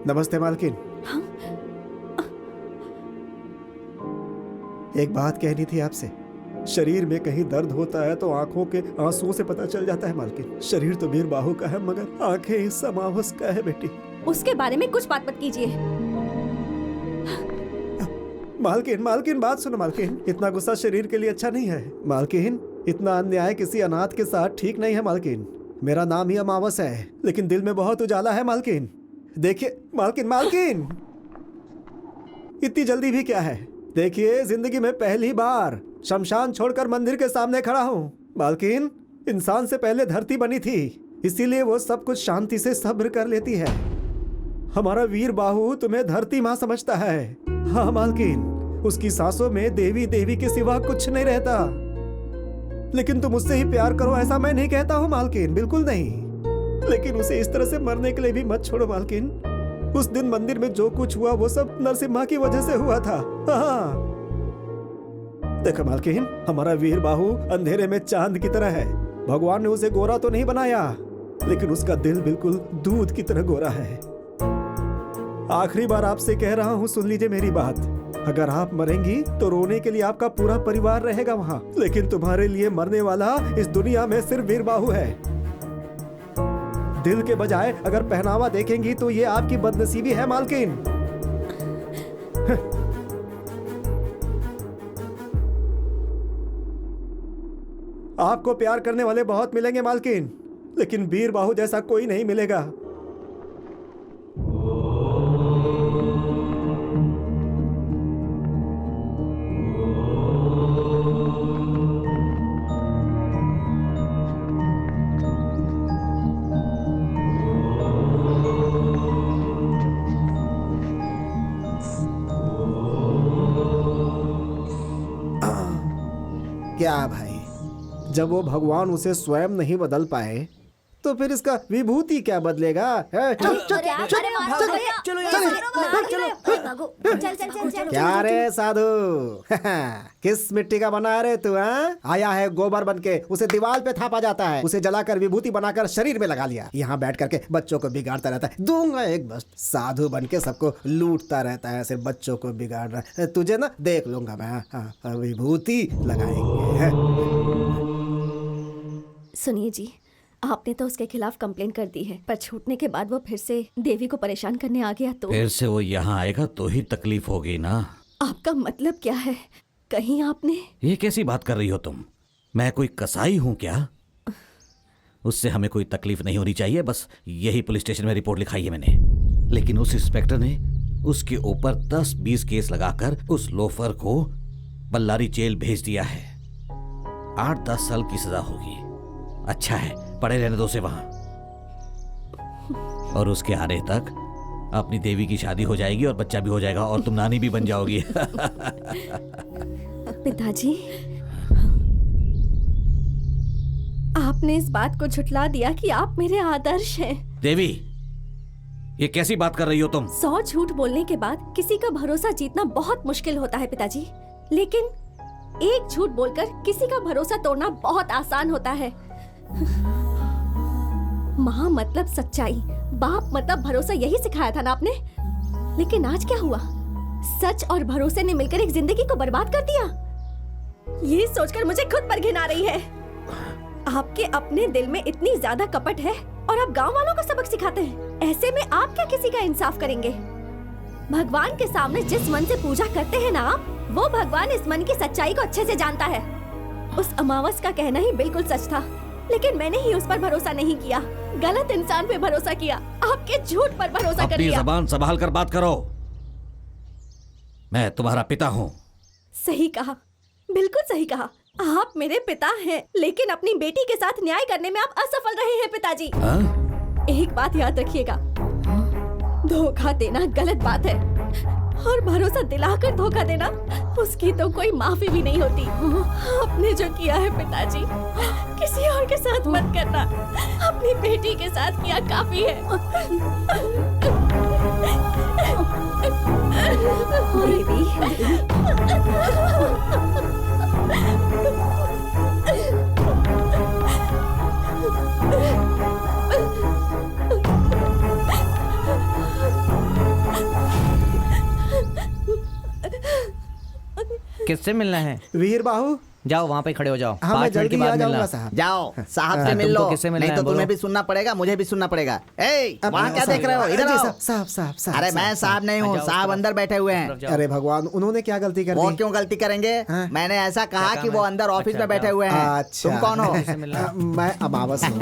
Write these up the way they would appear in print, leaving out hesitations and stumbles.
नमस्ते मालकिन। एक बात कहनी थी आपसे। शरीर में कहीं दर्द होता है तो आंखों के आंसुओं से पता चल जाता है मालकिन। शरीर तो वीर बाहु का है मगर आंखें इस अमावस का है बेटी। उसके बारे में कुछ बात मत कीजिए। मालकिन मालकिन बात सुनो मालकिन, इतना गुस्सा शरीर के लिए अच्छा नहीं है मालकिन। इतना अन्याय किसी अनाथ के साथ ठीक नहीं है मालकिन। मेरा नाम ही अमावस है लेकिन दिल में बहुत उजाला है मालकिन। देखिए मालकिन, मालकिन इतनी जल्दी भी क्या है। देखिए जिंदगी में पहली बार शमशान छोड़कर मंदिर के सामने खड़ा हूँ मालकिन। इंसान से पहले धरती बनी थी, इसीलिए वो सब कुछ शांति से सब्र कर लेती है। हमारा वीर बाहु तुम्हें धरती माँ समझता है। हाँ मालकिन, उसकी सांसों में देवी देवी के सिवा कुछ नहीं रहता। लेकिन तुम उससे ही प्यार करो ऐसा मैं नहीं कहता हूँ मालकिन, बिल्कुल नहीं। लेकिन उसे इस तरह से मरने के लिए भी मत छोड़ो मालकिन। उस दिन मंदिर में जो कुछ हुआ वो सब नरसिम्हा की वजह से हुआ था। हाँ देखो मालकिन, हमारा वीर बाहु अंधेरे में चांद की तरह है। भगवान ने उसे गोरा तो नहीं बनाया लेकिन उसका दिल बिल्कुल दूध की तरह गोरा है। आखिरी बार आपसे कह रहा हूँ, सुन लीजिए मेरी बात। अगर आप मरेंगी तो रोने के लिए आपका पूरा परिवार रहेगा वहाँ, लेकिन तुम्हारे लिए मरने वाला इस दुनिया में सिर्फ वीर बाहु है। दिल के बजाय अगर पहनावा देखेंगी तो ये आपकी बदनसीबी है मालकिन। आपको प्यार करने वाले बहुत मिलेंगे मालकिन, लेकिन वीर बाहु जैसा कोई नहीं मिलेगा। क्या भाई, जब वो भगवान उसे स्वयं नहीं बदल पाए तो फिर इसका विभूति क्या बदलेगा? क्या रे साधु, किस मिट्टी का बना रे तू? आया है गोबर बनके, उसे दीवार पे थापा जाता है, उसे जलाकर विभूति बनाकर शरीर में लगा लिया। यहाँ बैठ करके बच्चों को बिगाड़ता रहता है। दूंगा एक बस। साधु बनके सबको लूटता रहता है, सिर्फ बच्चों को बिगाड़ रहा है। तुझे ना देख लूंगा मैं। विभूति लगाएंगे। सुनिए जी, आपने तो उसके खिलाफ कंप्लेंट कर दी है, पर छूटने के बाद वो फिर से देवी को परेशान करने आ गया तो फिर से वो यहाँ आएगा तो ही तकलीफ होगी ना। आपका मतलब क्या है? कहीं आपने... ये कैसी बात कर रही हो तुम? मैं कोई कसाई हूँ क्या? उससे हमें कोई तकलीफ नहीं होनी चाहिए, बस यही पुलिस स्टेशन में रिपोर्ट लिखाई है मैंने। लेकिन उस इंस्पेक्टर ने उसके ऊपर 10-20 केस लगाकर उस लोफर को बल्लारी जेल भेज दिया है। 8-10 साल की सजा होगी। अच्छा है, पड़े रहने दो उसे वहां, और उसके आने तक अपनी देवी की शादी हो जाएगी और बच्चा भी हो जाएगा और तुम नानी भी बन जाओगी। पिताजी, आपने इस बात को झुठला दिया कि आप मेरे आदर्श हैं। देवी, ये कैसी बात कर रही हो तुम? 100 झूठ बोलने के बाद किसी का भरोसा जीतना बहुत मुश्किल होता है पिताजी, लेकिन एक झूठ बोलकर किसी का भरोसा तोड़ना बहुत आसान होता है। माँ मतलब सच्चाई, बाप मतलब भरोसा, यही सिखाया था ना आपने। लेकिन आज क्या हुआ? सच और भरोसे ने मिलकर एक जिंदगी को बर्बाद कर दिया। ये सोचकर मुझे खुद पर घिन आ रही है। आपके अपने दिल में इतनी ज्यादा कपट है और आप गांव वालों को सबक सिखाते हैं। ऐसे में आप क्या किसी का इंसाफ करेंगे? भगवान के सामने जिस मन से पूजा करते हैं ना आप, वो भगवान इस मन की सच्चाई को अच्छे से जानता है। उस अमावस का कहना ही बिल्कुल सच था, लेकिन मैंने ही उस पर भरोसा नहीं किया। गलत इंसान पे भरोसा किया, आपके झूठ पर भरोसा कर लिया। अपनी जबान संभाल कर बात करो। मैं तुम्हारा पिता हूँ। सही कहा, बिल्कुल सही कहा। आप मेरे पिता हैं, लेकिन अपनी बेटी के साथ न्याय करने में आप असफल रहे हैं पिताजी। एक बात याद रखिएगा, धोखा देना गलत बात है और भरोसा दिलाकर धोखा देना, उसकी तो कोई माफी भी नहीं होती। आपने जो किया है पिताजी, किसी और के साथ मत करना। अपनी बेटी के साथ किया काफी है। किससे मिलना है? वीर बाहू। जाओ वहाँ पे खड़े हो जाओ। हाँ, मैं 5 मिनट के जल्दी आ बाद जाऊंगा मिलना। साहब। जाओ साहब से हाँ, मिल तुमको लो, किससे मिलना नहीं है, तो बोलो। तुम्हें भी सुनना पड़ेगा, मुझे भी सुनना पड़ेगा। ए वहाँ क्या देख रहे हो, इधर जी, आओ। साहब। अरे मैं साहब नहीं हूँ, जाओ, साहब उस अंदर बैठे हुए हैं। जाओ। अरे भगवान, उन्होंने क्या गलती कर वो दी? क्यों गलती करेंगे? हाँ। मैंने ऐसा कहा क्या कि काम वो है? अंदर ऑफिस अच्छा, में बैठे जाओ। हुए हैं। अच्छा। तुम कौन हो? किससे मिलना है? मैं अमावस हूँ।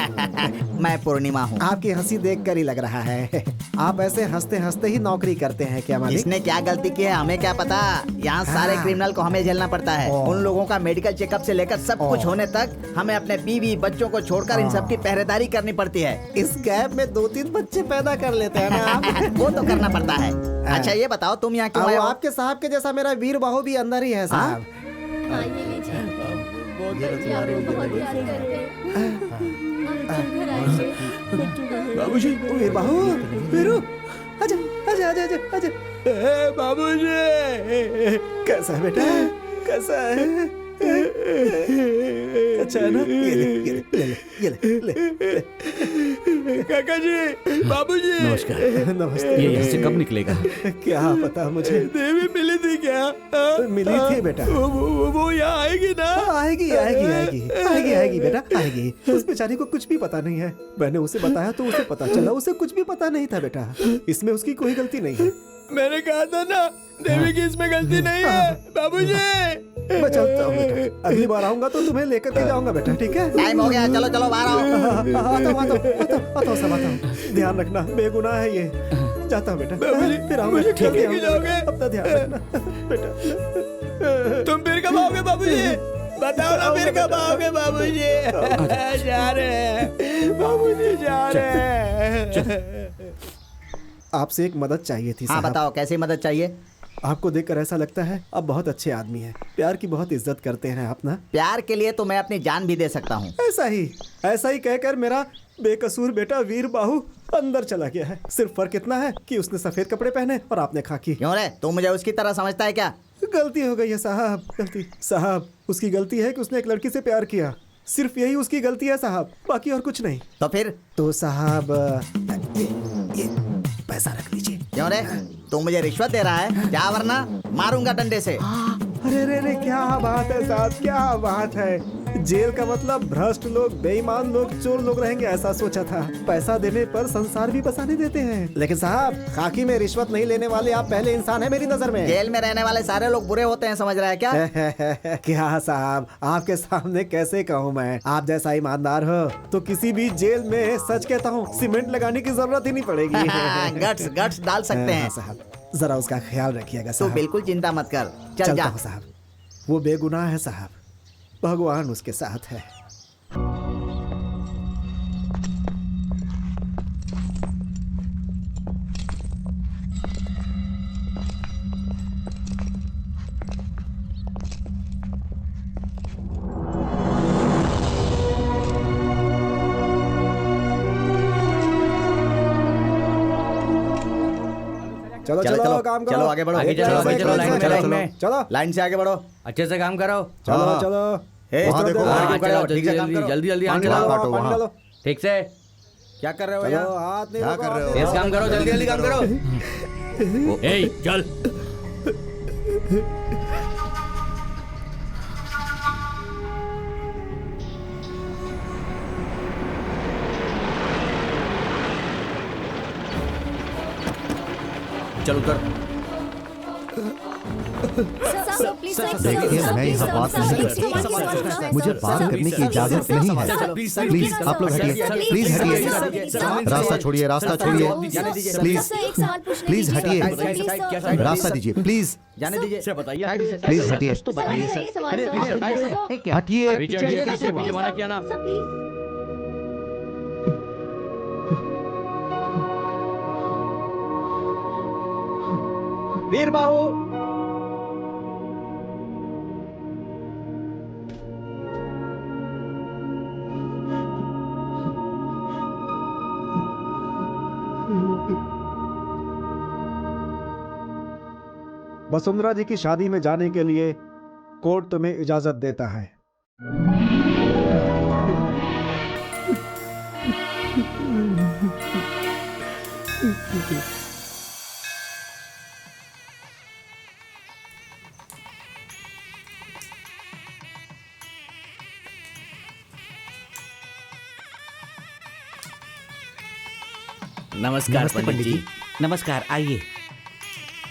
मैं पूर्णिमा हूँ। आपकी हंसी देखकर ही लग रहा है आप ऐसे हंसते हंसते ही नौकरी करते हैं क्या मालिक? किसने क्या गलती की है हमें क्या पता। यहाँ सारे क्रिमिनल को हमें झेलना पड़ता है। उन लोगों का मेडिकल चेकअप से लेकर सब कुछ होने तक हमें अपने बीवी बच्चों को छोड़कर इन सब की पहरेदारी करनी पड़ती है। इस गैप में 2-3 बच्चे पैदा कर लेते हैं ना आप। वो तो करना पड़ता है। अच्छा ये बताओ तुम यहाँ क्यों आए अब हो? आपके साहब के जैसा मेरा वीर बाहू भी अंदर ही है साहब। हाँ, ये लीजिए। ये आपको बहुत याद करते हैं। आप घर आइए। बाबूजी, वीर बाहू, वीरू, आजा आजा आजा आजा आजा। बाबूजी, कैसा है बेटा, कैसा है? अच्छा है ना? ये ले। काका जी, बाबूजी। नमस्कार। नमस्ते। ये यहाँ से कब निकलेगा? क्या पता मुझे। देवी मिली थी क्या? मिली थी बेटा। वो यहाँ आएगी ना? आएगी बेटा, आएगी। उस बेचारी को कुछ भी पता नहीं है। मैंने उसे बताया तो उसे पता चला, उसे कुछ भी पता नहीं था बेटा। इसमें उसकी कोई गलती नहीं है। मैंने कहा था ना, देवी की इसमें गलती नहीं है। बाबूजी, मैं चलता हूँ बेटा। अगली बार आऊंगा तो तुम्हें लेकर के जाऊंगा बेटा, ठीक है? टाइम हो गया, चलो चलो बाहर आओ। आता हूँ। ध्यान रखना, बेगुनाह है ये। जाता हूँ बेटा। बाबूजी, फिर आऊंगा। मुझे ठीक है, कब लेके आऊंगा। जाओगे? अपना ध्यान रखना बेटा। तुम फिर कब आओगे बाबूजी? बताओ ना, फिर कब आओगे बाबूजी? जा रहे हैं बाबूजी, जा रहे हैं। आपसे एक मदद चाहिए थी हाँ साहब। बताओ कैसी मदद चाहिए? आपको देखकर ऐसा लगता है आप बहुत अच्छे आदमी हैं। प्यार की बहुत इज्जत करते हैं आप ना। प्यार के लिए तो मैं अपनी जान भी दे सकता हूँ। ऐसा ही कहकर मेरा बेकसूर बेटा वीर बाहू अंदर चला गया है। सिर्फ फर्क इतना है कि उसने सफेद कपड़े पहने और आपने खाकी। क्यों रे, तू मुझे उसकी तरह समझता है क्या? गलती हो गई है साहब, गलती। साहब, उसकी गलती है कि उसने एक लड़की से प्यार किया। सिर्फ यही उसकी गलती है साहब, बाकी और कुछ नहीं। तो फिर? तो साहब, ये पैसा रख लीजिए। क्यों रे, तू मुझे रिश्वत दे रहा है? जा वरना मारूंगा डंडे से। अरे क्या बात है साहब, क्या बात है। जेल का मतलब भ्रष्ट लोग, बेईमान लोग, चोर लोग रहेंगे ऐसा सोचा था। पैसा देने पर संसार भी बसाने देते हैं। लेकिन साहब, खाकी में रिश्वत नहीं लेने वाले आप पहले इंसान है मेरी नजर में। जेल में रहने वाले सारे लोग बुरे होते हैं, समझ रहा है क्या? क्या साहब, आपके सामने कैसे कहूँ मैं? आप जैसा ईमानदार हो तो किसी भी जेल में, सच कहता हूँ, सीमेंट लगाने की जरूरत ही नहीं पड़ेगी। गट्स डाल सकते हैं। साहब, जरा उसका ख्याल रखिएगा तू साहब। बिल्कुल चिंता मत कर, चल चलता जा। हूँ साहब। वो बेगुनाह है साहब, भगवान उसके साथ है। चलो चलो, चलो चलो, काम करो। चलो, आगे बढ़ो। आगे चलो, आगे चलो, लाइन में, लाइन में। चलो लाइन से आगे बढ़ो। अच्छे से काम करो। चलो चलो। ए, वहाँ देखो, वहाँ वहाँ क्यों खड़े हो? ठीक से काम करो। जल्दी जल्दी पानी आगे डालो, चलो। पानी डालो। ठीक से क्या कर रहे हो चलो, यार? हाथ नहीं क्या लगाओ, कर रहे हो? हाथ नहीं तेज काम करो, जल्दी जल्दी काम करो। ए चल। चल उतर। देखिए, मैं यहाँ बात नहीं कर सकता। मुझे बात करने की इजाजत नहीं है। प्लीज आप लोग हटिए, प्लीज हटिए। रास्ता छोड़िए, रास्ता छोड़िए। प्लीज प्लीज हटिए, रास्ता दीजिए प्लीज। जाने दीजिए। बताइए, प्लीज हटिए, हटिए। पीछे मना किया ना। वीर बाहू, वसुंधरा जी की शादी में जाने के लिए कोर्ट तुम्हें इजाजत देता है। नमस्कार पंडित जी। नमस्कार, आइए।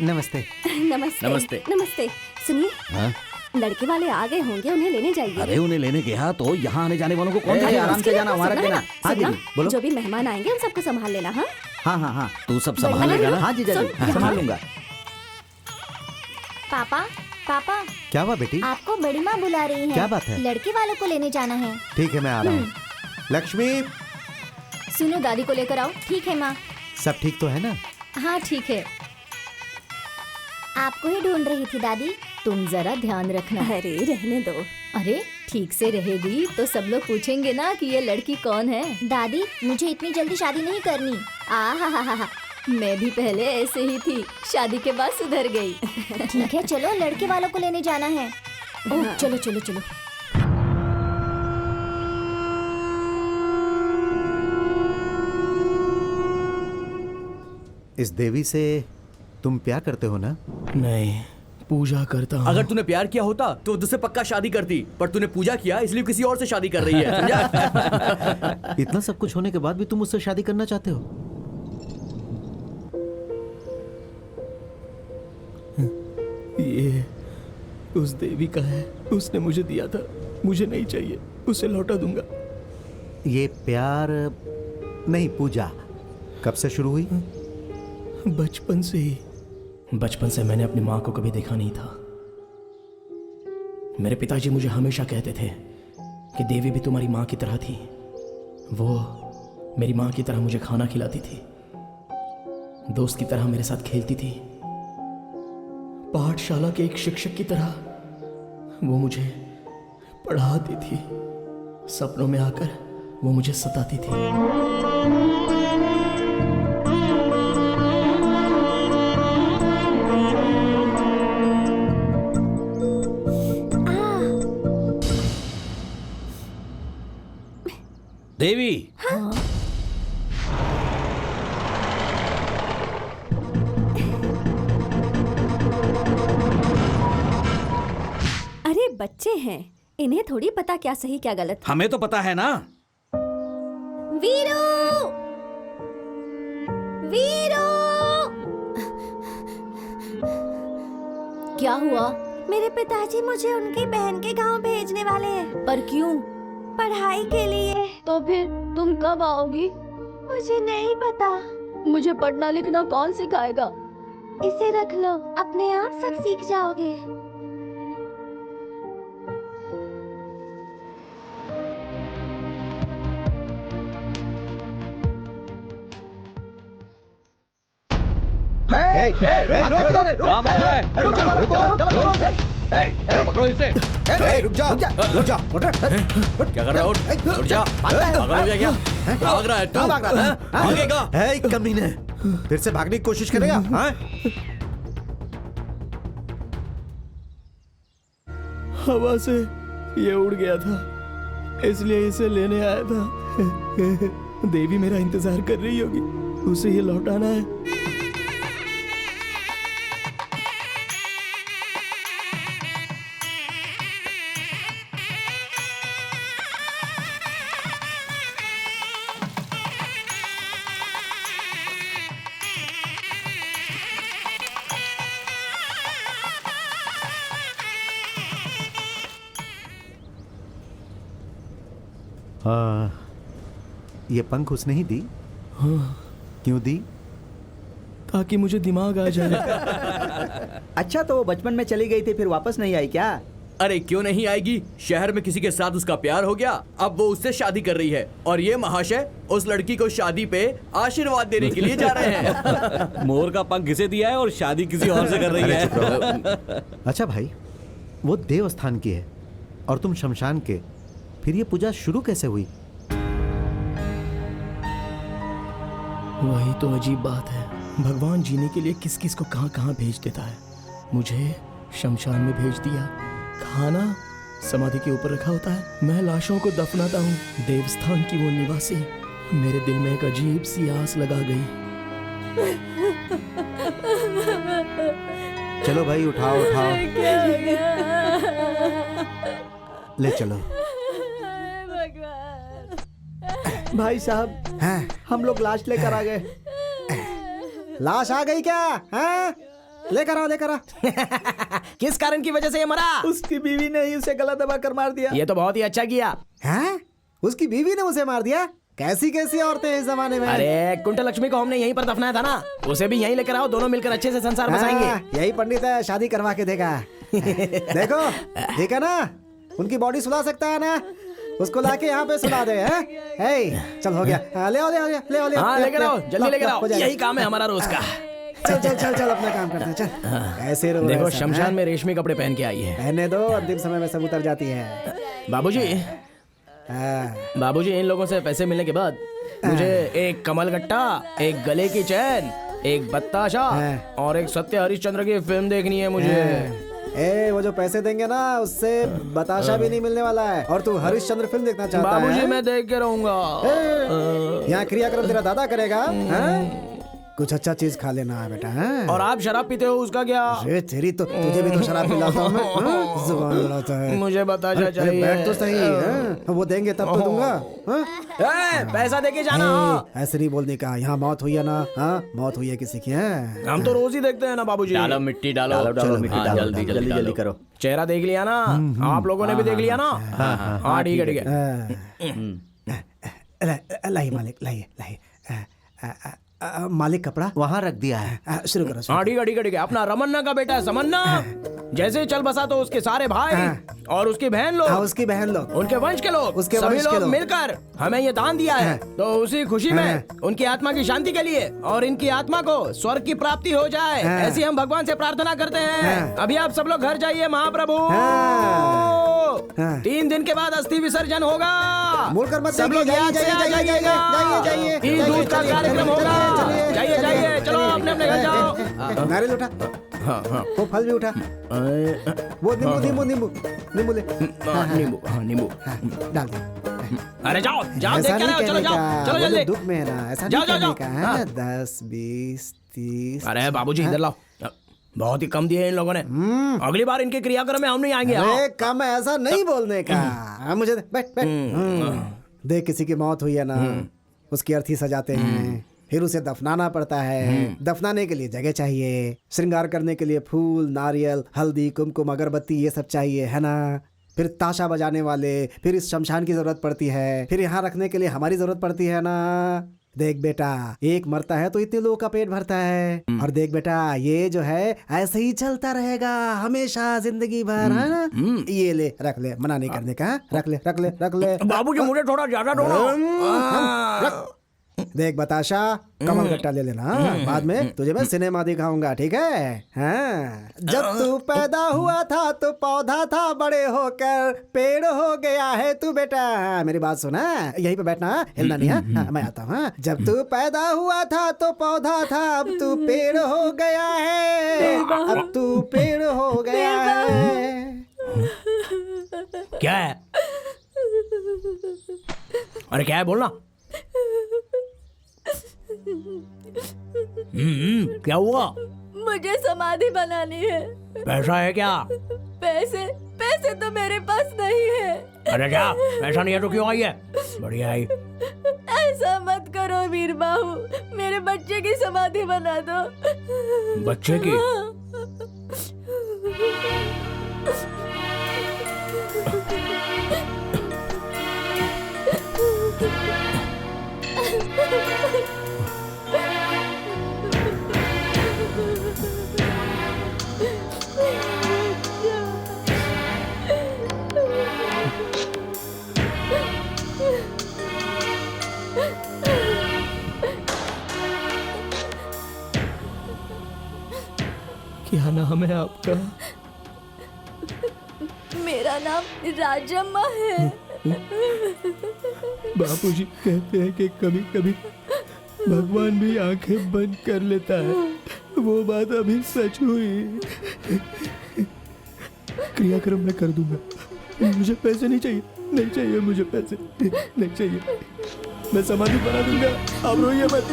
नमस्ते। नमस्ते नमस्ते। नमस्ते। सुनिए, हाँ? लड़के वाले आ गए होंगे, उन्हें लेने जाइए। अरे उन्हें लेने गया तो यहाँ आने जाने वालों को कौन ए, था? आराम से जाना, हमारा देना। हाँ सुनना, दीदी, बोलो। जो भी मेहमान आएंगे उन सबको संभाल लेना। हाँ हाँ हाँ हाँ तू सब संभालेगा ना? हाँ जीजा जी, सुन, संभाल लूंगा। पापा पापा, क्या हुआ बेटी? आपको बड़ी माँ बुला रही है। क्या बात है? लड़के वालों को लेने जाना है। ठीक है, मैं आ रहा हूँ। लक्ष्मी, सुनो, दादी को लेकर आओ। ठीक है माँ। सब ठीक तो है ना? हाँ ठीक है। आपको ही ढूंढ रही थी दादी। तुम जरा ध्यान रखना। अरे रहने दो। अरे ठीक से रहेगी तो सब लोग पूछेंगे ना कि ये लड़की कौन है। दादी, मुझे इतनी जल्दी शादी नहीं करनी। आहा, मैं भी पहले ऐसे ही थी, शादी के बाद सुधर गई। ठीक है, चलो लड़के वालों को लेने जाना है। ओह, चलो चलो चलो। इस देवी से तुम प्यार करते हो ना? नहीं, पूजा करता हूँ। अगर तूने प्यार किया होता तो तुझसे पक्का शादी करती, पर तूने पूजा किया इसलिए किसी और से शादी कर रही है, समझा? इतना सब कुछ होने के बाद भी तुम मुझसे शादी करना चाहते हो? ये उस देवी का है, उसने मुझे दिया था, मुझे नहीं चाहिए, उसे लौटा दूंगा। ये प्यार नहीं, पूजा कब से शुरू हुई? बचपन से ही। बचपन से मैंने अपनी माँ को कभी देखा नहीं था। मेरे पिताजी मुझे हमेशा कहते थे कि देवी भी तुम्हारी माँ की तरह थी। वो मेरी माँ की तरह मुझे खाना खिलाती थी, दोस्त की तरह मेरे साथ खेलती थी, पाठशाला के एक शिक्षक की तरह वो मुझे पढ़ाती थी। सपनों में आकर वो मुझे सताती थी। देवी, अरे बच्चे हैं, इन्हें थोड़ी पता क्या सही क्या गलत। हमें तो पता है ना। वीरू, वीरू, क्या हुआ? मेरे पिताजी मुझे उनकी बहन के गांव भेजने वाले हैं। पर क्यों? पढ़ाई के लिए। तो फिर तुम कब आओगी? मुझे नहीं पता। मुझे पढ़ना लिखना कौन सिखाएगा? इसे रख लो, अपने आप सब सीख जाओगे। रुक जा। क्या कर रहा है? उठ जा। पागल हो गया क्या? भाग रहा है तू? भागेगा? कमीने, फिर से भागने की कोशिश करेगा? हाँ? हवा से ये उड़ गया था, इसलिए इसे लेने आया था। देवी मेरा इंतजार कर रही होगी, उसे ये लौटाना है। ये पंख उसने ही दी? हाँ, क्यों दी? ताकि मुझे दिमाग आ जाए। अच्छा, तो वो बचपन में चली गई थी, फिर वापस नहीं आई क्या? अरे क्यों नहीं आएगी? शहर में किसी के साथ उसका प्यार हो गया, अब वो उससे शादी कर रही है, और ये महाशय उस लड़की को शादी पे आशीर्वाद देने के लिए जा रहे हैं। मोर का पंख किसे दिया है और शादी किसी और से कर रही अरे है। चुप रहो। अच्छा भाई, वो देव स्थान की है और तुम शमशान के, फिर ये पूजा शुरू कैसे हुई? वही तो अजीब बात है, भगवान जीने के लिए किस किस को कहाँ कहाँ भेज देता है। मुझे शमशान में भेज दिया, खाना समाधि के ऊपर रखा होता है, मैं लाशों को दफनाता हूँ। देवस्थान की वो निवासी मेरे दिल में एक अजीब सी आस लगा गई। चलो भाई, उठाओ उठाओ, ले चलो। भाई साहब, हम लोग लाश लेकर आ गए। लाश आ गई क्या? हाँ? लेकर आओ लेकर आओ। किस कारण की वजह से ये मरा? उसकी बीवी ने ही उसे गला दबा कर मार दिया। ये तो बहुत ही अच्छा किया। हैं? उसकी बीवी ने उसे मार दिया? कैसी कैसी औरतें हैं इस जमाने में। अरे कुंटल लक्ष्मी को हमने यहीं पर दफनाया था ना, उसे भी यहीं लेकर आओ, दोनों मिलकर अच्छे से संसार बसाएंगे। यही पंडित है, शादी करवा के देगा। देखो ठीक है ना, उनकी बॉडी सुला सकता है ना, उसको लाके यहाँ पे सुला दे। हैं? चल हो गया। ले आओ ले आओ ले आओ ले आओ। हाँ लेकर आओ, जल्दी लेकर आओ, हो जाएगा। यही काम है हमारा रोज का। चल चल चल चल अपना काम करते हैं चल। ऐसे रो देखो ऐसा, शमशान हैं? में रेशमी कपड़े पहन के आई है। पहने दो, अंतिम समय में सब उतर जाती है। बाबूजी, हाँ। बाबूजी इन लोगों से पैसे मिलने के बाद मुझे एक कमल गट्टा, एक गले की चैन, एक बत्ताशा और एक सत्य हरिश्चंद्र की फिल्म देखनी है मुझे। ए वो जो पैसे देंगे ना उससे बताशा भी नहीं मिलने वाला है, और तू हरिश्चंद्र फिल्म देखना चाहता है? बाबूजी मैं देख के रहूंगा। यहाँ क्रियाक्रम तेरा दादा करेगा। हाँ? कुछ अच्छा चीज खा लेना है बेटा। हाँ? और आप शराब पीते हो उसका क्या? अरे तेरी तो, तुझे भी तो शराब पिलाता हूँ मैं। हाँ? जुबान लड़ाता है। मुझे बताशा चाहिए। बैठ तो सही। हाँ? वो देंगे तब तो दूंगा। हाँ? पैसा देके जाना। ऐसे नहीं बोलने का, यहाँ मौत हुई है ना। हाँ? मौत हुई है किसी की। हम तो रोज ही देखते हैं ना बाबूजी। डालो मिट्टी डालो, डालो मिट्टी हाँ, डालो, जल्दी जल्दी जल्दी करो। चेहरा देख लिया ना आप लोगों ने भी देख लिया ना। हाँ ठीक है ठीक है। लाइए मालिक, लाइए लाइए। मालिक कपड़ा वहाँ रख दिया है। शुरू करो। हाँ ठीक है ठीक है ठीक है। अपना रमन्ना का बेटा है समन्ना, जैसे ही चल बसा तो उसके सारे भाई और उसकी बहन लोग, उसकी बहन लोग, उनके वंश के लोग, उसके सभी वंश के लोग लोग मिलकर हमें ये दान दिया है। तो उसी खुशी में उनकी आत्मा की शांति के लिए और इनकी आत्मा को स्वर्ग की प्राप्ति हो जाए, ऐसी हम भगवान से प्रार्थना करते हैं। अभी आप सब लोग घर जाइए महाप्रभु। 3 दिन के बाद अस्थि विसर्जन होगा। मुड़कर मत सब लोग याद से आ जाइएगा। ईद दूध का कार्यक्रम होगा। जाइए जाइए, चलो अपने अपने घर जाओ। नारियल उठा। वो फल भी उठा। वो नींबू नींबू नींबू नींबू ले। नींबू, हाँ नींबू डाल दे। अरे जाओ जाओ देख ऐसा के नहीं आओ, चलो कहने जाओ का, चलो वो जल्दी। जो दुख में है ना, ऐसा जाओ, नहीं जाओ, कहने का है। हाँ। 10 20 30। अरे बाबूजी इधर लाओ, बहुत ही कम दिए इन लोगों ने। अगली बार इनके क्रियाक्रम में हम नहीं आएंगे। अरे कम ऐसा नहीं बोलने का। हाँ, मुझे बैठ बैठ। देख किसी की मौत हुई है ना, उसकी अर्थी सजाते हैं, फिर उसे दफनाना पड़ता है। दफनाने के लिए जगह चाहिए, श्रृंगार करने के लिए फूल, नारियल, हल्दी, कुमकुम, अगरबत्ती, ये सब चाहिए है ना। फिर ताशा बजाने वाले, फिर इस शमशान की जरूरत पड़ती है, फिर यहाँ रखने के लिए हमारी जरूरत पड़ती है ना। देख बेटा, एक मरता है तो इतने लोगों का पेट भरता है। और देख बेटा, ये जो है ऐसे ही चलता रहेगा हमेशा, जिंदगी भर, है ना। ये ले, रख ले, मना नहीं करने का। रख ले रख ले रख ले। बाबूजी मुझे थोड़ा ज्यादा दो ना। देख बताशा, कमल गट्टा ले लेना। बाद में तुझे मैं सिनेमा दिखाऊंगा, ठीक है? हाँ। जब तू पैदा हुआ था तो पौधा था, बड़े होकर पेड़ हो गया है तू बेटा। हाँ, मेरी बात सुना, यहीं पे बैठना, हिलना नहीं है। हाँ, मैं आता हूँ। जब तू पैदा हुआ था तो पौधा था, अब तू पेड़ हो गया है, अब तू पेड़ हो गया है। क्या है? अरे क्या है बोलना। क्या हुआ? मुझे समाधि बनानी है। पैसा है क्या? पैसे पैसे तो मेरे पास नहीं है। अरे क्या पैसा नहीं है तो क्यों आई है? बढ़िया आई। ऐसा मत करो वीर बाहू, मेरे बच्चे की समाधि बना दो। बच्चे की? क्या नाम है आपका? मेरा नाम राजम्मा है। बापूजी कहते हैं कि कभी कभी भगवान भी आंखें बंद कर लेता है। वो बात अभी सच हुई। क्रियाक्रम मैं कर दूंगा। मुझे पैसे नहीं चाहिए, नहीं चाहिए मुझे पैसे, नहीं चाहिए। मैं समाधि बना दूंगा, आप रोइए मत।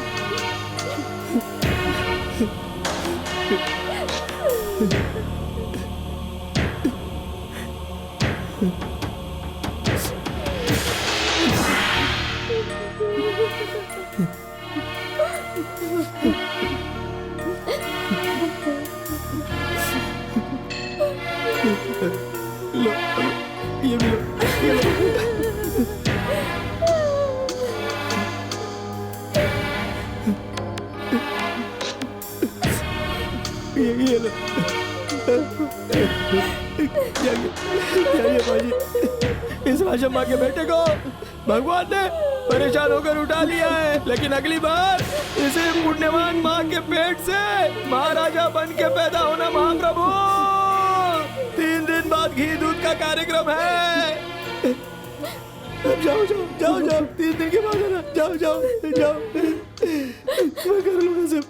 ये लो। जाइए बाजी, इस राजम्मा के बेटे को भगवान ने परेशान होकर उठा लिया है, लेकिन अगली बार इसे पुण्यवान माँ के पेट से महाराजा बन के पैदा होना महाप्रभु। 3 दिन बाद घी दूध का कार्यक्रम है। जाओ जाओ जाओ जाओ, 3 दिन के बाद है ना, जाओ जाओ जाओ, मैं कर लूंगा सब।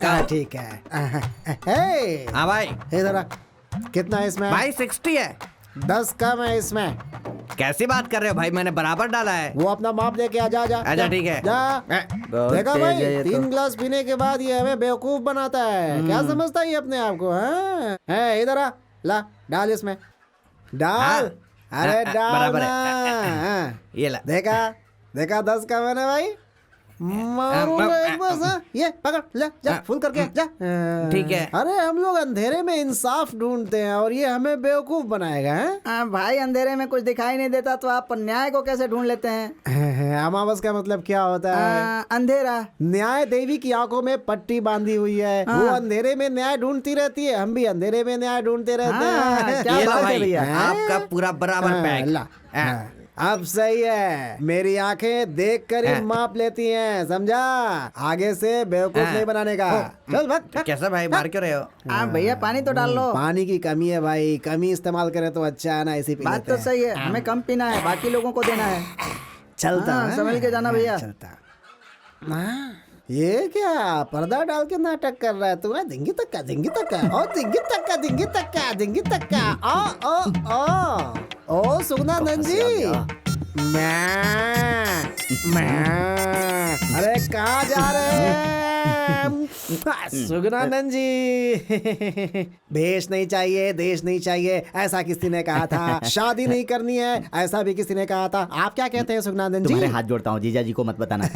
हाँ ठीक है। हाँ भाई, इधर आ। कितना है इसमें? भाई 60 है। 10 कम है इसमें। कैसी बात कर रहे हो भाई, मैंने बराबर डाला है। वो अपना माप लेके आ, जा जा। अच्छा ठीक है। जा। बहुत देखा तेज भाई, है ये 3 तो। गिलास पीने के बाद ये हमें बेवकूफ बनाता है। क्या समझता है ये अपने आप को? हाँ है, इधर आ, ला डाल इसमें, डाल। अरे डाल बराबर है। ना। हाँ। ये ला। देखा देखा, 10 का मैंने भाई मारूंगा एक बस। हाँ, ये पकड़ ले, जा फुल करके जा। ठीक है। अरे हम लोग अंधेरे में इंसाफ ढूंढते हैं और ये हमें बेवकूफ बनाएगा। हैं? भाई अंधेरे में कुछ दिखाई नहीं देता तो आप न्याय को कैसे ढूंढ लेते हैं? अमावस का मतलब क्या होता है? अंधेरा। न्याय देवी की आंखों में पट्टी बांधी हुई है। वो अंधेरे में न्याय ढूंढती रहती है, हम भी अंधेरे में न्याय ढूंढते रहते हैं। क्या ये लो बात है भाई, भैया। आपका पूरा बराबर पैक। ला। अब सही है, मेरी आंखें देख कर ही माप लेती हैं, समझा? आगे से बेवकूफ नहीं बनाने का। चल भाग। कैसा भाई, मार क्यों रहे हो? भैया पानी तो डाल लो। पानी की कमी है भाई, कमी इस्तेमाल करें तो अच्छा है ना, इसी पी बात लेते तो हैं। सही है, हमें कम पीना है, बाकी लोगों को देना है। चलता हाँ, है। संभल के जाना भैया। चलता। ये क्या पर्दा डाल के नाटक कर रहा है तू? दिंगी तक्का, दिंगी तक्का, ओ दिंगी तक्का, दिंगी तक्का, दिंगी तक्का। ओ सुगनानंद जी। मैं अरे कहाँ जा रहे हैं सुगनानंद जी? देश नहीं चाहिए, देश नहीं चाहिए, ऐसा किसी ने कहा था। शादी नहीं करनी है, ऐसा भी किसी ने कहा था। आप क्या कहते हैं सुगनानंद जी? तुम्हारे हाथ जोड़ता हूँ, जीजा जी को मत बताना।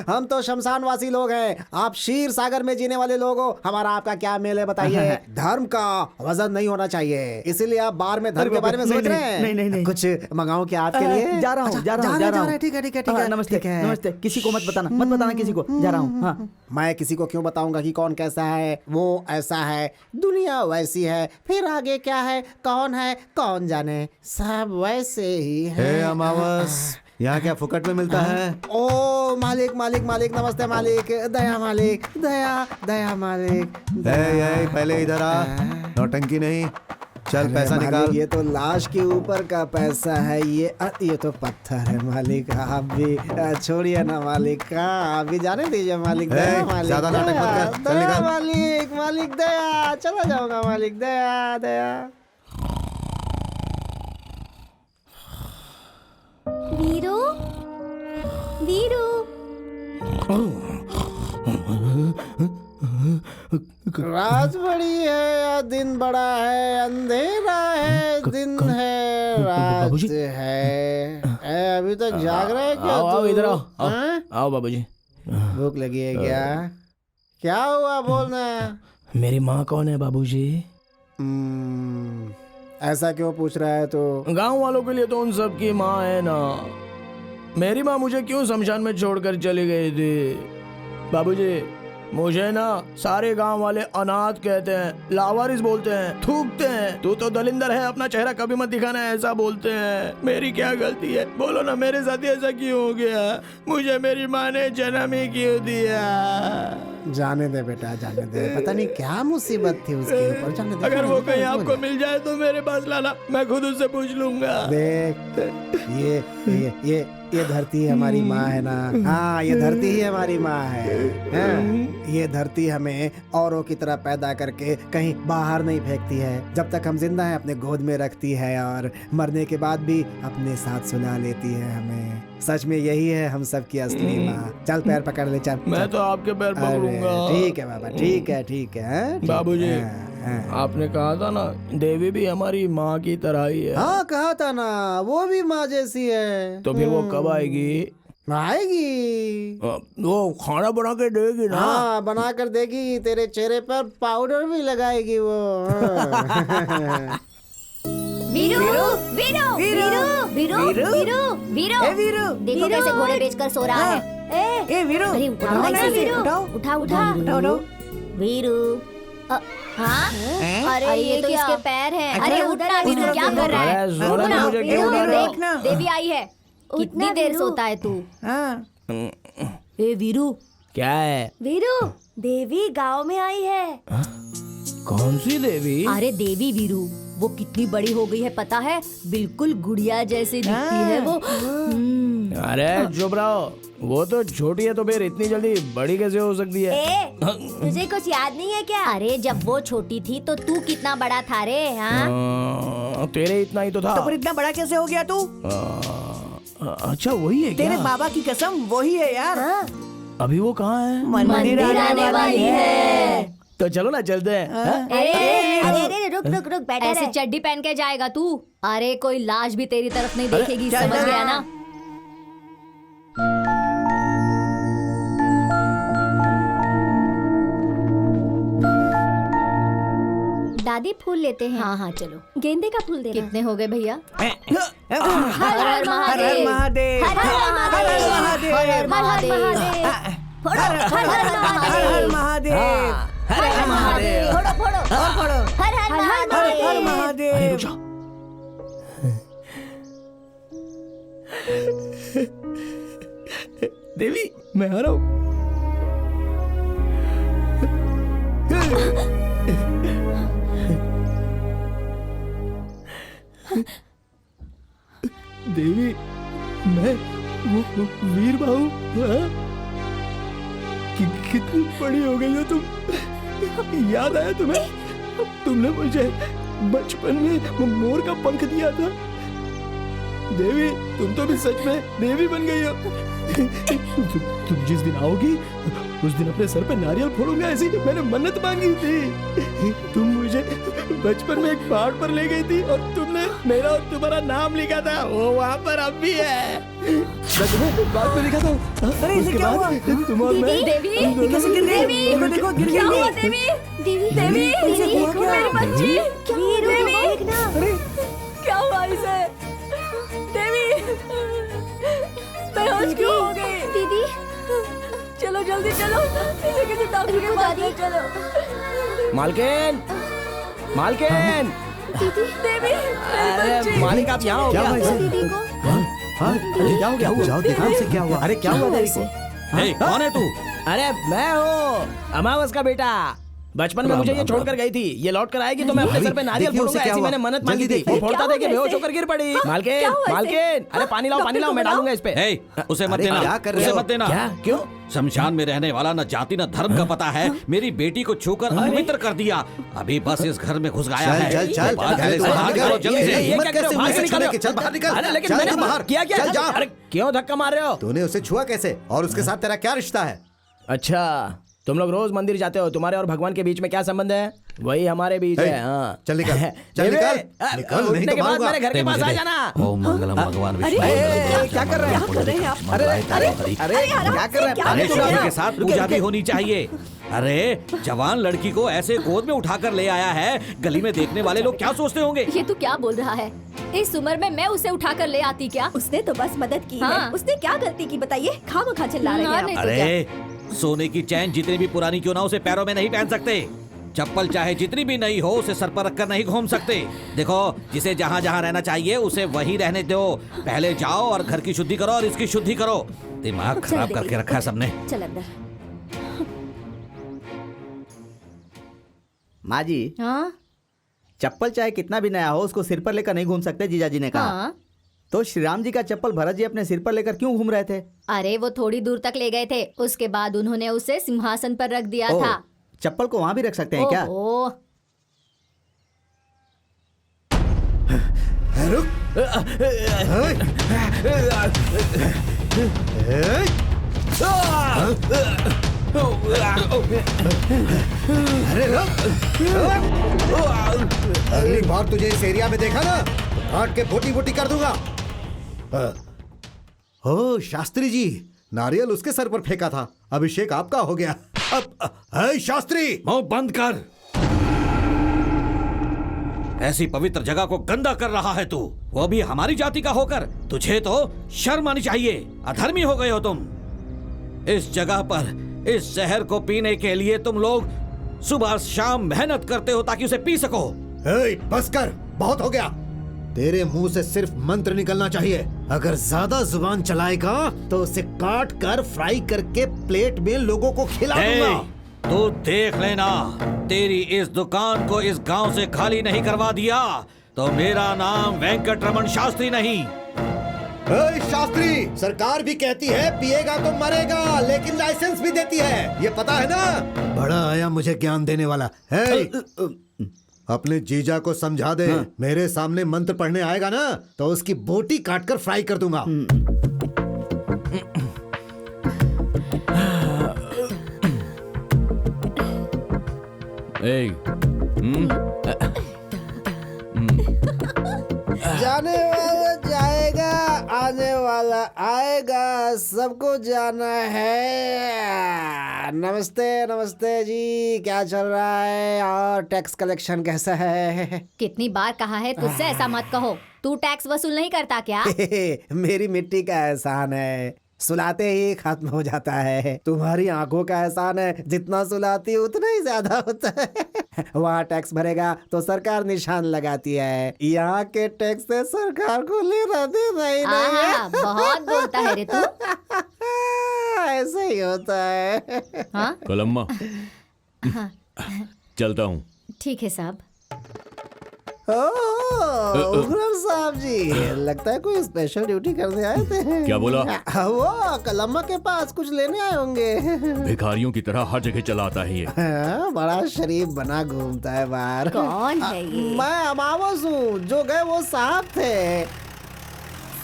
हम तो शमशानवासी लोग हैं, आप क्षीर सागर में जीने वाले लोग हो। हमारा आपका क्या मेल है बताइए? धर्म का वजन नहीं होना चाहिए, इसीलिए आप बार में धर्म के बारे में सोच रहे हैं। नहीं। कुछ मंगाऊं क्या आपके लिए? जा रहा हूँ, जा रहा हूँ। ठीक है। नमस्ते, नमस्ते। किसी को मत बताना किसी को। जा रहा हूँ। हाँ। मैं किसी को क्यों बताऊंगा कि कौन कैसा है? वो ऐसा है, दुनिया वैसी है, फिर आगे क्या है, कौन जाने, सब वैसे ही है। अमावस, यहाँ क्या फुकट में मिलता है? ओ मालिक, नमस्ते मालिक। दया मालिक, दया मालिक। पहले इधर आ, नौटंकी नहीं। चल पैसा मालिक, निकाल। ये तो लाश के ऊपर का पैसा है। ये तो पत्थर है मालिक। आप भी छोड़िए ना मालिक, आप भी जाने दीजिए मालिक। दया मालिक, ज्यादा नाटक मत कर, चल दया निकाल। मालिक दया। चला जाऊंगा मालिक, दया। वीरू, रात बड़ी है या दिन बड़ा है? अंधेरा है, दिन है, रात बाबूजी? है। अभी तक जाग रहा है क्या आओ तू? इधर आओ, हाँ? आओ बाबूजी। भूख लगी है क्या हुआ बोलना? मेरी माँ कौन है बाबूजी? ऐसा क्यों पूछ रहा है तो? गांव वालों के लिए तो उन सब की माँ है ना। मेरी माँ मुझे क्यों शमशान में छोड़कर चली गई थी बाबूजी? मुझे ना सारे गांव वाले अनाथ कहते हैं, लावारिस बोलते हैं, थूकते हैं। तू तो दलिंदर है, अपना चेहरा कभी मत दिखाना, ऐसा बोलते हैं। मेरी क्या गलती है? बोलो ना, मेरे साथ ऐसा क्यों हो गया? मुझे मेरी माँ ने जन्म ही क्यों दिया? जाने दे बेटा, जाने दे। पता नहीं क्या मुसीबत थी उसके ऊपर। जाने दे। अगर वो कहीं आपको मिल जाए तो मेरे पास लाना, मैं खुद उससे पूछ लूंगा। देख, ये धरती हमारी माँ है ना। हाँ, ये धरती ही हमारी माँ है। हाँ, ये धरती हमें औरों की तरह पैदा करके कहीं बाहर नहीं फेंकती है। जब तक हम जिंदा हैं अपने गोद में रखती है और मरने के बाद भी अपने साथ सुला लेती है हमें। सच में यही है हम सब की असली माँ। चल पैर पकड़ ले, चल। मैं तो आपके पैर पकड़ूंगा। ठीक है बाबा, ठीक है। बाबूजी, आपने कहा था ना देवी भी हमारी माँ की तरह ही है। हाँ कहा था ना, वो भी माँ जैसी है। तो फिर वो कब आएगी? वो खाना बना के देगी ना? हाँ, बना कर देगी। तेरे चेहरे पर पाउडर भी लगाएगी वो। वीरू, देखो कैसे घोड़े बेचकर सो रहा है। वीरू, अरे उठाओ, उठा। वीरू हाँ? अरे ये तो इसके पैर हैं। अरे उठना वीरू, क्या कर रहा है? उठना, देखना देवी आई है। कितनी देर सोता है तू? ए वीरू, क्या है? वीरू, देवी गांव में आई है। कौन सी देवी? अरे देवी वीरू, वो कितनी बड़ी हो गई है पता है? बिल्कुल गुड़िया जैसी दिखती है वो। अरे चुप रहो, वो तो छोटी है तो फिर इतनी जल्दी बड़ी कैसे हो सकती है? तुझे कुछ याद नहीं है क्या? अरे जब वो छोटी थी तो तू कितना बड़ा था रे? हाँ? तेरे इतना ही तो था। तो फिर इतना बड़ा कैसे हो गया तू? अच्छा वही है क्या? तेरे बाबा की कसम वही है यार। अभी वो कहाँ है? मंदिर आने वाली है। तो चलो ना चलते हैं। अरे रुक रुक रुक, बैठा ऐसे रहे। चड्डी पहन के जाएगा तू? अरे कोई लाश भी तेरी तरफ नहीं देखेगी, समझ गया ना? दादी फूल लेते हैं। हाँ हाँ चलो। गेंदे का फूल देना। कितने हो गए भैया? हर हर महादेव। महादेव, हर हर महादेव, हर हर महादेव। फोड़ो, हर हर महादेव, महादेव, हर महादेव। फोड़ो फोड़ो और पढ़ो, हर हर हर हर महादेव। महादेव। देवी मैं आ रहा हूँ। देवी मैं वो वीर बाहू, हाँ? कितनी बड़ी हो गई हो तुम। याद आया तुम्हें? तुमने मुझे बचपन में मोर का पंख दिया था। देवी तुम तो भी सच में देवी बन गई हो। तुम जिस दिन आओगी उस दिन अपने सर पे नारियल फोड़ूंगा, ऐसी मैंने मन्नत मांगी थी। तुम मुझे बचपन में एक पहाड़ पर ले गई थी और तुमने मेरा और तुम्हारा नाम लिखा था, वो वहाँ पर अब भी है। मैं तुम्हें बाद में लिखा था। अरे इसे क्या हुआ? तुम और मैं देवी, ये कैसे गिर गई? देखो देखो गिर क्या हुआ गई। देवी? देवी, देवी, इसे हुआ क्या? मेरी बच्ची। क्या हुआ देवी? देखना। अरे क्या हुआ इसे? देवी, बेहोश क्यों हो गई? दीदी, चलो जल्दी चलो, इसे किसी डॉक्टर के पास ले चलो। मालकिन, मालकिन। दीदी, देवी, अरे मालिक आप यहाँ हो क्या? दीदी को। अरे क्या हो गया? जाओ देखो से क्या हुआ। अरे क्या हुआ देवी को? ए, कौन है तू? अरे मैं हूँ अमावस का बेटा। बचपन में मुझे ये छोड़कर गई थी, ये लौट कर आएगी तो मैं अपने सर पे नारियल देखिए उसे फोड़ूंगा, क्या ऐसी हुआ। मैंने मन्नत मांगी जल्दी थी। वो देखिए। फोड़ता क्या देखे हुआ बेहोश इसे? होकर गिर पड़ी। क्या मालकिन, हुआ इसे? मालकिन, अरे पानी लाओ, पानी लाओ, मैं डालूंगा इस पे। ए, उसे मत अरे देना, क्या कर रहे उसे हो? मत देना। क्या? क्यों? शमशान में रहने वाला न जाति न धर्म का पता है, मेरी बेटी को छूकर अपवित्र कर दिया। अभी बस इस घर में घुस गया है। चल चल तो बाहर चल, से बाहर निकालो जल्दी से। ये क्या कर रहे हो? बाहर से निकालो। चल बाहर निकल। अरे लेकिन चल मैंने तू बाहर किया क्या? चल जा। अरे क्यों धक्का मार रहे हो? तूने उसे छुआ कैसे और उसके साथ तेरा क्या रिश्ता है? अच्छा तुम लोग रोज मंदिर जाते हो, तुम्हारे और भगवान के बीच में क्या संबंध है? वही हमारे बीच है। हाँ चल निकल, चल देवी, निकल, निकल, नहीं उठने तो के बाद मारूंगा। मेरे घर के पास आ जाना। ओम मंगलम भगवान विष्णु। क्या कर रहे हैं? क्या कर रहे हैं आप? अरे क्या कर रहे हैं? अरे रुको, किसी के साथ पूजा भी होनी चाहिए। अरे जवान लड़की को ऐसे गोद में उठाकर ले आया है, गली में देखने वाले लोग क्या सोचते होंगे? ये तू क्या बोल रहा है? इस उम्र में मैं उसे उठाकर ले आती क्या? उसने तो बस मदद की है। हाँ। उसने क्या गलती की बताइए? खामखा चिल्ला रहे हैं आप। नहीं तो अरे सोने की चैन जितनी भी पुरानी क्यों ना उसे पैरों में नहीं पहन सकते। चप्पल चाहे जितनी भी नई हो उसे सर पर रखकर नहीं घूम सकते। देखो जिसे जहाँ जहाँ रहना चाहिए उसे वहीं रहने दो। पहले जाओ और घर की शुद्धि करो और इसकी शुद्धि करो। दिमाग खराब करके रखा है सबने। चल अंदर। माँ जी, हाँ चप्पल चाहे कितना भी नया हो उसको सिर पर लेकर नहीं घूम सकते, जीजा जी ने कहा। हाँ। तो श्री राम जी का चप्पल भरत जी अपने सिर पर लेकर क्यों घूम रहे थे? अरे वो थोड़ी दूर तक ले गए थे, उसके बाद उन्होंने उसे सिंहासन पर रख दिया ओह, था। चप्पल को वहां भी रख सकते हैं क्या? ओहो, रुक। अरे अगली बार तुझे इस एरिया में देखा ना तो काट के बोटी बोटी कर दूंगा। ओ शास्त्री जी, नारियल उसके सर पर फेंका था, अभिषेक आपका हो गया। अब शास्त्री मुंह बंद कर। ऐसी पवित्र जगह को गंदा कर रहा है तू, वो भी हमारी जाति का होकर। तुझे तो शर्म आनी चाहिए। अधर्मी हो गए हो तुम। इस जगह पर इस जहर को पीने के लिए तुम लोग सुबह शाम मेहनत करते हो ताकि उसे पी सको। बस कर, बहुत हो गया। तेरे मुंह से सिर्फ मंत्र निकलना चाहिए। अगर ज्यादा जुबान चलाएगा तो उसे काट कर फ्राई करके प्लेट में लोगों को खिला दूंगा। तू देख लेना, तेरी इस दुकान को इस गांव से खाली नहीं करवा दिया तो मेरा नाम वेंकटरमण शास्त्री नहीं। शास्त्री, सरकार भी कहती है पिएगा तो मरेगा, लेकिन लाइसेंस भी देती है, ये पता है ना? बड़ा आया मुझे ज्ञान देने वाला है। अपने जीजा को समझा दे। मेरे सामने मंत्र पढ़ने आएगा ना तो उसकी बोटी काटकर फ्राई कर दूंगा। जाने वाला जाएगा, आने वाला आएगा, सबको जाना है। नमस्ते नमस्ते जी, क्या चल रहा है और टैक्स कलेक्शन कैसा है? कितनी बार कहा है तुझसे ऐसा मत कहो। तू टैक्स वसूल नहीं करता क्या? मेरी मिट्टी का एहसान है, सुलाते ही खत्म हो जाता है। तुम्हारी आंखों का एहसान है, जितना सुलाती है उतना ही ज्यादा होता है। वहाँ टैक्स भरेगा तो सरकार निशान लगाती है, यहाँ के टैक्स से सरकार को लेना देना ही नहीं है। बहुत बोलता है रे तू। ऐसा ही होता है। हाँ? कलम्मा, चलता हूँ। ठीक है साहब। उग्रम साहब जी, लगता है कोई स्पेशल ड्यूटी करने आए थे। क्या बोला? वो कलम्मा के पास कुछ लेने आए होंगे। भिखारियों की तरह हर जगह चला आता है ये। बड़ा शरीफ बना घूमता है बाहर। कौन है ये? मैं अमावस हूँ, जो गए वो साहब थे।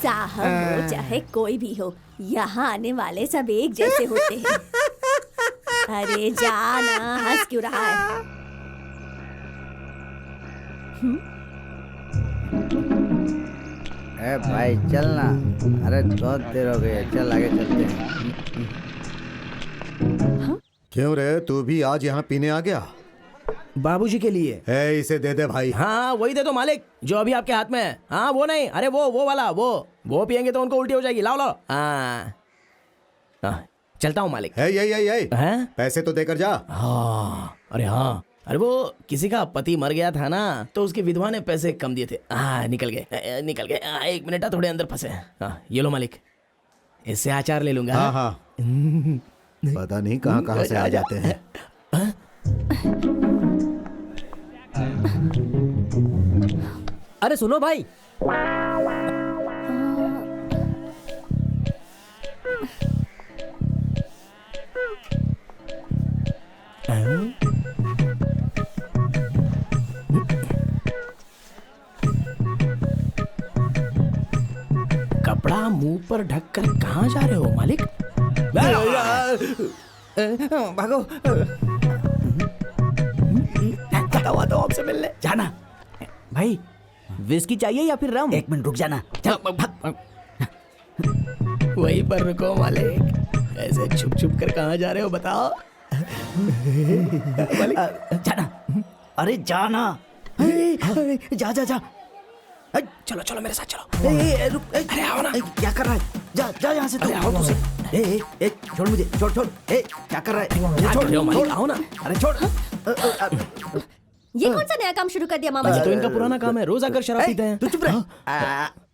साहब हो चाहे कोई भी हो, यहाँ आने वाले सब एक जैसे होते हैं। अरे जाना, हंस क्यों रहा है? ए भाई चलना, अरे बहुत देर हो गई, चल आगे चलते हैं। क्यों रे, तू भी आज यहाँ पीने आ गया? बाबूजी के लिए। इसे दे दे भाई। हाँ वही दे दो मालिक, जो अभी आपके हाथ में है। हाँ वो नहीं, अरे वो वाला, वो पियेंगे तो उनको उल्टी हो जाएगी। लाओ लाओ। हाँ चलता हूँ मालिक। है? पैसे तो देकर जा। हाँ अरे हाँ, अरे वो किसी का पति मर गया था ना, तो उसकी विधवा ने पैसे कम दिए थे। निकल गए। 1 मिनट, थोड़े अंदर फंसे। ये लो मालिक, इससे अचार ले लूंगा। हाँ। पता नहीं कहाँ से आ जाते हैं। अरे सुनो भाई, कपड़ा मुंह पर ढककर कहाँ जा रहे हो मालिक? भागो। थका हुआ तो आपसे मिलने जाना। भाई विस्की चाहिए या फिर रम? 1 मिनट रुक जाना। चल वहीं पर रुको मालिक, ऐसे छुप छुप कर कहाँ जा रहे हो बताओ? जाना। अरे जाना। जा। चलो चलो मेरे साथ चलो। रुक, अरे आओ ना। क्या कर रहा है? जा यहाँ से। अरे आओ तुझे। छोड़ मुझे, छोड़। क्या कर रहा है? छोड़, आओ ना। अरे छोड़। ये कौन सा नया काम शुरू कर दिया मामा जी? तो इनका पुराना काम है, रोज आकर शराब पीते हैं। तू चुप रह।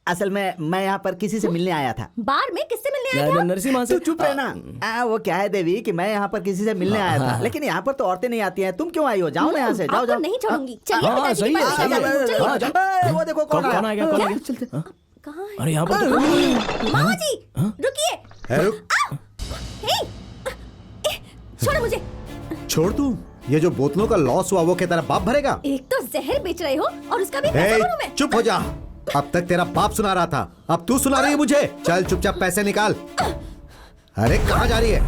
असल में मैं यहाँ पर किसी से मिलने आया था। बार में किससे मिलने आया था? नरसिम्हा से। तू चुप रहना। वो क्या है देवी कि मैं यहाँ पर किसी से मिलने आया था, लेकिन यहाँ पर तो औरतें नहीं आती हैं। तुम क्यों आई हो? जाओ ना यहाँ से, जाओ। आपको नहीं छोड़ूंगी। चलिए पिताजी के पास चलिए। वो देखो कौन आ गया। कहाँ है? अरे यहाँ पर मामा जी रुकिए। छोड़ो मुझे। छोड़ तू, ये जो बोतलों का लॉस हुआ वो क्या तेरा बाप भरेगा? एक तो जहर बेच रहे हो और उसका भी पैसा भरूं मैं। चुप हो जा। अब तक तेरा बाप सुना रहा था, अब तू सुना रही है मुझे। चल चुपचाप पैसे निकाल। अरे कहाँ जा रही है?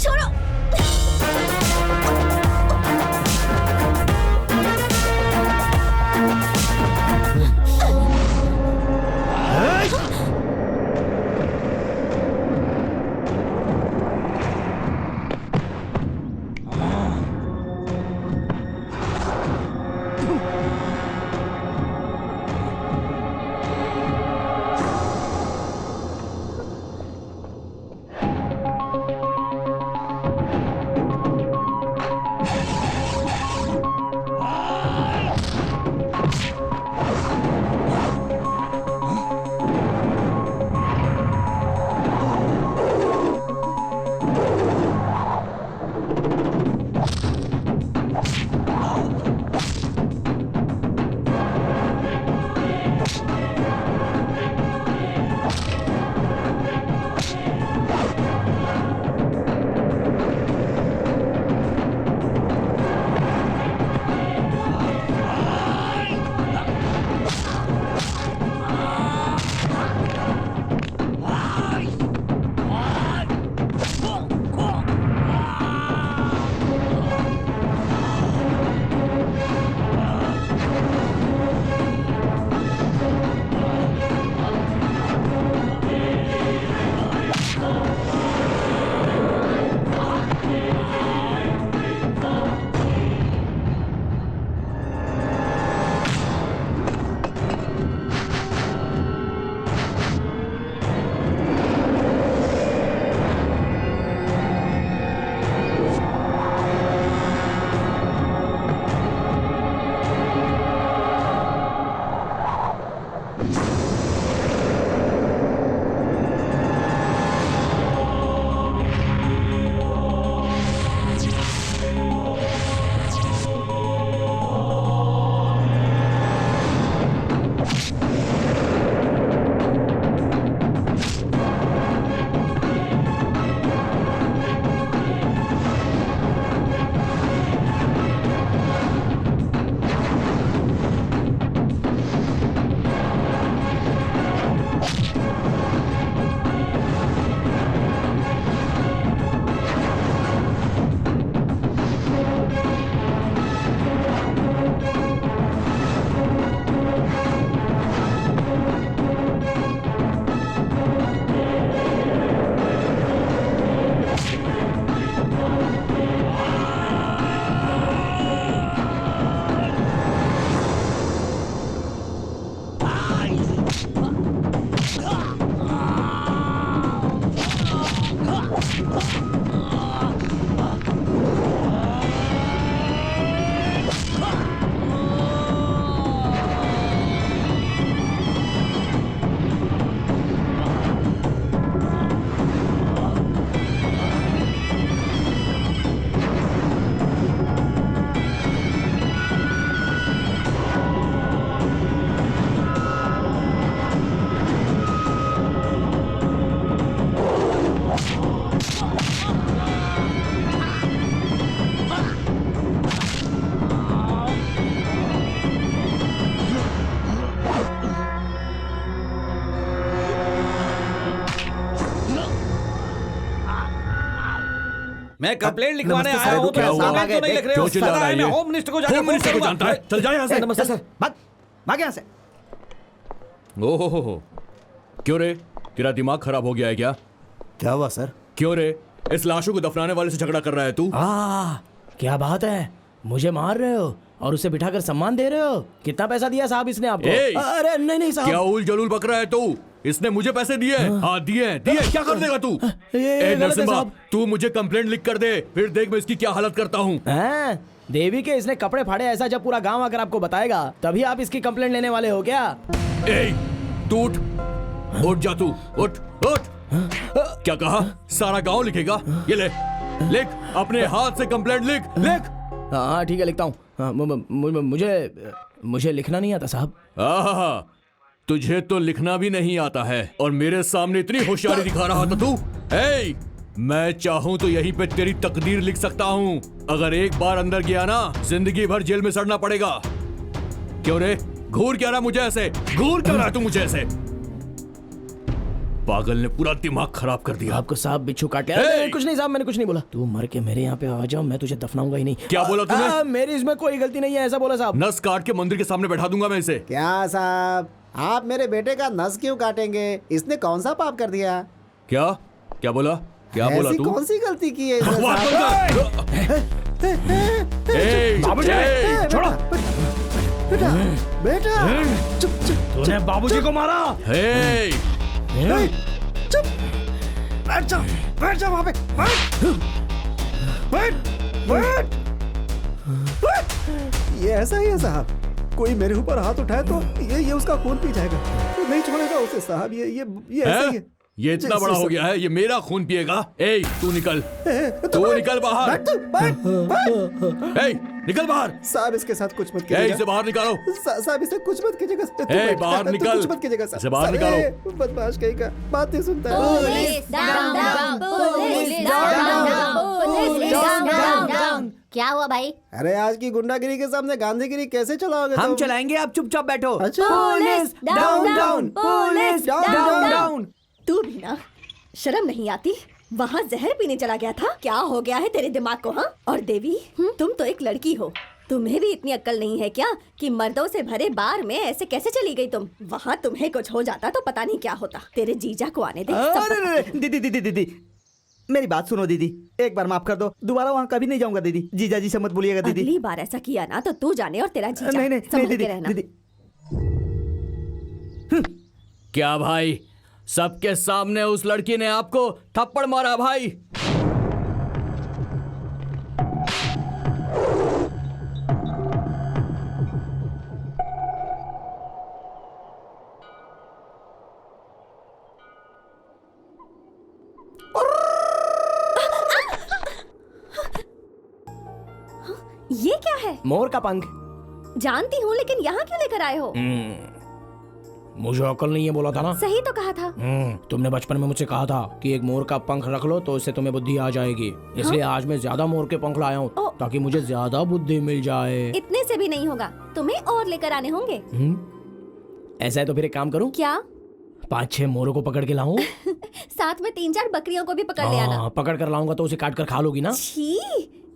छोड़ो। मैं कंप्लेंट लिखवाने नमस्ते आया सर, हूँ, क्या तो हुआ? कंप्लेंट क्यों नहीं लिख रहे हो? क्यों चिल्ला रहा है मैं ये? होम मिनिस्टर को जाकर होम फोन मिनिस्टर को करूंगा। जानता है, चल जा यहाँ से। नमस्ते सर, भाग यहाँ से। ओहो, क्यों रे, तेरा दिमाग खराब हो गया है क्या? क्या हुआ सर? क्यों रे, इस लाशों को दफनाने वाले से झगड़ा कर रहा है तू? क्या बात है, मुझे मार रहे हो और उसे बिठाकर सम्मान दे रहे हो? कितना पैसा दिया साहब इसने आपको? ए! अरे नहीं साहब। क्या उल जलूल बक रहा है तू? इसने मुझे पैसे दिए? हाँ दिए, क्या कर देगा तू? ये ए गलत है नरसिम्हा, साहब। तू मुझे कंप्लेंट लिख कर दे, फिर देख मैं इसकी क्या हालत करता हूँ। हैं? देवी के इसने कपड़े फाड़े, ऐसा जब पूरा गांव आकर आपको बताएगा तभी आप इसकी कंप्लेंट लेने वाले हो क्या? ए, तू उठ जा, तू उठ। क्या कहा? सारा गांव लिखेगा? ये ले, लिख, अपने हाथ से कंप्लेंट लिख। हाँ ठीक है, लिखता हूँ। मुझे लिखना नहीं आता साहब। आहा, तुझे तो लिखना भी नहीं आता है और मेरे सामने इतनी होशियारी दिखा रहा था तू। ए, मैं चाहूं तो यहीं पे तेरी तकदीर लिख सकता हूं। अगर एक बार अंदर गया ना, जिंदगी भर जेल में सड़ना पड़ेगा। क्यों रे, घूर क्या रहा मुझे ऐसे? घूर क्यों रहा तू मुझे ऐसे? पागल ने पूरा दिमाग खराब कर दिया। आपको साहब बिच्छू काट लिया? ए! कुछ नहीं साहब, मैंने कुछ नहीं बोला। तू मर के मेरे यहाँ पे आ जाओ, मैं तुझे दफनाऊंगा ही नहीं। क्या बोला तूने? मेरी इसमें कोई गलती नहीं है, ऐसा बोला साहब। नस काट के मंदिर के सामने बैठा दूंगा मैं इसे। क्या साहब, आप मेरे बेटे का नस क्यों काटेंगे? इसने कौन सा पाप कर दिया? क्या बोला ऐसी तू? कौन सी गलती की है इसने बकवास साहब? बंद कर। बाबूजी, छोड़ो। बेटा चुप तूने बाबूजी को मारा? हे, चुप, बैठ जाओ वहाँ पे, बैठ। ये ऐसा ही है साहब, कोई मेरे ऊपर हाथ उठाए तो ये उसका खून पी जाएगा, तो नहीं छोड़ेगा उसे साहब। ये ऐसा ही है। ये इतना बड़ा हो गया है, ये मेरा खून पिएगा। ए, तू निकल, तू निकल बाहर। ए, निकल बाहर। साहब इसके साथ कुछ मत ए, कीजिएगा। इसे बाहर निकालो। साहब इसे कुछ मत कीजिएगा। ए, बाहर निकल। कुछ मत कीजिएगा साहब। इसे बाहर निकालो। ए, बदमाश कहीं का, बात नहीं सुनता है। Police down, police down. क्या हुआ भाई? अरे आज की गुंडागिरी के सामने गांधीगिरी कैसे चलाओगे हम तुम? चलाएंगे, आप चुपचाप बैठो। अच्छा। Police down, police down. तू भी ना, शर्म नहीं आती? वहाँ जहर पीने चला गया था। क्या हो गया है तेरे दिमाग को? हाँ, और देवी, तुम तो एक लड़की हो, तुम्हें भी इतनी अक्ल नहीं है क्या कि मर्दों से भरे बार में ऐसे कैसे चली गई तुम? वहाँ तुम्हें कुछ हो जाता तो पता नहीं क्या होता। तेरे जीजा को आने दे। सब अरे दीदी, मेरी बात सुनो दीदी, एक बार माफ कर दो, दोबारा वहाँ कभी नहीं जाऊंगा दीदी। जीजा जी से मत बोलिएगा दीदी। अगली बार ऐसा किया ना तो तू जाने और तेरा जीजा। नहीं संभल के दीदी, रहना। दीदी। क्या भाई, सबके सामने उस लड़की ने आपको थप्पड़ मारा भाई? ये क्या है? मोर का पंख। जानती हूँ, लेकिन यहाँ क्यों लेकर आए हो? मुझे अकल नहीं है, बोला था ना। सही तो कहा था। तुमने बचपन में मुझसे कहा था कि एक मोर का पंख रख लो तो इससे तुम्हें बुद्धि आ जाएगी। इसलिए आज मैं ज्यादा मोर के पंख लाया हूँ ताकि मुझे ज्यादा बुद्धि मिल जाए। इतने से भी नहीं होगा, तुम्हें और लेकर आने होंगे। ऐसा है तो फिर एक काम करूँ, क्या? 5-6 मोरों को पकड़ के लाऊं? साथ में 3-4 बकरियों को भी पकड़ ले आना। पकड़ कर लाऊंगा तो उसे काट कर खा लोगी ना। छी,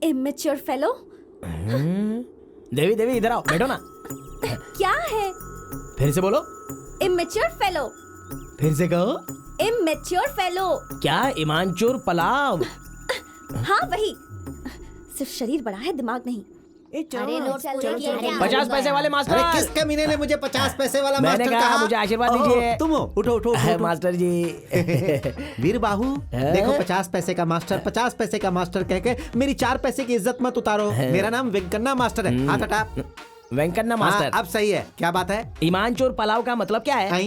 इमेच्योर फेलो। देवी इधर आओ, बैठो ना। क्या है? फिर से बोलो। Immature fellow. फिर से कहो। Immature fellow. क्या? ईमानचोर पलाव। हाँ वही, सिर्फ शरीर बड़ा है, दिमाग नहीं। अरे नोट्स पूरे किए क्या? 50 पैसे वाले मास्टर। अरे किस कमीने ने मुझे 50 पैसे वाला मैंने मास्टर कहा कहा? मुझे आशीर्वाद दीजिए। तुम हो, उठो। मास्टर जी। वीर बाहू, देखो 50 पैसे का मास्टर, 50 पैसे का मास्टर कह के मेरी 4 पैसे की इज्जत मत उतारो। मेरा नाम वेंकन्ना मास्टर है। हाथ हटा। वेंकन्ना मास्टर। अब सही है। क्या बात है? ईमानचोर पलाव का मतलब क्या है?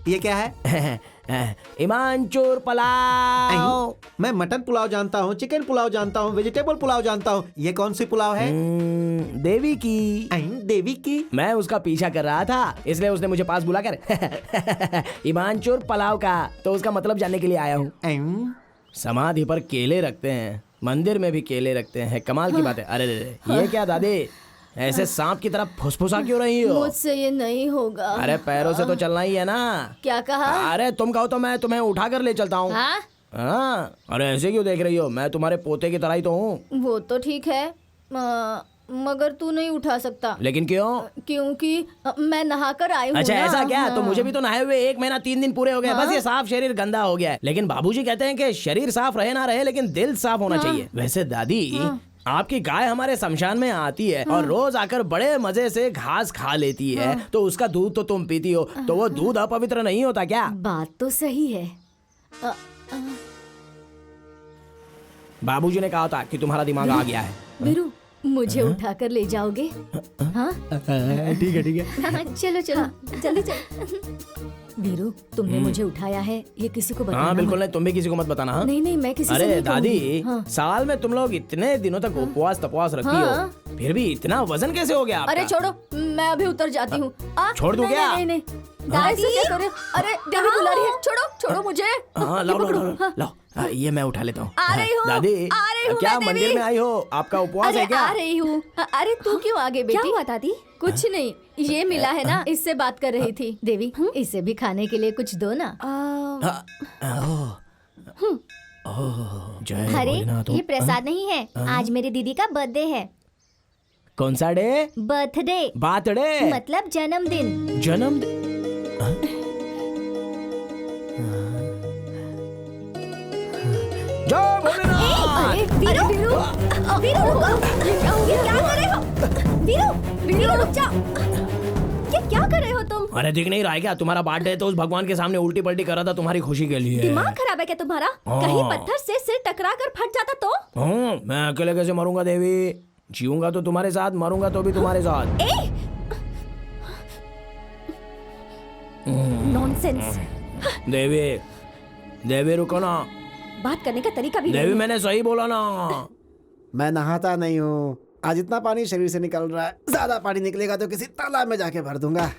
ये क्या है? ईमानचोर पलाव। मैं मटन पुलाव जानता हूँ, चिकन पुलाव जानता हूँ, वेजिटेबल पुलाव जानता हूँ। ये कौन सी पुलाव है? देवी की। देवी की? मैं उसका पीछा कर रहा था, इसलिए उसने मुझे पास बुलाकर ईमानचोर पलाव का तो उसका मतलब जानने के लिए आया हूँ। समाधि पर केले रखते हैं, मंदिर में भी केले रखते हैं, कमाल की बात है। अरे ये क्या दादी, ऐसे सांप की तरह फुसफुसा क्यों रही हो? मुझसे ये नहीं होगा। अरे पैरों से तो चलना ही है ना। क्या कहा? अरे तुम कहो तो मैं तुम्हें उठा कर ले चलता हूँ। हाँ? हाँ, अरे ऐसे क्यों देख रही हो? मैं तुम्हारे पोते की तरह ही तो हूँ। वो तो ठीक है, मगर तू नहीं उठा सकता। लेकिन क्यों? क्योंकि मैं नहा कर आई हूँ। अच्छा ना। ऐसा क्या? हाँ। तो मुझे भी तो नहाए हुए 1 महीना 3 दिन पूरे हो गए। बस ये साफ शरीर गंदा हो गया है। लेकिन बाबूजी कहते हैं कि शरीर साफ रहे ना रहे, लेकिन दिल साफ होना चाहिए। वैसे दादी, आपकी गाय हमारे शमशान में आती है और रोज आकर बड़े मजे से घास खा लेती है, तो उसका दूध तो तुम पीती हो, तो वो दूध अपवित्र नहीं होता क्या? बात तो सही है। बाबूजी ने कहा था कि तुम्हारा दिमाग आ गया है। वीरू, मुझे उठाकर ले जाओगे? हाँ ठीक है ठीक है। चलो चलो जल्दी चलो। वीरू, तुमने मुझे उठाया है, ये किसी को बताना हाँ बिल्कुल मत। नहीं, तुम भी किसी को मत बताना। हाँ? नहीं नहीं, मैं किसी से अरे नहीं दादी, कहूंगी। हाँ। साल में तुम लोग इतने दिनों तक उपवास तपवास रखती हो, फिर भी इतना वजन कैसे हो गया आपका? अरे छोड़ो, मैं अभी उतर जाती हूँ। छोड़ दूं क्या? नहीं नहीं, दादी क्या कर रहे हो? अरे देवी बुला रही है, छोड़ो छोड़ो मुझे। हाँ लाओ लाओ लाओ लाओ, ये मैं उठा लेता हूँ। आ रही हूँ, दादी, आ रही हूँ क्या मैं, मंदिर देवी। में आई हो? आपका उपवास अरे है क्या? आ रही हूँ। अरे तू क्यों आगे बेटी? क्या हुआ दादी? कुछ नहीं, ये मिला है ना, इससे बात कर रही थी। देवी, इसे भी खाने के लिए कुछ दो ना। जय अरे भोलेनाथ। ये प्रसाद नहीं है, आज मेरी दीदी का बर्थडे है। कौन सा डे? बर्थडे बर्थडे मतलब जन्मदिन। जन्म। जय भोलेनाथ। अरे वीरू, वीरू, वीरू रुको। ये क्या हो गया? क्या कर रहे हो? वीरू, वीरू रुक जाओ। ये क्या कर रहे हो तुम? अरे दिख नहीं रहा है क्या? तुम्हारा बर्थडे है तो उस भगवान के सामने उल्टी पल्टी कर रहा था तुम्हारी खुशी के लिए। दिमाग खराब है क्या तुम्हारा? कहीं पत्थर से सिर टकरा कर फट जाता तो? मैं अकेले कैसे मरूंगा देवी? जीऊंगा तो तुम्हारे साथ, मरूंगा तो भी तुम्हारे साथ। नॉनसेंस। देवी, देवी रुको ना। बात करने का तरीका भी देवी नहीं है। मैंने सही बोला ना। मैं नहाता नहीं हूँ। आज इतना पानी शरीर से निकल रहा है, ज्यादा पानी निकलेगा तो किसी तालाब में जाके भर दूंगा।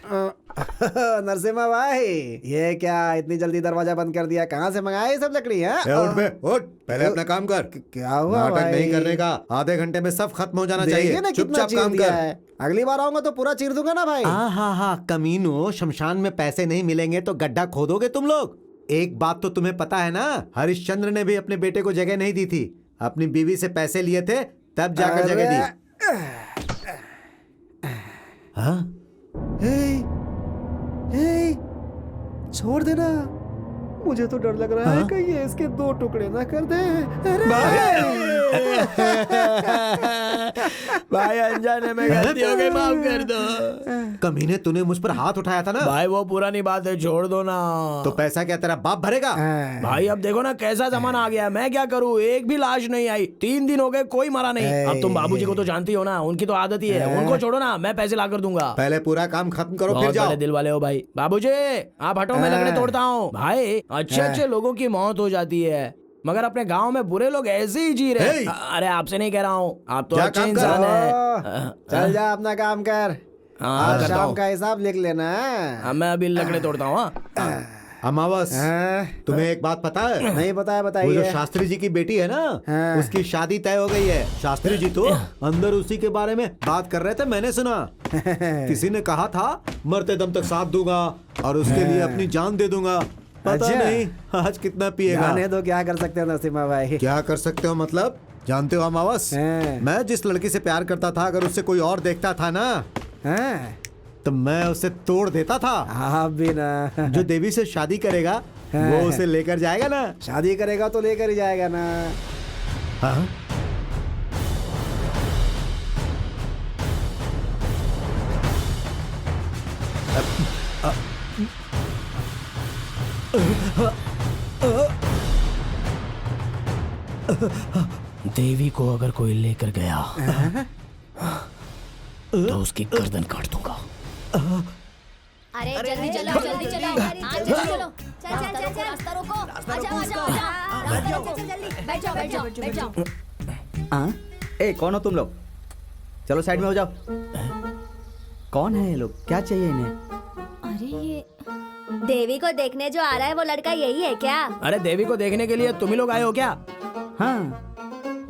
नरसिम्हा भाई, ये क्या इतनी जल्दी दरवाजा बंद कर दिया? कहाँ से मंगाए ये सब लकड़ी है? उठ बे, उठ, पहले अपना काम कर। क्या हुआ नाटक भाई? नहीं करने का, आधे घंटे में सब खत्म हो जाना देखिए चाहिए। ना कितना चुपचाप चीर काम दिया कर। है। अगली बार आऊंगा तो पूरा चीर दूंगा ना भाई। हाँ, कमीनो, शमशान में पैसे नहीं मिलेंगे तो गड्ढा खोदोगे तुम लोग। एक बात तो तुम्हें पता है ना, हरिश्चंद्र ने भी अपने बेटे को जगह नहीं दी थी। अपनी बीवी से पैसे लिए थे तब जाकर जगह दी। हाँ? छोड़ देना, मुझे तो डर लग रहा है कहीं ये इसके 2 टुकड़े ना कर दे। भाई अनजाने में गलती हो गई, माफ कर दो। कमीने, तूने मुझ पर हाथ उठाया था ना। भाई वो पुरानी बात है, छोड़ दो ना। तो पैसा क्या तेरा बाप भरेगा? भाई अब देखो ना कैसा जमाना आ गया है, मैं क्या करूँ? एक भी लाश नहीं आई, 3 दिन हो गए, कोई मरा नहीं। अब तुम बाबूजी को तो जानती हो ना, उनकी तो आदत ही है। उनको छोड़ो ना, मैं पैसे ला कर दूंगा। पहले पूरा काम खत्म करो फिर बहुत जाओ। बड़े दिल वाले हो भाई। बाबूजी आप हटो, मैं लकड़ी तोड़ता हूँ। भाई अच्छे अच्छे लोगों की मौत हो जाती है, मगर अपने गांव में बुरे लोग ऐसे ही जी रहे। अरे आपसे नहीं कह रहा हूँ, आप तो अच्छे इंसान है। चल जा अपना काम कर। आज शाम का हिसाब लिख लेना। मैं अभी लकड़ी तोड़ता हूँ। अमावस, तुम्हें एक बात पता है? नहीं पता है, वो बताइए। जो शास्त्री जी की बेटी है ना, उसकी शादी तय हो गई है। शास्त्री जी तो अंदर उसी के बारे में बात कर रहे थे, मैंने सुना। किसी ने कहा था मरते दम तक साथ दूंगा और उसके लिए अपनी जान दे दूंगा। पता नहीं आज कितना पिएगा। जाने दो, क्या कर सकते हो नरसिम्हा भाई? क्या कर सकते हो मतलब? जानते हो अमावस, मैं जिस लड़की से प्यार करता था, अगर उससे कोई और देखता था ना, तो मैं उसे तोड़ देता था। आप भी ना। जो देवी से शादी करेगा वो उसे लेकर जाएगा ना। शादी करेगा तो लेकर ही जाएगा ना। हाँ? देवी को अगर कोई लेकर गया तो उसकी गर्दन काट दूंगा। अरे जल्दी चलो, जल्दी चलो, हाँ जल्दी चलो, चल रास्ता रोको, आ जाओ, रास्ता रोको, जल्दी बैठ जाओ, बैठ जाओ, बैठ जाओ। ए कौन हो तुम लोग? चलो साइड में हो जाओ। कौन है ये लोग? क्या चाहिए इन्हें? अरे ये देवी को देखने जो आ रहा है वो लड़का यही है क्या? अरे देवी को देखने के लिए तुम ही लोग आए हो क्या? हाँ।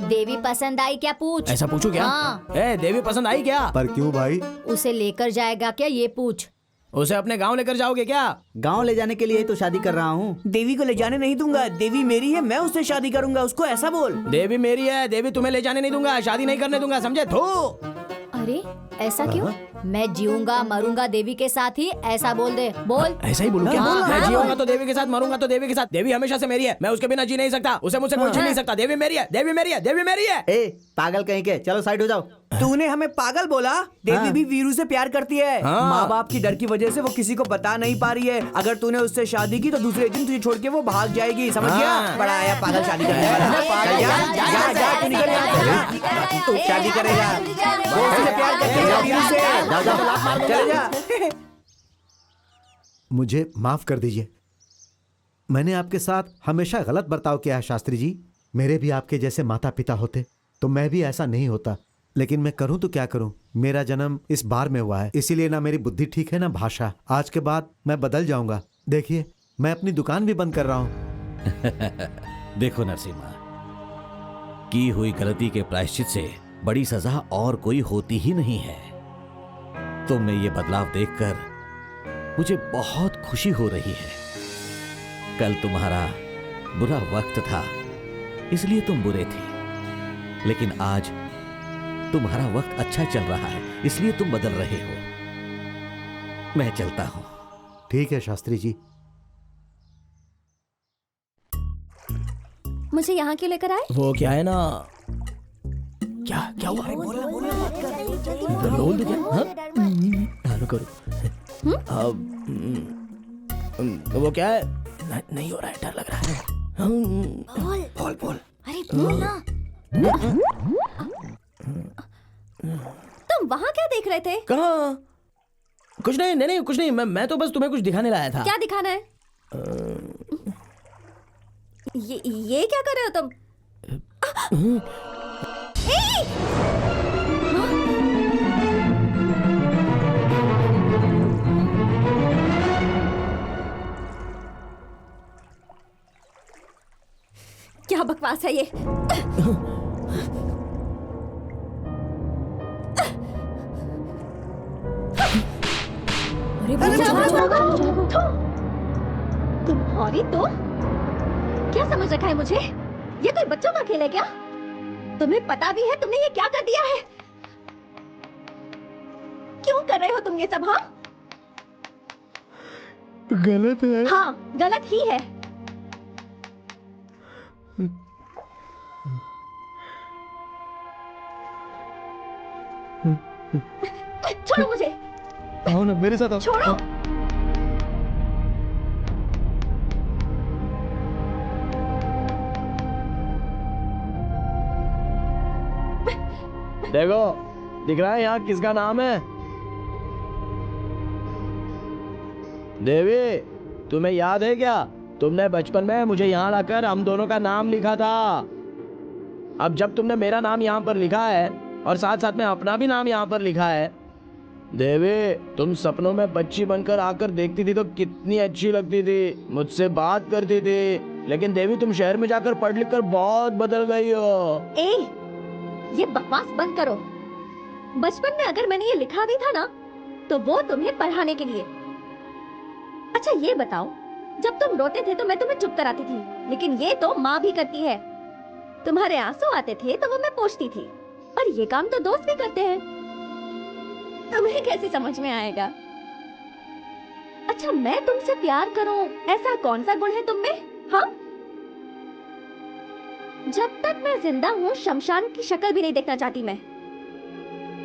देवी पसंद आई क्या पूछ? ऐसा पूछू क्या? हाँ। ए देवी पसंद आई क्या? पर क्यों भाई? उसे लेकर जाएगा क्या ये पूछ? उसे अपने गांव लेकर जाओगे क्या? गांव ले जाने के लिए ही तो शादी कर रहा हूँ। देवी को ले जाने नहीं दूंगा। देवी मेरी है, मैं उससे शादी करूंगा। उसको ऐसा बोल। देवी मेरी है, देवी तुम्हें ले जाने नहीं दूंगा, शादी नहीं करने दूंगा, समझे? थू। अरे ऐसा क्यों? मैं जीऊंगा मरूंगा देवी के साथ ही, ऐसा बोल दे। बोल। ऐसा ही बोलूं क्या? हाँ, मैं हाँ, जीऊंगा बोल। तो देवी के साथ, मरूंगा तो देवी के साथ। देवी हमेशा से मेरी है, मैं उसके बिना जी नहीं सकता। उसे मुझसे कोई छीन नहीं सकता। देवी मेरी है, देवी मेरी है, देवी मेरी है। ए पागल कहीं के, चलो साइड हो जाओ। तूने हमें पागल बोला? देवी भी वीरू से प्यार करती है। माँ बाप की डर की वजह से वो किसी को बता नहीं पा रही है। अगर तूने उससे शादी की तो दूसरे दिन तुझे छोड़ के वो भाग जाएगी, समझ गया? बड़ा आया पागल शादी करने वाला। जा जा तू निकल यहाँ से, जा। तू शादी करेगा, वो उससे प्यार करती है वीरू से। चले जा। मुझे माफ कर दीजिए, मैंने आपके साथ हमेशा गलत बर्ताव किया है शास्त्री जी। मेरे भी आपके जैसे माता पिता होते तो मैं भी ऐसा नहीं होता, लेकिन मैं करूं तो क्या करूं। मेरा जन्म इस बार में हुआ है, इसीलिए ना मेरी बुद्धि ठीक है ना भाषा। आज के बाद मैं बदल जाऊंगा। देखिए मैं अपनी दुकान भी बंद कर रहा हूं। देखो नरसिम्हा, की हुई गलती के प्रायश्चित से बड़ी सजा और कोई होती ही नहीं है। तुम में ये बदलाव देखकर मुझे बहुत खुशी हो रही है। कल तुम्हारा बुरा वक्त था, इसलिए तुम बुरे थे, लेकिन आज तुम्हारा वक्त अच्छा चल रहा है, इसलिए तुम बदल रहे हो। मैं चलता हूं। ठीक है शास्त्री जी। मुझे यहाँ क्यों लेकर आए? वो क्या है ना, क्या क्या हुआ? बोल दो क्या? हाँ रुको वो क्या है? नहीं हो रहा है, डर लग रहा है। बोल बोल। अरे बोल ना। तुम वहाँ क्या देख रहे थे? कहाँ? कुछ नहीं, नहीं कुछ नहीं। मैं तो बस तुम्हें कुछ दिखाने लाया था। क्या दिखाना है? ये क्या कर रहे हो तुम? क्या बकवास है ये? तुम्हारी तो क्या समझ रखा है मुझे? ये कोई बच्चों का खेल है क्या? तुम्हें पता भी है तुमने ये क्या कर दिया है? क्यों कर रहे हो तुम ये सब? हाँ गलत है। हाँ गलत ही है। छोड़ो मुझे। आओ ना मेरे साथ आओ। छोड़ो। देखो दिख रहा है यहाँ किसका नाम है? देवी, तुम्हें याद है क्या? तुमने बचपन में मुझे यहाँ लाकर हम दोनों का नाम लिखा था। अब जब तुमने मेरा नाम यहाँ पर लिखा है और साथ साथ में अपना भी नाम यहाँ पर लिखा है, देवी तुम सपनों में बच्ची बनकर आकर देखती थी तो कितनी अच्छी लगती थी, मुझसे बात करती थी। लेकिन देवी तुम शहर में जाकर पढ़ लिख कर बहुत बदल गई हो। ये बकवास बंद करो। बचपन में अगर मैंने ये लिखा भी था ना तो वो तुम्हें पढ़ाने के लिए। अच्छा ये बताओ, जब तुम रोते थे तो मैं तुम्हें चुप कराती थी, लेकिन ये तो माँ भी करती है। तुम्हारे आंसू आते थे तो वो मैं पोंछती थी, और ये काम तो दोस्त भी करते हैं। तुम्हें कैसे समझ में आएगा? अच्छा मैं तुमसे प्यार करूं, ऐसा कौन सा गुण है तुम में? हाँ जब तक मैं जिंदा हूँ शमशान की शक्ल भी नहीं देखना चाहती मैं।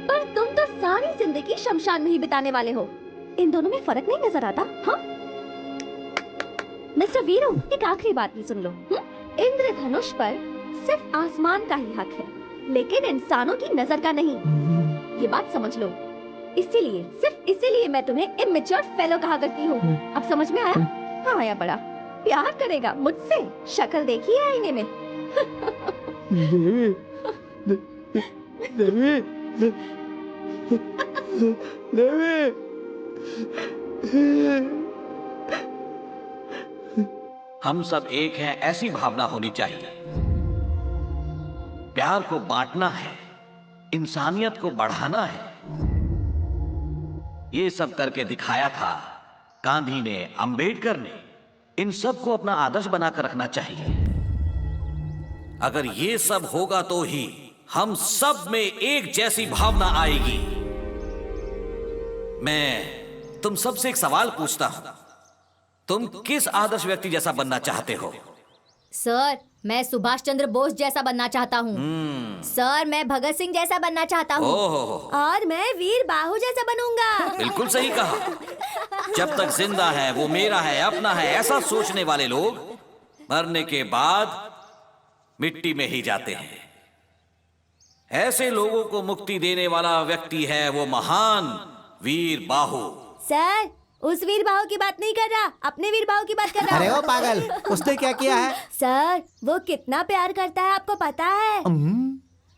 पर तुम तो सारी जिंदगी शमशान में ही बिताने वाले हो। इन दोनों में फर्क नहीं नजर आता? हाँ मिस्टर वीरू, एक आखिरी बात भी सुन लो। इंद्रधनुष पर सिर्फ आसमान का ही हक है, लेकिन इंसानों की नजर का नहीं। ये बात समझ लो। इसीलिए, सिर्फ इसीलिए मैं तुम्हें इमेच्योर फेलो कहा करती हूँ। अब समझ में आया? हाँ आया। बड़ा प्यार करेगा मुझसे? शक्ल देखी है आईने में? देवी, देवी, देवी। हम सब एक हैं, ऐसी भावना होनी चाहिए। प्यार को बांटना है, इंसानियत को बढ़ाना है। ये सब करके दिखाया था। गांधी ने, अंबेडकर ने, इन सब को अपना आदर्श बनाकर रखना चाहिए। अगर ये सब होगा तो ही हम सब में एक जैसी भावना आएगी। मैं तुम सबसे एक सवाल पूछता हूं, तुम किस आदर्श व्यक्ति जैसा बनना चाहते हो? सर, मैं सुभाष चंद्र बोस जैसा बनना चाहता हूँ। सर, मैं भगत सिंह जैसा बनना चाहता हूँ। और मैं वीर बाहु जैसा बनूंगा। बिल्कुल सही कहा। जब तक जिंदा है वो मेरा है, अपना है, ऐसा सोचने वाले लोग मरने के बाद मिट्टी में ही जाते हैं। ऐसे लोगों को मुक्ति देने वाला व्यक्ति है वो महान वीर बाहु। सर, उस वीर बाहु की बात नहीं कर रहा, अपने वीर बाहु की बात कर रहा। अरे ओ पागल, उसने क्या किया है? सर, वो कितना प्यार करता है आपको पता है?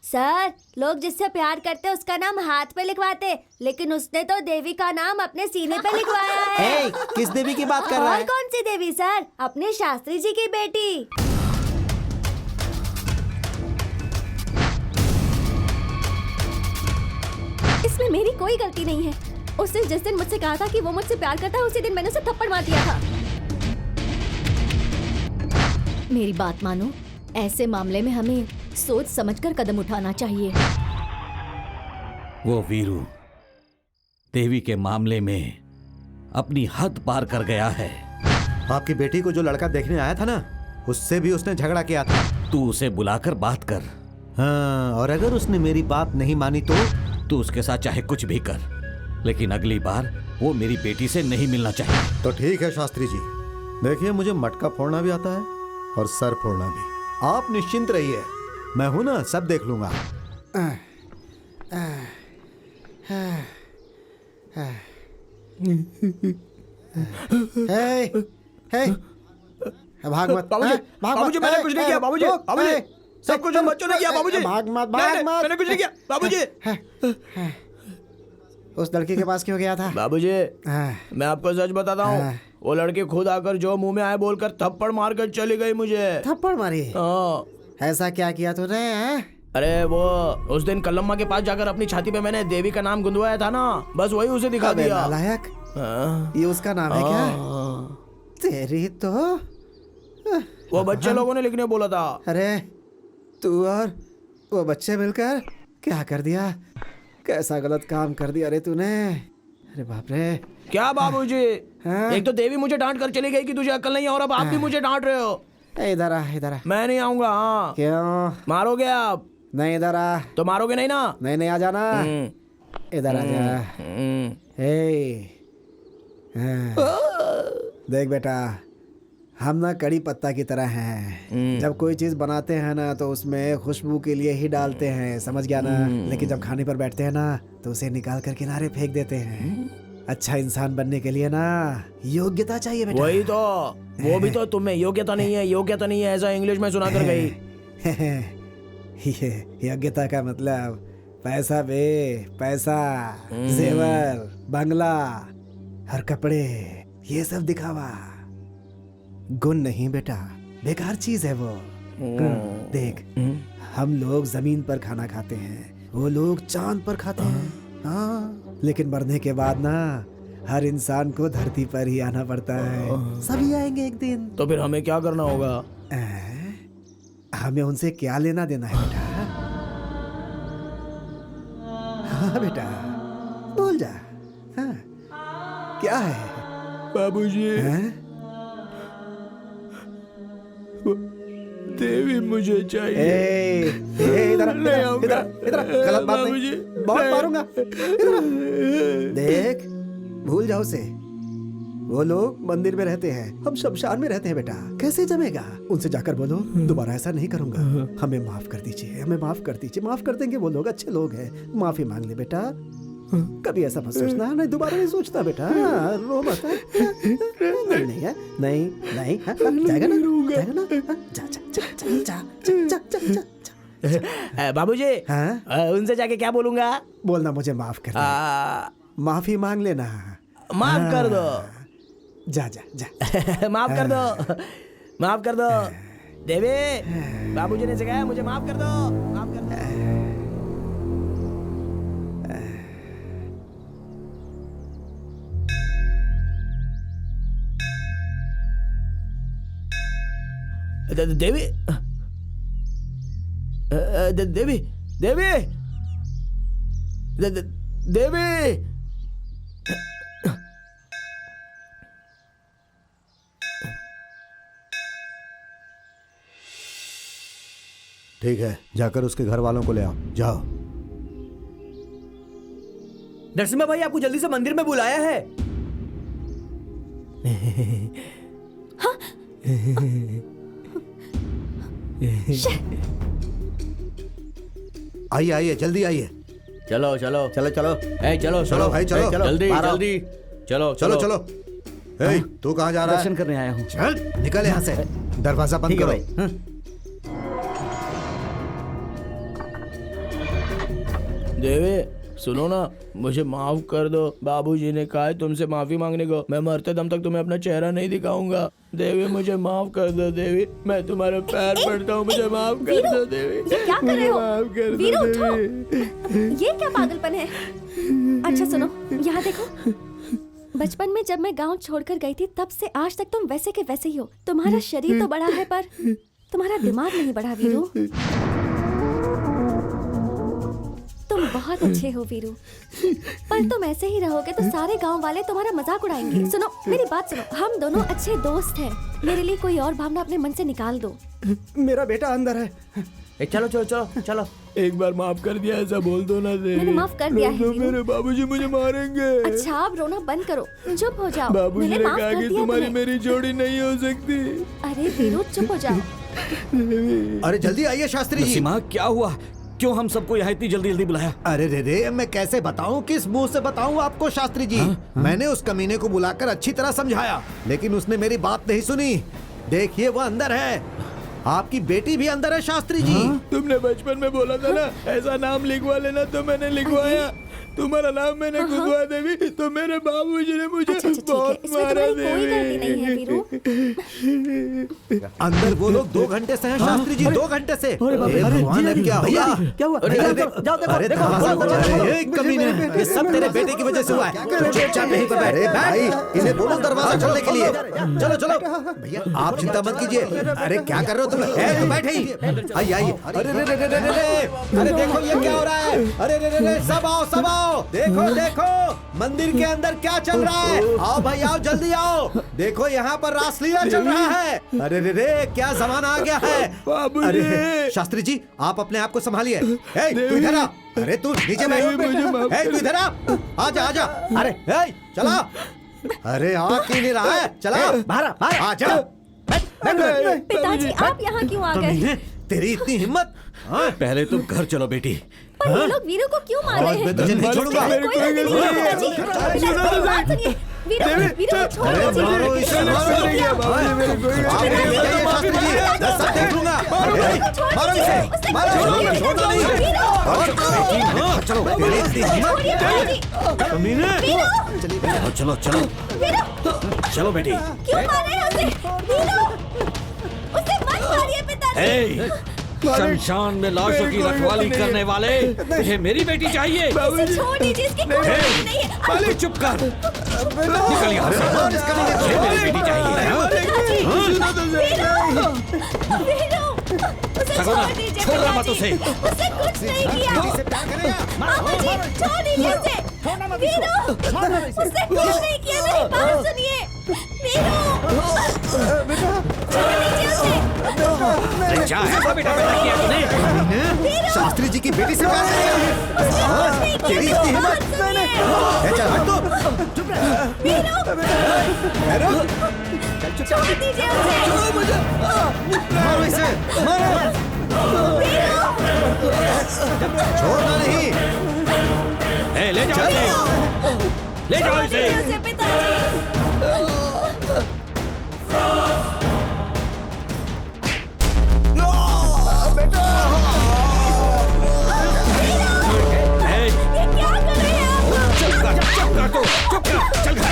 सर, लोग जिससे प्यार करते उसका नाम हाथ पे लिखवाते, लेकिन उसने तो देवी का नाम अपने सीने पे लिखवाया है। किस देवी की बात कर रहा है? और कौन सी देवी सर? अपने शास्त्री जी की बेटी। इसमें मेरी कोई गलती नहीं है। उसने जिस दिन मुझसे कहा था कि वो मुझसे प्यार करता है, उसी दिन मैंने उसे थप्पड़ मार दिया था। मेरी बात मानो, ऐसे मामले में हमें सोच समझकर कदम उठाना चाहिए। वो वीरू देवी के मामले में अपनी हद पार कर गया है। आपकी बेटी को जो लड़का देखने आया था ना, उससे भी उसने झगड़ा किया था। तू उसे बुलाकर बात कर। हाँ, और अगर उसने मेरी बात नहीं मानी तो? तू उसके साथ चाहे कुछ भी कर, लेकिन अगली बार वो मेरी बेटी से नहीं मिलना चाहिए। तो ठीक है शास्त्री जी, देखिए मुझे मटका फोड़ना भी आता है और सर फोड़ना भी। आप निश्चिंत रहिए, मैं हूं ना, सब देख लूंगा। भाग मत बाबूजी, मैंने कुछ नहीं किया बाबूजी। बाबूजी, सब कुछ हम बच्चों ने किया बाबूजी। भाग मत मैंने कुछ नहीं किया बाबूजी। उस लड़की के पास क्यों गया था? बाबूजी, मैं आपको सच बताता हूँ, वो लड़की खुद आकर जो मुंह में आए बोलकर थप्पड़ मारकर चली गई मुझे। थप्पड़ मारी? ऐसा क्या किया तूने? अरे वो उस दिन कलम्मा के पास जाकर अपनी छाती पे मैंने देवी का नाम गुंदवाया था ना, बस वही उसे दिखा दिया। नालायक, ये उसका नाम है क्या? तेरी तो वो बच्चे लोगों ने लिखने बोला था। अरे तू और वो बच्चे मिलकर क्या कर दिया? कैसा गलत काम कर दिया रे तूने? अरे बाप रे। क्या बाबूजी, एक तो देवी मुझे डांट कर चली गई कि तुझे अक्ल नहीं है, और अब आप भी मुझे डांट रहे हो। इधर आ, इधर आ। मैं नहीं आऊंगा। हाँ, क्यों? मारोगे आप? नहीं, इधर आ। तो मारोगे नहीं ना? नहीं नहीं, आ जाना, इधर आ जा। देख बेटा, हम ना कड़ी पत्ता की तरह हैं। जब कोई चीज बनाते हैं ना तो उसमें खुशबू के लिए ही डालते हैं, समझ गया ना? लेकिन जब खाने पर बैठते हैं ना तो उसे निकाल कर किनारे फेंक देते हैं। अच्छा इंसान बनने के लिए ना योग्यता चाहिए बेटा। वही तो, वो भी तो तुम्हें योग्यता नहीं है, योग्यता नहीं है, ऐसा इंग्लिश में सुना कर गई। ये योग्यता का मतलब पैसा बे, पैसा, जेवर, बंगला और कपड़े, ये सब दिखावा। गुण नहीं बेटा, बेकार चीज है वो। देख, हम लोग जमीन पर खाना खाते हैं, वो लोग चांद पर खाते हैं। हाँ, लेकिन मरने के बाद ना हर इंसान को धरती पर ही आना पड़ता है। सभी आएंगे एक दिन। तो फिर हमें क्या करना होगा? हमें उनसे क्या लेना देना है बेटा? हाँ बेटा, बोल जा। हाँ, क्या है बाबूजी? देवी मुझे चाहिए। इधर गलत बात नहीं, बहुत मारूंगा। देख, भूल जाओ उसे। वो लोग मंदिर में रहते हैं, हम शमशान में रहते हैं बेटा। कैसे जमेगा? उनसे जाकर बोलो दोबारा ऐसा नहीं करूंगा, हमें माफ कर दीजिए, हमें माफ कर दीजिए। माफ कर देंगे, वो लोग अच्छे लोग हैं। माफी मांग ले बेटा, कभी ऐसा मत सोचना। नहीं, दोबारा नहीं सोचता बेटा, रो मत। नहीं है, नहीं नहीं, जाएगा ना, जाएगा ना। जा जा जा जा जा जा जा। बाबूजी, उनसे जाके क्या बोलूंगा? बोलना मुझे माफ कर दे, माफी मांग लेना। माफ कर दो। जा जा जा। माफ कर दो, माफ कर दो। देवी, बाबूजी ने सिखाया, मुझे माफ कर दो, माफ कर दो। देवी देवी देवी देवी। ठीक है, जाकर उसके घर वालों को ले आओ, जाओ। नरसिम्हा भाई आपको जल्दी से मंदिर में बुलाया है। आइए आइए, जल्दी आइए। चलो चलो चलो चलो चलो चलो भाई, चलो। जल्दी बाहर आओ। जल्दी चलो चलो चलो। ए, तू कहाँ जा रहा है? दर्शन करने आया हूँ। चल निकल यहाँ से, दरवाजा बंद ठीक है करो। भाई। देवी सुनो ना, मुझे माफ कर दो। बाबूजी ने कहा है तुमसे माफी मांगने को। मैं मरते दम तक तुम्हें अपना चेहरा नहीं दिखाऊंगा। देवी मुझे माफ कर दो देवी, मैं तुम्हारे पैर पड़ता हूँ, मुझे माफ कर दो देवी। ये क्या कर रहे हो? माफ कर दो वीरू, उठो। देवी। ये क्या पागलपन है? अच्छा सुनो, यहाँ देखो। बचपन में जब मैं गांव छोड़कर गई थी तब से आज तक तुम वैसे के वैसे ही हो। तुम्हारा शरीर तो बड़ा है पर तुम्हारा दिमाग नहीं बढ़ा वीरू। तुम बहुत अच्छे हो वीरू, पर तुम ऐसे ही रहोगे तो सारे गांव वाले तुम्हारा मजाक उड़ाएंगे। सुनो मेरी बात सुनो, हम दोनों अच्छे दोस्त हैं। मेरे लिए कोई और भावना अपने मन से निकाल दो। मेरा बेटा अंदर है। चलो चलो चलो चलो। एक बार माफ कर दिया ऐसा बोल दो ना देवी। मैंने माफ कर दिया है तो वीरू। मेरे बाबूजी मुझे मारेंगे। अच्छा अब रोना बंद करो, चुप हो जाओ। बाबूजी मैंने ने माफ कहा कर कि दिया तुम्हारी तुम्हें। मेरी जोड़ी नहीं हो सकती। अरे वीरू चुप हो जाओ। अरे जल्दी आइए शास्त्री जी। नरसिम्हा क्या हुआ? क्यों हम सबको यहाँ इतनी जल्दी जल्दी बुलाया? अरे रे, मैं कैसे बताऊं, किस मुंह से बताऊं आपको शास्त्री जी। मैंने उस कमीने को बुलाकर अच्छी तरह समझाया, लेकिन उसने मेरी बात नहीं सुनी। देखिए वो अंदर है, आपकी बेटी भी अंदर है शास्त्री जी। तुमने बचपन में बोला था ना ऐसा नाम लिखवा लेना, तो मैंने लिखवाया। तुम्हारा नाम मैंने खुदवा देवी, तो मेरे बाबूजी ने मुझे अच्छा, ठीक है, बहुत इसमें मारा तुम्हारी कोई गलती नहीं है वीरू। अंदर वो लोग 2 घंटे से हैं शास्त्री जी, 2 घंटे से। भगवान, अब क्या भैया क्या हुआ? अरे अरे कमीने, ये सब तेरे बेटे की वजह से हुआ है। तू चुपचाप यहीं पर बैठ। अरे भाई इन्हें बोलो दरवाजा खोलने के लिए। चलो चलो भैया, आप चिंता मत कीजिए। अरे क्या कर रहे हो तुम? तो बैठे ही। आइए आइए। अरे रे रे रे रे रे, अरे देखो ये क्या हो रहा है। अरे रे रे रे, सब आओ सब आओ। देखो देखो मंदिर के अंदर क्या चल रहा है। आओ भाई आओ, जल्दी आओ। देखो यहाँ पर रासलीला चल रहा है। अरे रे रे, क्या जमाना आ गया है। अरे शास्त्री जी आप अपने आप को संभालिए। तू इधर आ। अरे तू नीचे बैठ। तू इधर आ। आजा आजा। अरे चला। अरे आ क्यों नहीं रहा है? चला बाहर आजा। पिताजी आप यहाँ क्यों आ गए? तेरी इतनी हिम्मत। पहले तुम घर चलो बेटी। पर ये लोग वीरू को क्यों मार रहे हैं? मैं तुझे नहीं छोड़ूंगा। कोई गलती नहीं है पिताजी। पिताजी बात सुनिए। वीरू को छोड़ दीजिए। मारो इसे, मारो। आप ले जाइए शास्त्री जी, मैं सब देख लूंगा। मारो इसे, मारो। छोड़ना नहीं। चलो मेरी इतनी हिम्मत। कमीने। चलो चलो चलो चलो बेटी। क्यों मार रहे हैं उसे? वीरू उसे मत मारिए पिताजी। शमशान में लाशों की रखवाली करने वाले, तुझे मेरी बेटी चाहिए? इसे छोड़ दीजिए, इसकी कोई गलती नहीं है। पहले चुप कर। निकल यहाँ से। मुझे मेरी बेटी चाहिए। छोड़ना मत उसे। उसने कुछ नहीं किया। मामा जी छोड़ दीजिए उसे। वीरू उसने कुछ नहीं किया, मेरी बात सुनिए। वीरू छोड़ दीजिए उसे। क्या ऐसा बेटा पैदा किया तूने? शास्त्री जी की बेटी से प्यार करेगा? तेरी इतनी हिम्मत। चल हट तू। छोड़ दीजिए उसे। मारो इसे, मारो। छोड़ना नहीं। ले जाओ इसे। ले जाओ इसे। उसे पिताजी। ये क्या कर रहे हैं आप? चुप कर तू, चुप कर, चल घर।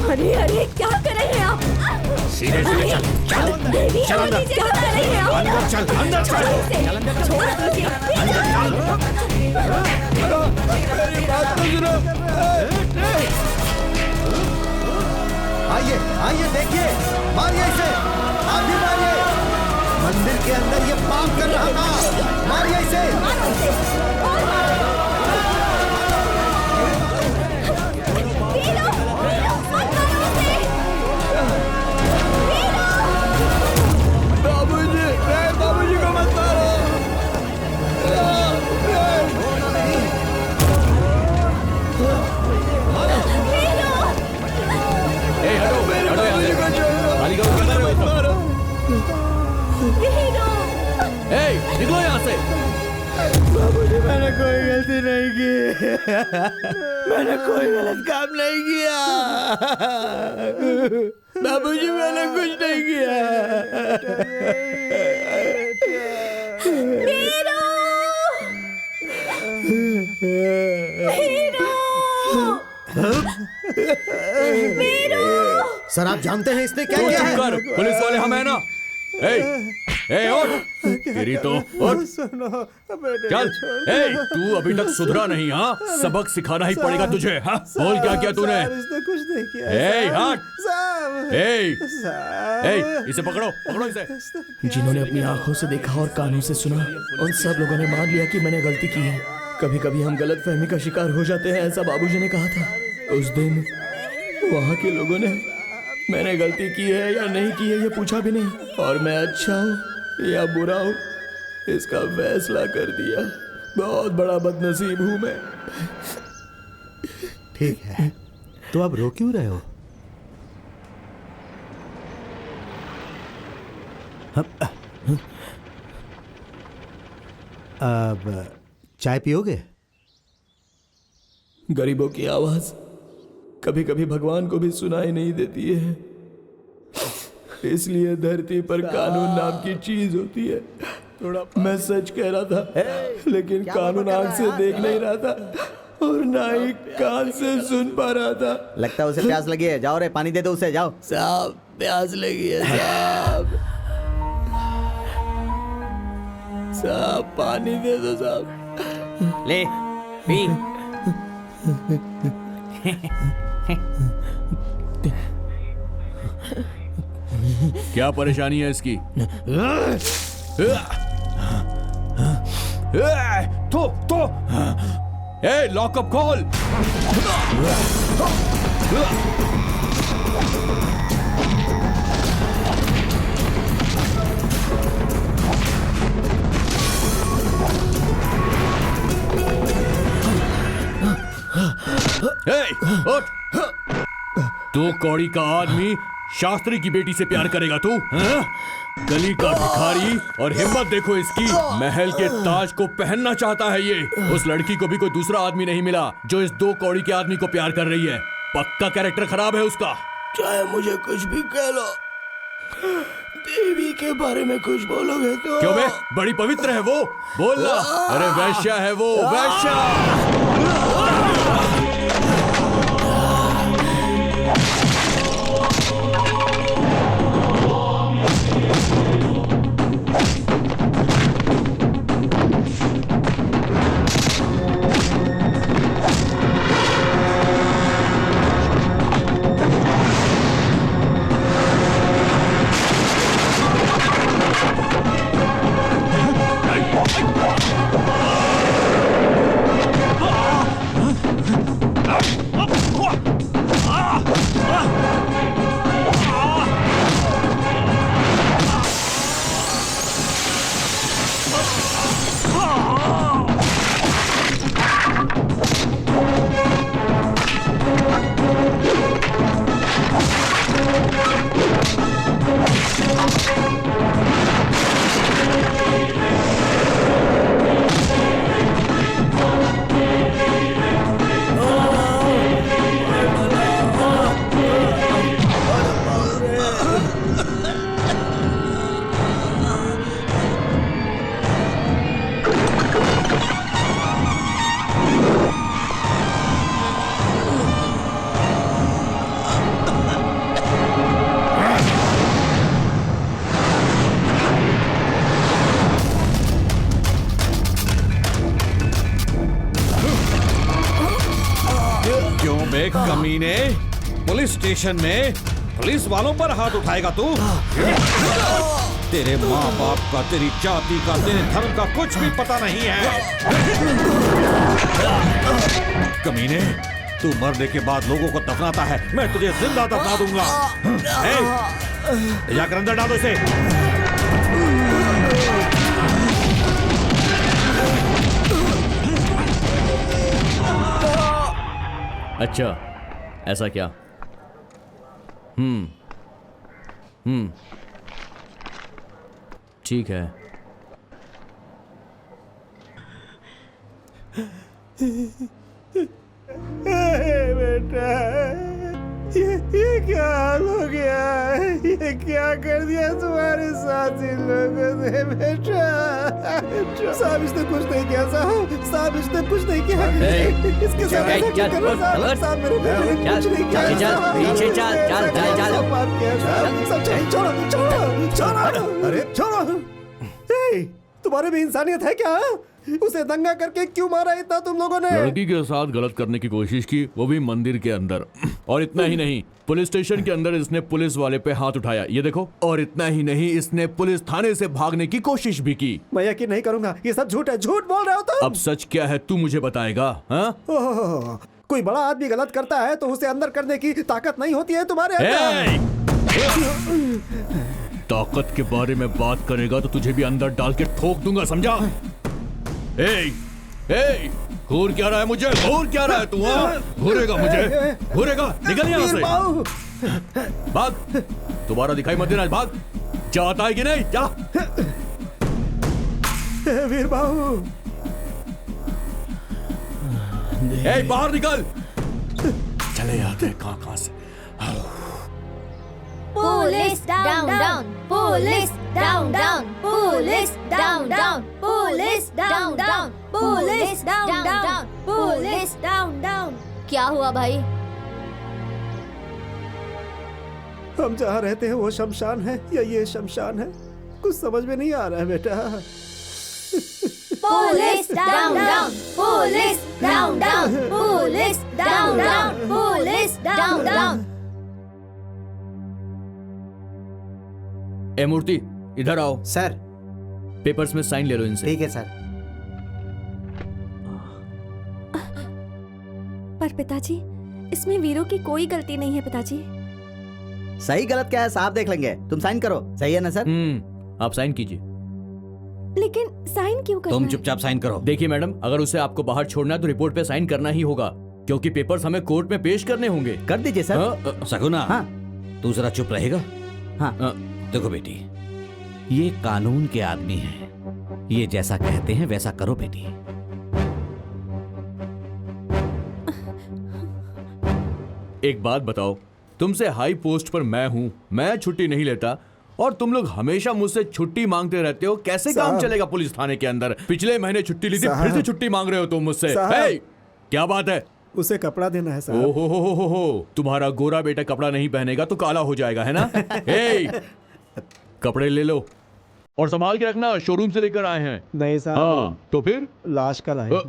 अरे अरे क्या कर रहे हैं आप? सीधे सीधे चल चल देवी चल अंदर। क्या कर रहे हैं आप? अंदर चल, अंदर चल। छोड़ दीजिए। आइए देखिए, मारिए इसे, आप भी मारिए। मंदिर के अंदर ये पाप कर रहा था, मारिए इसे। बाबूजी को मत मारो। निकलो यहाँ से। बाबूजी मैंने कोई गलती नहीं की। मैंने कोई गलत काम नहीं किया। बाबूजी मैंने कुछ नहीं किया। सर आप जानते हैं इसने क्या तू किया चुप है? कर, पुलिस वाले हम है ना। ए उठ, तेरी तो उठ, चल। तू अभी तक सुधरा नहीं, हाँ? सबक सिखाना ही पड़ेगा तुझे। हाँ, बोल क्या किया तूने? इसने कुछ नहीं किया। हट। इसे पकड़ो, पकड़ो इसे। जिन्होंने अपनी आंखों से देखा और कानों से सुना, उन सब लोगों ने मान लिया कि मैंने गलती की है। कभी कभी हम गलत फहमी का शिकार हो जाते हैं, ऐसा बाबूजी ने कहा था। उस दिन वहाँ के लोगों ने मैंने गलती की है या नहीं की है ये पूछा भी नहीं, और मैं अच्छा हूँ या बुरा हूँ इसका फैसला कर दिया। बहुत बड़ा बदनसीब हूँ मैं। ठीक है, तो अब रो क्यों रहे हो? अब चाय पियोगे? गरीबों की आवाज कभी कभी भगवान को भी सुनाई नहीं देती है, इसलिए धरती पर कानून नाम की चीज होती है। मैं सच कह रहा था, लेकिन कानून आंख से देख नहीं रहा था और ना ही कान से सुन पा रहा था। लगता है उसे प्यास लगी है। जाओ रे, पानी दे दो उसे, जाओ। साहब प्यास लगी है साहब। साहब पानी दे दो साहब। ले पी। क्या परेशानी है इसकी? लॉकअप खोल। उठ। 2 कौड़ी का आदमी शास्त्री की बेटी से प्यार करेगा तू? गली का भिखारी, और हिम्मत देखो इसकी, महल के ताज को पहनना चाहता है ये। उस लड़की को भी कोई दूसरा आदमी नहीं मिला जो इस 2 कौड़ी के आदमी को प्यार कर रही है। पक्का कैरेक्टर खराब है उसका। चाहे मुझे कुछ भी कह लो, देवी के बारे में कुछ बोलोगे तो। क्यों बे? बड़ी पवित्र है वो, बोलना। अरे वैश्या है वो, वैश्या। कमीने, पुलिस स्टेशन में पुलिस वालों पर हाथ उठाएगा तू? तेरे माँ बाप का, तेरी जाति का, तेरे धर्म का कुछ भी पता नहीं है। कमीने, तू मरने के बाद लोगों को दफनाता है, मैं तुझे जिंदा दफना दूंगा। जाकर अंदर डालो इसे। अच्छा, ऐसा क्या? ठीक है। बेटा, ये क्या हाल हो गया है? ये क्या कर दिया तुम्हारे साथ इन लोगों ने? बेटा, साहब इसने कुछ नहीं किया। साहब इसने कुछ नहीं किया। इसके साथ ऐसा क्यों कर रहे हो साहब? साहब मेरे बेटे ने कुछ नहीं किया। छोड़ो। अरे छोड़ो। तुम्हारे में इंसानियत है क्या? उसे दंगा करके क्यों मारा इतना तुम लोगों ने? लड़की के साथ गलत करने की कोशिश की, वो भी मंदिर के अंदर। और इतना ही नहीं, पुलिस स्टेशन के अंदर इसने पुलिस वाले पे हाथ उठाया, ये देखो। और इतना ही नहीं, इसने पुलिस थाने से भागने की कोशिश भी की। मैं यकीन नहीं करूंगा, ये सब झूठ है। झूठ बोल रहे हो तुम। अब सच क्या है तू मुझे बताएगा? हाँ? कोई बड़ा आदमी गलत करता है तो उसे अंदर करने की ताकत नहीं होती है तुम्हारे अंदर। ताकत के बारे में बात करेगा तो तुझे भी अंदर डाल के ठोक दूंगा, समझा? घूर क्या रहा है मुझे? घूर क्या रहा है तू? घूरेगा मुझे? घूरेगा? निकल यहाँ से। भाग, दोबारा दिखाई मत देना। भाग। जाता है कि नहीं? जा। वीर बाबू, बाहर निकल। चले जाते कहाँ से? Police down down, police down down, police down down, police down down, police down down, police down down. क्या हुआ भाई? हम जहाँ रहते हैं वो शमशान है या ये शमशान है? कुछ समझ में नहीं आ रहा है बेटा। Police down down, police down down, police down down, police down down. ए मूर्ति, इधर आओ। सर, पेपर्स में साइन ले लो इनसे। ठीक है सर। पर पिताजी, इसमें वीरू की कोई गलती नहीं है पिताजी। सही गलत क्या है साहब देख लेंगे, तुम साइन करो। सही है ना सर? आप साइन कीजिए। लेकिन साइन क्यों करना तुम है? चुपचाप साइन करो। देखिए मैडम, अगर उसे आपको बाहर छोड़ना है तो रिपोर्ट पे साइन करना ही होगा, क्योंकि पेपर्स हमें कोर्ट में पेश करने होंगे। कर दीजिए सर। सगुना, हाँ। तू जरा चुप रहेगा? हाँ। देखो बेटी, ये कानून के आदमी हैं, ये जैसा कहते हैं वैसा करो बेटी। एक बात बताओ, तुमसे हाई पोस्ट पर मैं हूं, मैं छुट्टी नहीं लेता और तुम लोग हमेशा मुझसे छुट्टी मांगते रहते हो। कैसे काम चलेगा पुलिस थाने के अंदर? पिछले महीने छुट्टी ली थी, फिर से छुट्टी मांग रहे हो तुम मुझसे। क्या बात है? उसे कपड़ा देना है साहब। ओहो, तुम्हारा गोरा बेटा कपड़ा नहीं पहनेगा तो काला हो जाएगा, है ना? कपड़े ले लो और संभाल के रखना, शोरूम से लेकर आए हैं। नहीं साहब। हाँ, तो फिर लाश का लाए।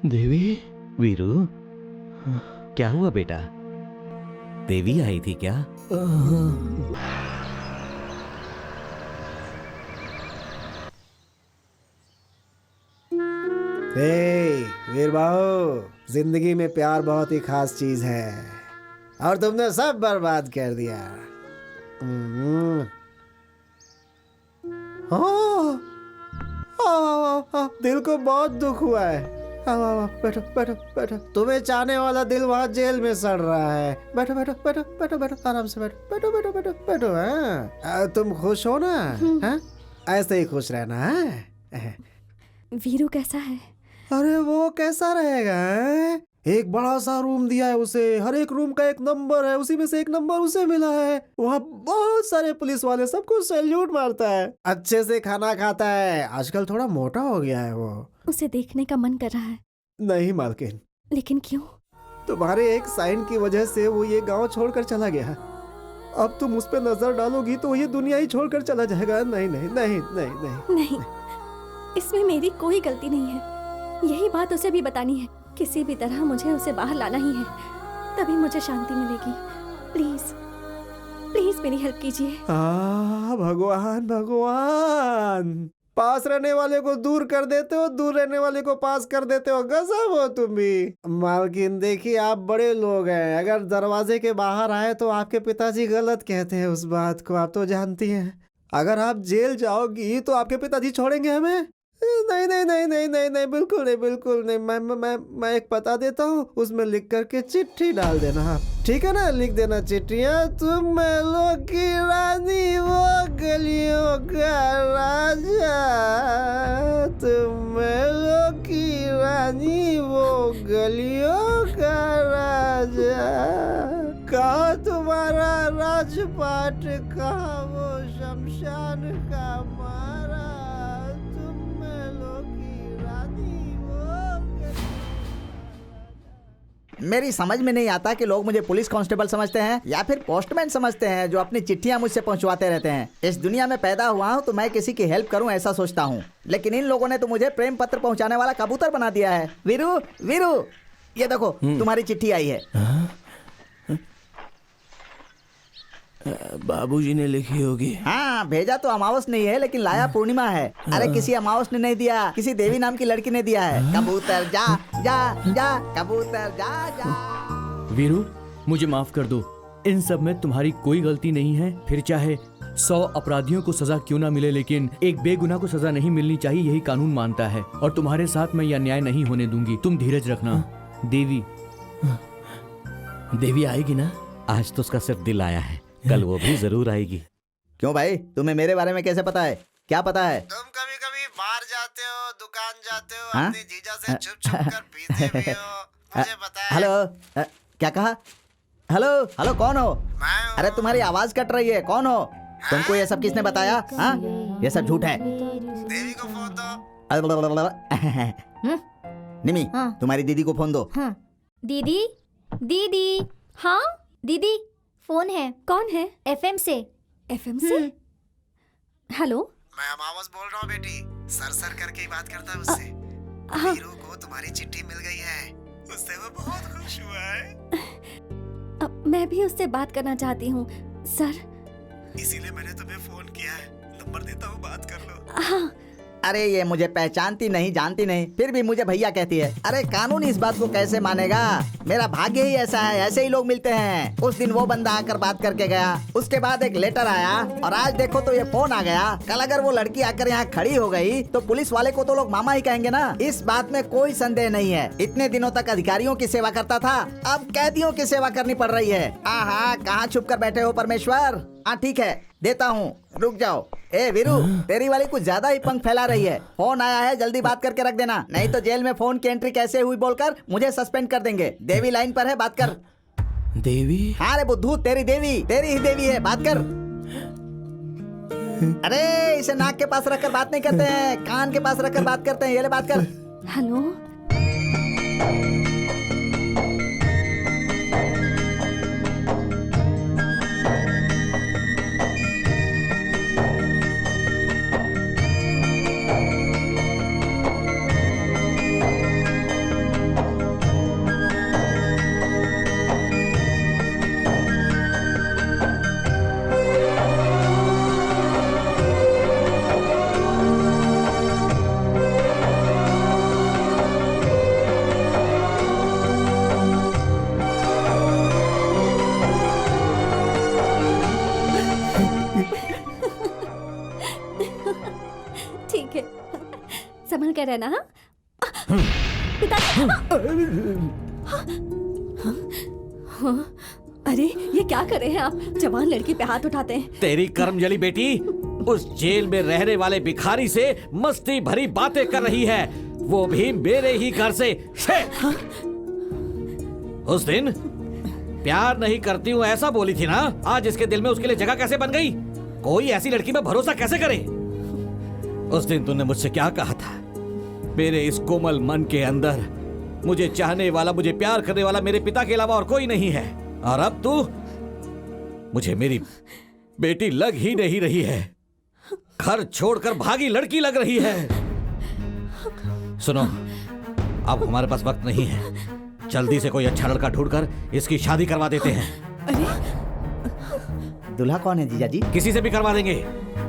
देवी। वीरू, क्या हुआ बेटा? देवी आई थी क्या? वीर बाबू, जिंदगी में प्यार बहुत ही खास चीज है और तुमने सब बर्बाद कर दिया। दिल को बहुत दुख हुआ है। आओ आओ बैठो बैठो बैठो। तुम्हें चाहने वाला दिल वहाँ जेल में सड़ रहा है। बैठो बैठो बैठो बैठो बैठो आराम से बैठो बैठो बैठो बैठो बैठो। हाँ तुम खुश हो ना? हाँ ऐसे ही खुश रहना है। वीरू कैसा है? अरे वो कैसा रहेगा? एक बड़ा सा रूम दिया है उसे, हर एक रूम का एक नंबर है, उसी में से एक नंबर उसे मिला है। वहाँ बहुत सारे पुलिस वाले सबको सैल्यूट मारता है, अच्छे से खाना खाता है। आजकल थोड़ा मोटा हो गया है वो। उसे देखने का मन कर रहा है। नहीं मालकिन। लेकिन क्यों? तुम्हारे एक साइन की वजह से वो ये गांव छोड़कर चला गया। अब तुम उस पर नजर डालोगी तो ये दुनिया ही छोड़कर चला जाएगा। नहीं नहीं नहीं नहीं नहीं नहीं, इसमें मेरी कोई गलती नहीं है। यही बात उसे भी बतानी है। किसी भी तरह मुझे उसे बाहर लाना ही है, तभी मुझे शांति मिलेगी। प्लीज प्लीज मेरी हेल्प कीजिए। भगवान भगवान, पास रहने वाले को दूर कर देते हो, दूर रहने वाले को पास कर देते हो। गजब हो तुम भी। मालकिन देखिए, आप बड़े लोग हैं, अगर दरवाजे के बाहर आए तो आपके पिताजी गलत कहते हैं उस बात को, आप तो जानती हैं। अगर आप जेल जाओगी तो आपके पिताजी छोड़ेंगे हमें? नहीं नहीं नहीं नहीं नहीं नहीं, बिल्कुल नहीं बिल्कुल नहीं। मैं एक पता देता हूँ, उसमें लिख करके चिट्ठी डाल देना आप, ठीक है ना? लिख देना चिट्ठियाँ। तुम महलों की रानी, वो गलियों का राजा। तुम महलों की रानी, वो गलियों का राजा। कहाँ तुम्हारा राजपाट, कहाँ वो शमशान का मारा। मेरी समझ में नहीं आता कि लोग मुझे पुलिस कांस्टेबल समझते हैं या फिर पोस्टमैन समझते हैं जो अपनी चिट्ठियां मुझसे पहुंचवाते रहते हैं। इस दुनिया में पैदा हुआ हूं तो मैं किसी की हेल्प करूं ऐसा सोचता हूं, लेकिन इन लोगों ने तो मुझे प्रेम पत्र पहुंचाने वाला कबूतर बना दिया है। वीरू वीरू, ये देखो तुम्हारी चिट्ठी आई है। बाबूजी ने लिखी होगी। हाँ, भेजा तो अमावस नहीं है लेकिन लाया पूर्णिमा है। अरे किसी अमावस ने नहीं दिया, किसी देवी नाम की लड़की ने दिया है। कबूतर जा जा जा, कबूतर जा जा। वीरू, मुझे माफ कर दो, इन सब में तुम्हारी कोई गलती नहीं है। फिर चाहे 100 अपराधियों को सजा क्यों ना मिले, लेकिन एक बेगुनाह को सजा नहीं मिलनी चाहिए, यही कानून मानता है। और तुम्हारे साथ मैं यह अन्याय नहीं होने दूंगी। तुम धीरज रखना। देवी देवी आएगी ना? आज तो उसका सिर्फ दिल आया है, कल वो भी जरूर आएगी। क्यों भाई, तुम्हें मेरे बारे में कैसे पता है? क्या पता है? तुम कभी कभी बाहर जाते हो, दुकान जाते हो, हाँ? अपनी जीजा से छुप छुप कर पीते भी हो, मुझे पता है। हेलो, क्या कहा? हेलो हेलो, कौन हो? मैं हूँ। अरे तुम्हारी आवाज कट रही है, कौन हो? तुमको ये सब किसने बताया? हाँ, ये सब झूठ है। देवी को फोन दो। निमी, हाँ। तुम्हारी दीदी को फोन दो। हाँ। दीदी दीदी, हाँ दीदी फोन है। कौन है? एफएम से। एफएम से? हेलो, मैं अमावस बोल रहा हूँ बेटी, सर सर करके ही बात करता है उससे। हाँ। वीरू को तुम्हारी चिट्ठी मिल गई है, उससे वो बहुत खुश हुआ है। अब मैं भी उससे बात करना चाहती हूँ सर। इसीलिए मैंने तुम्हें फोन किया है, नंबर देता हूँ, बात कर लो। हाँ। अरे ये मुझे पहचानती नहीं, जानती नहीं, फिर भी मुझे भैया कहती है। अरे कानून इस बात को कैसे मानेगा? मेरा भाग्य ही ऐसा है, ऐसे ही लोग मिलते हैं। उस दिन वो बंदा आकर बात करके गया, उसके बाद एक लेटर आया, और आज देखो तो ये फोन आ गया। कल अगर वो लड़की आकर यहाँ खड़ी हो गई तो पुलिस वाले को तो लोग मामा ही कहेंगे ना। इस बात में कोई संदेह नहीं है। इतने दिनों तक अधिकारियों की सेवा करता था, अब कैदियों की सेवा करनी पड़ रही है। आहा, कहाँ छुप कर बैठे हो परमेश्वर? हाँ ठीक है, देता हूँ, रुक जाओ। ए वीरू, तेरी वाली कुछ ज्यादा ही पंख फैला रही है। फोन आया है, जल्दी बात करके रख देना, नहीं तो जेल में फोन की एंट्री कैसे हुई बोलकर मुझे सस्पेंड कर देंगे। देवी लाइन पर है, बात कर। देवी? हाँ रे बुद्धू, तेरी देवी, तेरी ही देवी है, बात कर। अरे इसे नाक के पास रखकर बात नहीं करते हैं, कान के पास रखकर बात करते हैं। ये ले, बात कर। हेलो, ठीक है, संभल कर रहना। हाँ, पिताजी। अरे ये क्या कर रहे हैं आप? जवान लड़की पे हाथ उठाते हैं। तेरी कर्मजली बेटी उस जेल में रहने वाले भिखारी से मस्ती भरी बातें कर रही है, वो भी मेरे ही घर से। उस दिन प्यार नहीं करती हूँ ऐसा बोली थी ना, आज इसके दिल में उसके लिए जगह कैसे बन गई? कोई ऐसी लड़की में भरोसा कैसे करे? उस दिन तूने मुझसे क्या कहा था? मेरे इस कोमल मन के अंदर मुझे चाहने वाला, मुझे प्यार करने वाला मेरे पिता के अलावा और कोई नहीं है। और अब तू मुझे मेरी बेटी लग ही नहीं रही है, घर छोड़कर भागी लड़की लग रही है। सुनो, अब हमारे पास वक्त नहीं है, जल्दी से कोई अच्छा लड़का ढूंढकर इसकी शादी करवा देते हैं। दूल्हा कौन है जीजा जी? किसी से भी करवा देंगे।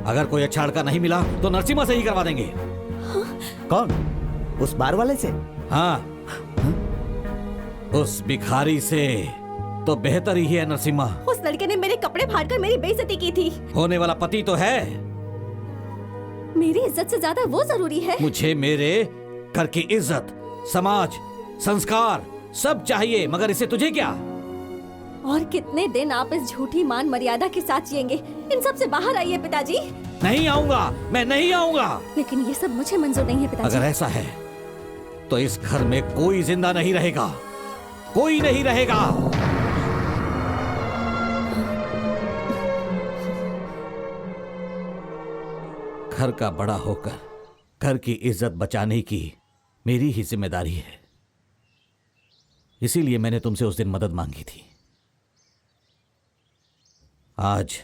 अगर कोई अच्छा लड़का नहीं मिला तो नरसिम्हा से ही करवा देंगे। कौन? उस बार वाले से? हाँ, उस भिखारी से तो बेहतर ही है नरसिम्हा। उस लड़के ने मेरे कपड़े फाड़कर मेरी बेइज्जती की थी। होने वाला पति तो है। मेरी इज्जत से ज्यादा वो जरूरी है। मुझे मेरे घर की इज्जत, समाज, संस्कार सब चाहिए, मगर इससे तुझे क्या? और कितने दिन आप इस झूठी मान मर्यादा के साथ जिएंगे? इन सब से बाहर आइए पिताजी। नहीं आऊंगा, मैं नहीं आऊंगा। लेकिन ये सब मुझे मंजूर नहीं है पिताजी। अगर ऐसा है तो इस घर में कोई जिंदा नहीं रहेगा, कोई नहीं रहेगा। घर का बड़ा होकर घर की इज्जत बचाने की मेरी ही जिम्मेदारी है। इसीलिए मैंने तुमसे उस दिन मदद मांगी थी। आज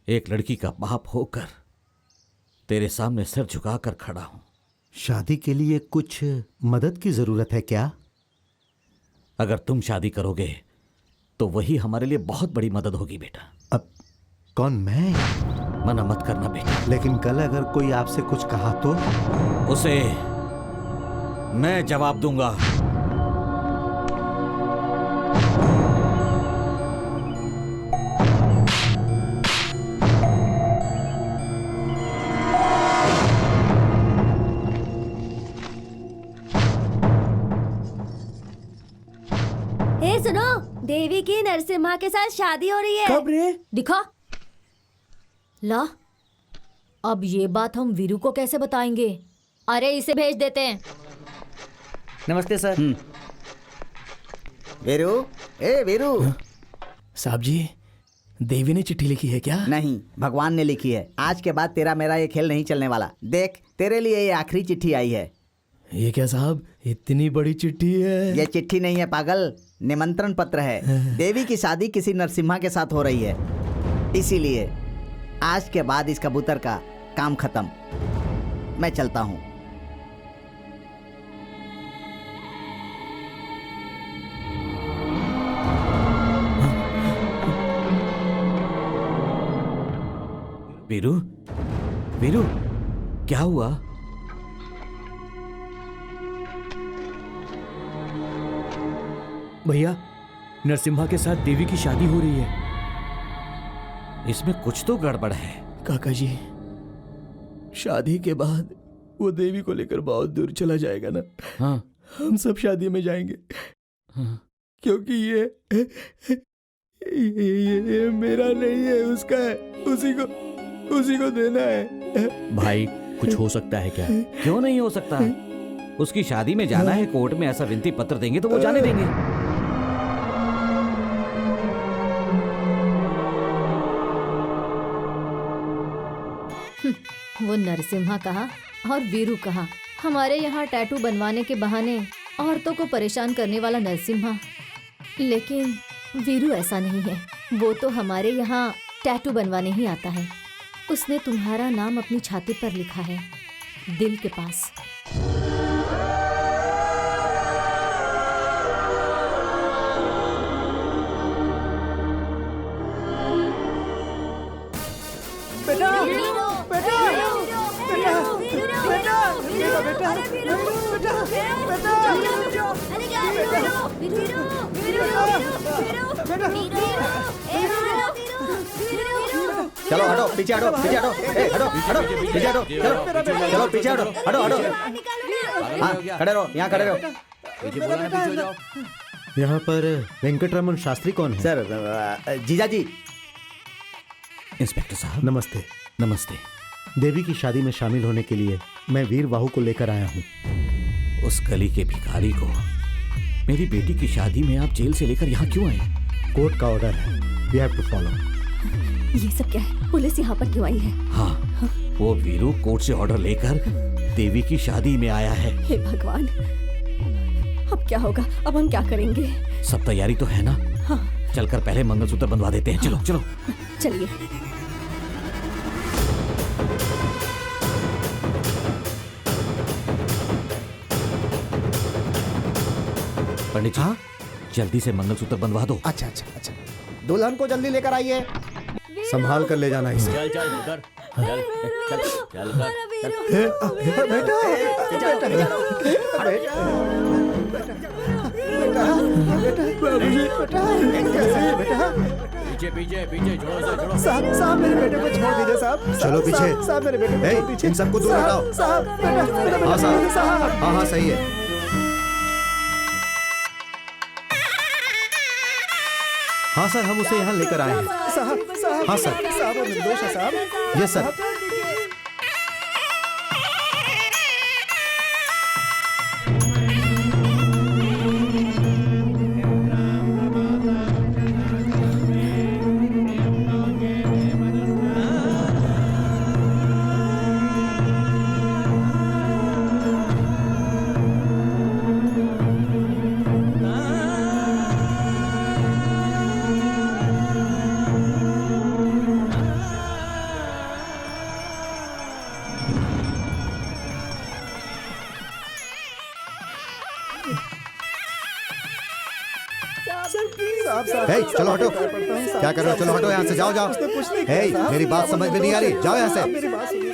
एक लड़की का बाप होकर तेरे सामने सिर झुकाकर खड़ा हूं। शादी के लिए कुछ मदद की जरूरत है क्या? अगर तुम शादी करोगे तो वही हमारे लिए बहुत बड़ी मदद होगी बेटा। अब कौन? मैं? मना मत करना बेटा। लेकिन कल अगर कोई आपसे कुछ कहा तो? उसे मैं जवाब दूंगा। ए सुनो, देवी की नरसिम्हा के साथ शादी हो रही है। कब रे? दिखा ला। अब ये बात हम वीरू को कैसे बताएंगे? अरे इसे भेज देते हैं। नमस्ते सर। वीरू, ए वीरू। साहब जी, देवी ने चिट्ठी लिखी है क्या? नहीं, भगवान ने लिखी है। आज के बाद तेरा मेरा ये खेल नहीं चलने वाला। देख, तेरे लिए ये आखिरी चिट्ठी आई है। ये क्या साहब, इतनी बड़ी चिट्ठी है? ये चिट्ठी नहीं है पागल, निमंत्रण पत्र है। देवी की शादी किसी नरसिम्हा के साथ हो रही है, इसीलिए आज के बाद इस कबूतर का काम खत्म। मैं चलता हूँ। वीरू, वीरू, क्या हुआ? भैया, नरसिम्हा के साथ देवी की शादी हो रही है। इसमें कुछ तो गड़बड़ है। काका जी, शादी के बाद वो देवी को लेकर बहुत दूर चला जाएगा ना। हाँ। हम सब शादी में जाएंगे। हाँ। क्योंकि ये मेरा नहीं है, उसका है। उसी को देना है। भाई, कुछ हो सकता है क्या? क्यों नहीं हो सकता? उसकी शादी में जाना है, कोर्ट में ऐसा विनती पत्र देंगे तो वो जाने देंगे। वो नरसिम्हा कहा और वीरू कहा। हमारे यहाँ टैटू बनवाने के बहाने औरतों को परेशान करने वाला नरसिम्हा। लेकिन वीरू ऐसा नहीं है। वो तो हमारे यहाँ टैटू बनवाने ही आता है। उसने तुम्हारा नाम अपनी छाती पर लिखा है, दिल के पास। बेटा, बेटा, बेटा, बेटा, चलो हटो, पीछे हटो, पीछे हटो, हटो, हटो, पीछे हटो, चलो, चलो पीछे हटो, हटो, हटो। हाँ, खड़े रहो, यहाँ खड़े रहो। यहाँ पर वेंकटरमन शास्त्री कौन है? सर जीजा जी। इंस्पेक्टर साहब नमस्ते। नमस्ते। देवी की शादी में शामिल होने के लिए मैं वीर वाहू को लेकर आया हूँ। उस गली के भिखारी को मेरी बेटी की शादी में आप जेल से लेकर यहाँ क्यों आए? कोर्ट का ऑर्डर है, वी हैव टू फॉलो। ये सब क्या है? पुलिस यहाँ पर क्यों आई है? हाँ, वो वीरू कोर्ट से ऑर्डर लेकर देवी की शादी में आया है। हे भगवान, अब क्या होगा? अब हम क्या करेंगे? सब तैयारी तो है ना? हाँ। चलकर पहले मंगलसूत्र बंधवा देते हैं। चलो चलो चलिए। पंडित जी, जल्दी से मंगलसूत्र बंधवा दो। अच्छा अच्छा अच्छा, दुल्हन को जल्दी लेकर आइए। संभाल कर ले जाना इसे। चल चल उधर, चल चल चल पीछे पीछे पीछे, जोरों से जोरों। साहब मेरे बेटे को छोड़ दीजिए साहब। चलो पीछे। साहब मेरे बेटे को छोड़ दीजिए। इन सबको दूर हटाओ। साहब हाँ साहब, हाँ हाँ सही है। हाँ सर, हम उसे यहाँ लेकर आए हैं। साहब साहब, हाँ सर। साहब वो निर्दोष है साहब। Yes sir. चलो हटो, क्या कर रहे हो? चलो हटो यहाँ से, जाओ जाओ। मेरी बात समझ में नहीं आ रही, जाओ यहाँ से। मेरी बात सुनिए।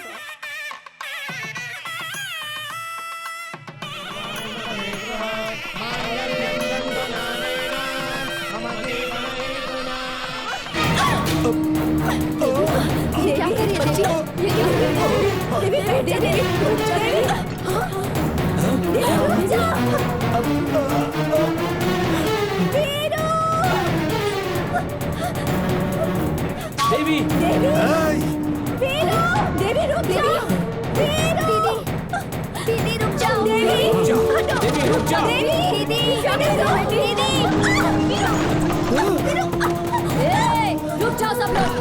क्या कर रही है बच्ची? देवी, देवी, देवी, देवी, देवी रुक जाओ। दीदी रुक जाओ। देवी रुक जाओ। दीदी रुक जाओ सब लोग।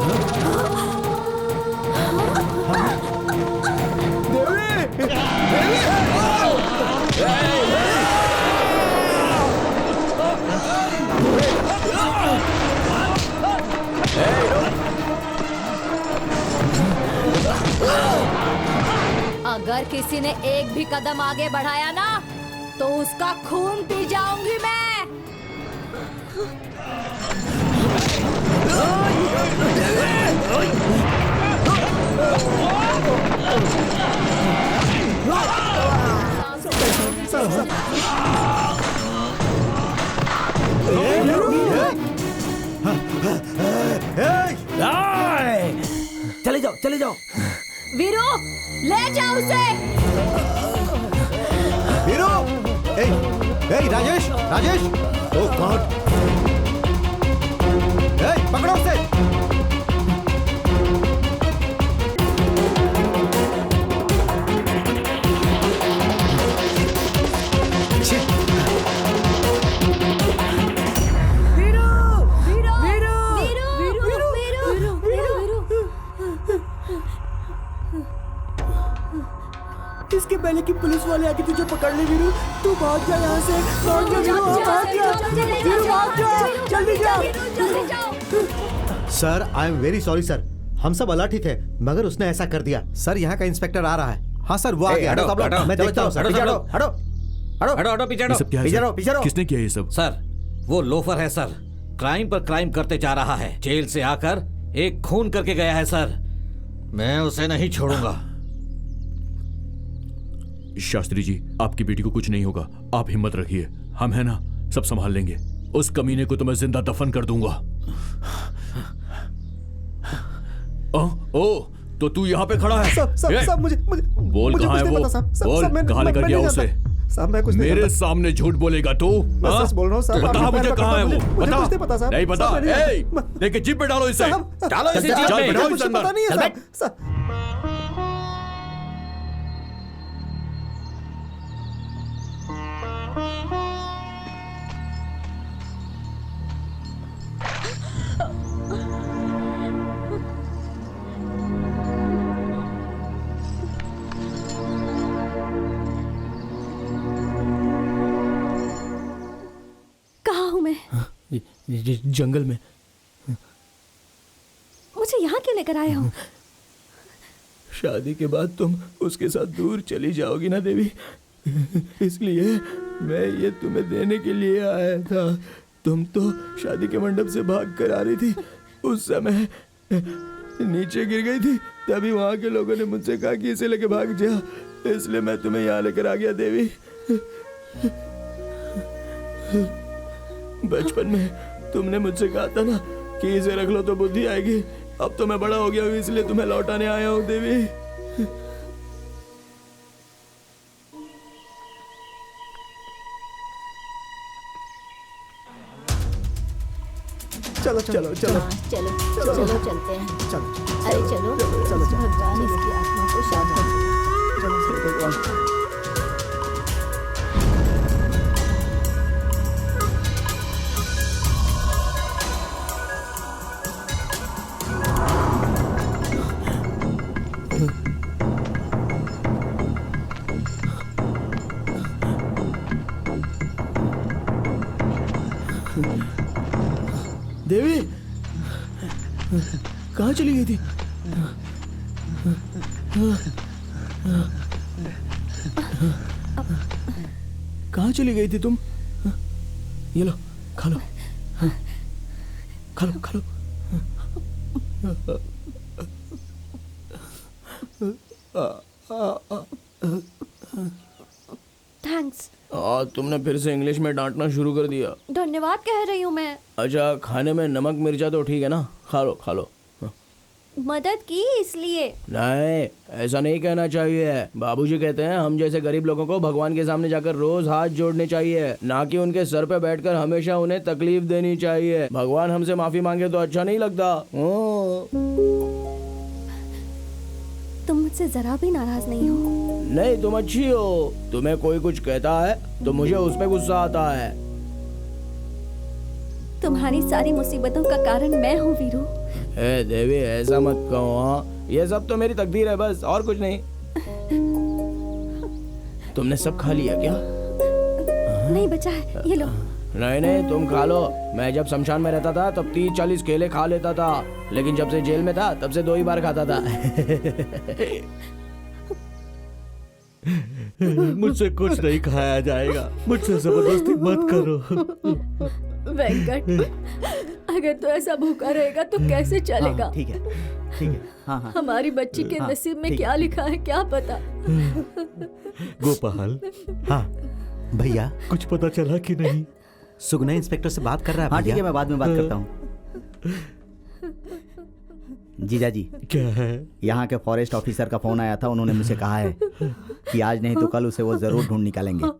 अगर किसी ने एक भी कदम आगे बढ़ाया ना तो उसका खून पी जाऊंगी मैं। चले जाओ, चले जाओ। वीरू, ले जाओ उसे। वीरू, राजेश, राजेश, ओह गॉड, पकड़ो उसे। इसके पहले कि पुलिस वाले आके तुझे पकड़ ले वीरू, तू भाग जा यहाँ से। भाग जा वीरू, भाग जा वीरू, भाग जा, जल्दी जा। Sir I am very sorry sir, हम सब अलर्ट ही थे मगर उसने ऐसा कर दिया। सर यहाँ का इंस्पेक्टर आ रहा है। हाँ सर वो आ गया। मैं देखता हूँ सर। हटो पीछे हटो। सब क्या है सर? किसने किया ये सब? सर वो लोफर है सर, क्राइम पर क्राइम करते जा रहा है। जेल से आकर एक खून करके गया है सर, मैं उसे नहीं छोड़ूंगा। शास्त्री जी, आपकी बेटी को कुछ नहीं होगा, आप हिम्मत रखिए, हम है ना, सब संभाल लेंगे। उस कमीने को तो मैं जिंदा दफन कर दूंगा। ओ, तो तू यहाँ पे खड़ा है? सब मुझे बोल मुझे कहाँ है कुछ नहीं वो? पता, साहब। बोल साहब, मैं- कहाँ मैं- लेकर मैं गया नहीं उसे? जानता। साहब मैं कुछ नहीं मेरे जानता। सामने झूठ बोलेगा तू? मैं हाँ? सच बोल रहा हूँ, साहब। बता आप मुझे पैर कहाँ है पकड़ो, वो? मुझे बता। कुछ नहीं पता, साहब। नहीं पता? साहब, मैं नहीं ए, जानता। लेके जीप पे डालो इसे। साहब, डालो इसे जीप साहब, पे, मुझे डालो कुछ इसे पता अंदर। नहीं है, चल साहब। बैठ। साहब। कहाँ हूँ मैं? जंगल में। मुझे यहाँ क्यों लेकर आए हो? शादी के बाद तुम उसके साथ दूर चली जाओगी ना देवी, इसलिए मैं ये तुम्हें देने के लिए आया था। तुम तो शादी के मंडप से भाग कर आ रही थी, उस समय नीचे गिर गई थी, तभी वहाँ के लोगों ने मुझसे कहा कि इसे लेके भाग जा, इसलिए मैं तुम्हें यहाँ लेकर आ गया देवी। बचपन में तुमने मुझसे कहा था ना कि इसे रख लो तो बुद्धि आएगी। अब तो मैं बड़ा हो गया हूँ, इसलिए तुम्हें लौटाने आया हूँ देवी। चलो चलो चलो चलो चलो चलते हैं। चलो अरे चलो चलो चलो भगवान इसकी आत्मा को शांत करे। चलो भगवान। देवी कहाँ चली गई थी? कहाँ चली गई थी तुम? ये लो, खा लो, खा लो, खा लो। थैंक्स। तुमने फिर से इंग्लिश में डांटना शुरू कर दिया। धन्यवाद कह रही हूँ मैं। अच्छा, खाने में नमक मिर्चा तो ठीक है ना? खा लो, खा लो। मदद की इसलिए। नहीं, ऐसा नहीं कहना चाहिए। बाबूजी कहते हैं हम जैसे गरीब लोगों को भगवान के सामने जाकर रोज हाथ जोड़ने चाहिए, ना कि उनके सर पे बैठकर हमेशा उन्हें तकलीफ देनी चाहिए। भगवान हमसे माफी मांगे तो अच्छा नहीं लगता। तुम मुझसे जरा भी नाराज नहीं हो? नहीं, तुम अच्छी हो। तुम्हें कोई कुछ कहता है तो मुझे उस पे गुस्सा आता है। तुम्हारी सारी मुसीबतों का कारण मैं हूँ वीरू। ए देवी, ऐसा मत कहो। हाँ, ये सब तो मेरी तकदीर है, बस और कुछ नहीं। तुमने सब खा लिया क्या? नहीं बचा है, ये लो। नहीं नहीं, तुम खा लो। मैं जब शमशान में रहता था तब 30-40 केले खा लेता था, लेकिन जब से जेल में था तब से 2 ही बार खाता था। मुझसे कुछ नहीं खाया जाएगा, मुझसे जबरदस्ती मत करो। वेंकट, अगर तू ऐसा भूखा रहेगा तो कैसे चलेगा? ठीक है, ठीक है। हाँ हाँ। हमारी बच्ची के नसीब में क्या लिखा है क्या पता। गोपाल, हाँ भैया, कुछ पता चला कि नहीं? सुगना इंस्पेक्टर से बात कर रहा है। हाँ ठीक है, मैं बाद में बात करता हूँ। जीजा जी, क्या है? यहाँ के फॉरेस्ट ऑफिसर का फोन आया था, उन्होंने मुझे कहा है कि आज नहीं तो कल उसे वो जरूर ढूंढ निकालेंगे।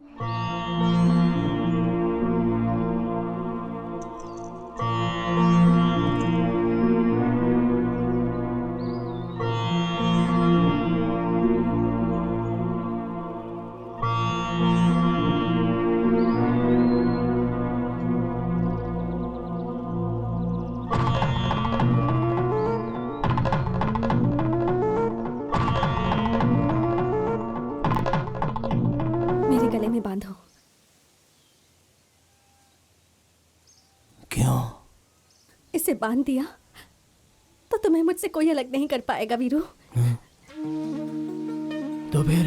मेरे गले में बांधो। क्यों? इसे बांध दिया तो तुम्हें मुझसे कोई अलग नहीं कर पाएगा वीरू। तो फिर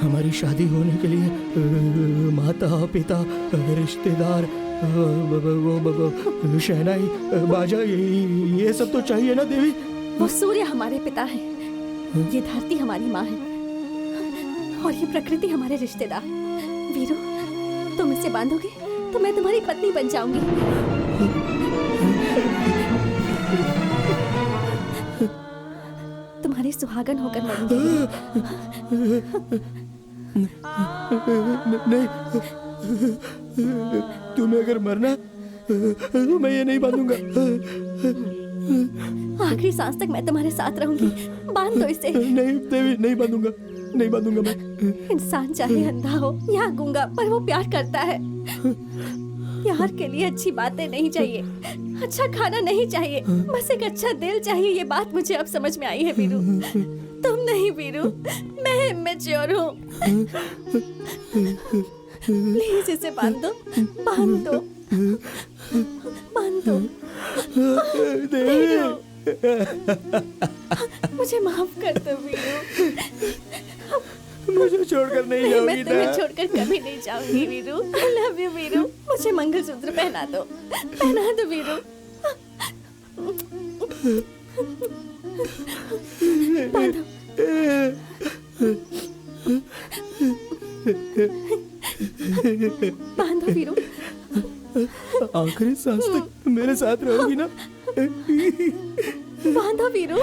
हमारी शादी होने के लिए माता पिता रिश्तेदार शहनाई बाजा ये सब तो चाहिए ना देवी? वो सूर्य हमारे पिता है, ये धरती हमारी माँ है और ये प्रकृति हमारे रिश्तेदार। वीरू, तुम इसे बांधोगे तो मैं तुम्हारी पत्नी बन जाऊंगी। तुम्हारे सुहागन होकर मरूंगी। नहीं, तुम्हें अगर मरना तो मैं ये नहीं बांधूंगा। आखिरी सांस तक मैं तुम्हारे साथ रहूंगी। बांध दो इसे। नहीं देवी, नहीं बांधूंगा, नहीं बांधूंगा मैं। इंसान चाहे अंधा हो या गूंगा, पर वो प्यार करता है। प्यार के लिए अच्छी बातें नहीं चाहिए, अच्छा खाना नहीं चाहिए, बस एक अच्छा दिल चाहिए। ये बात मुझे अब समझ में आई है वीरू। तुम नहीं वीरू, मैं इमेच्योर हूँ। प्लीज इसे बांध दो, बांध दो, बांध दो। वीरू, मुझे माफ कर दो वीरू। मुझे छोड़कर नहीं जाओगी मैं तुम्हें छोड़कर कभी नहीं जाऊंगी Veeru. I love you Veeru. मुझे मंगलसूत्र पहना दो, पहना दो वीरू। बांधो। बांधो वीरू। आखिरी सांस तक मेरे साथ रहोगी ना? बांधो वीरू।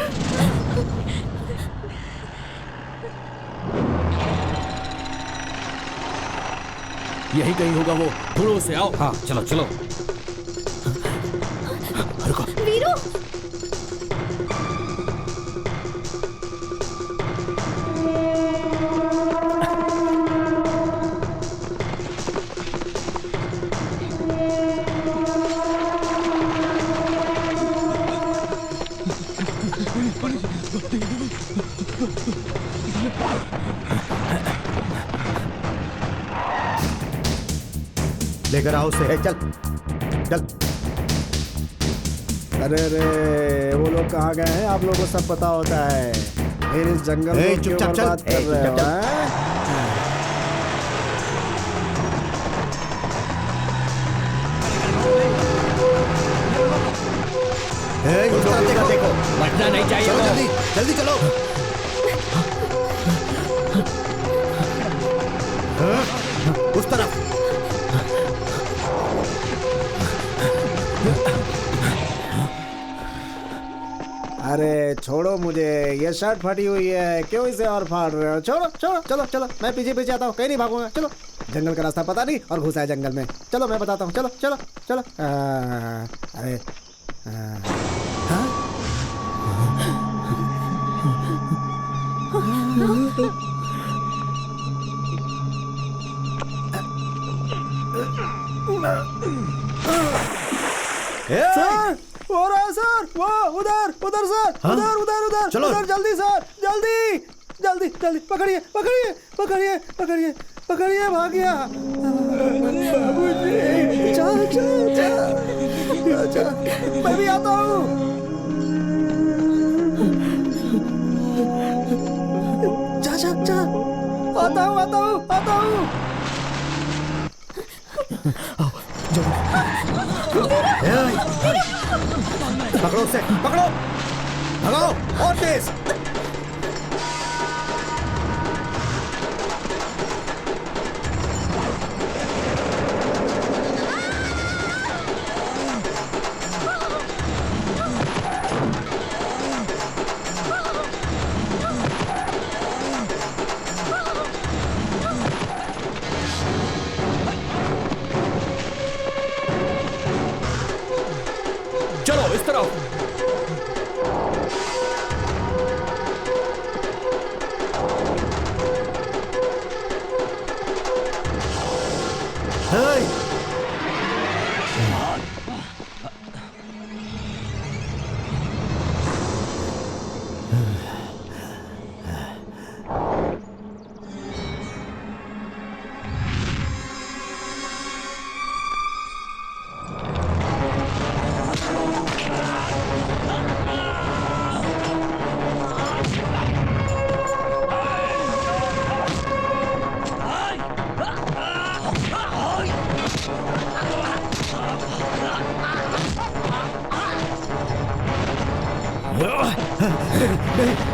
यही कहीं होगा वो, ढूंढो उसे, आओ। हाँ चलो चलो। वीरू, लेकर आओ उसे। चल चल। अरे वो लोग कहाँ गए हैं? आप लोगों को सब पता होता है। फिर इस जंगल ए, को क्यों चुपचाप चल। बर्बाद कर ए, रहे हो? चुपचाप हैं? उस तरफ देखो, देखो। बचना नहीं चाहिए। चलो जल्दी, जल्दी चलो। उस तरफ। अरे छोड़ो मुझे, ये शर्ट फटी हुई है, क्यों इसे और फाड़ रहे हो? छोड़ो छोड़ो, चलो चलो, मैं पीछे पीछे आता हूँ, कहीं नहीं भागूंगा। चलो, जंगल का रास्ता पता नहीं और घुसा है जंगल में। चलो मैं बताता हूँ, चलो चलो चलो। अरे हाँ? सर, हो रहा है सर, वो उधर उधर सर, उधर उधर उधर, चलो। उधर जल्दी सर, जल्दी जल्दी जल्दी, पकड़िए पकड़िए पकड़िए पकड़िए पकड़िए, भाग गया। बाबूजी, चल चल चल चल, मैं भी आता हूँ। जा जा जा, आता हूँ आता हूँ आता हूँ। पकड़ो उसे, पकड़ो, भगाओ और तेज। चलो इस तरफ।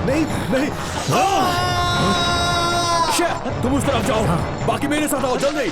नहीं नहीं, तुम उस तरफ जाओ, बाकी मेरे साथ आओ, जल्दी।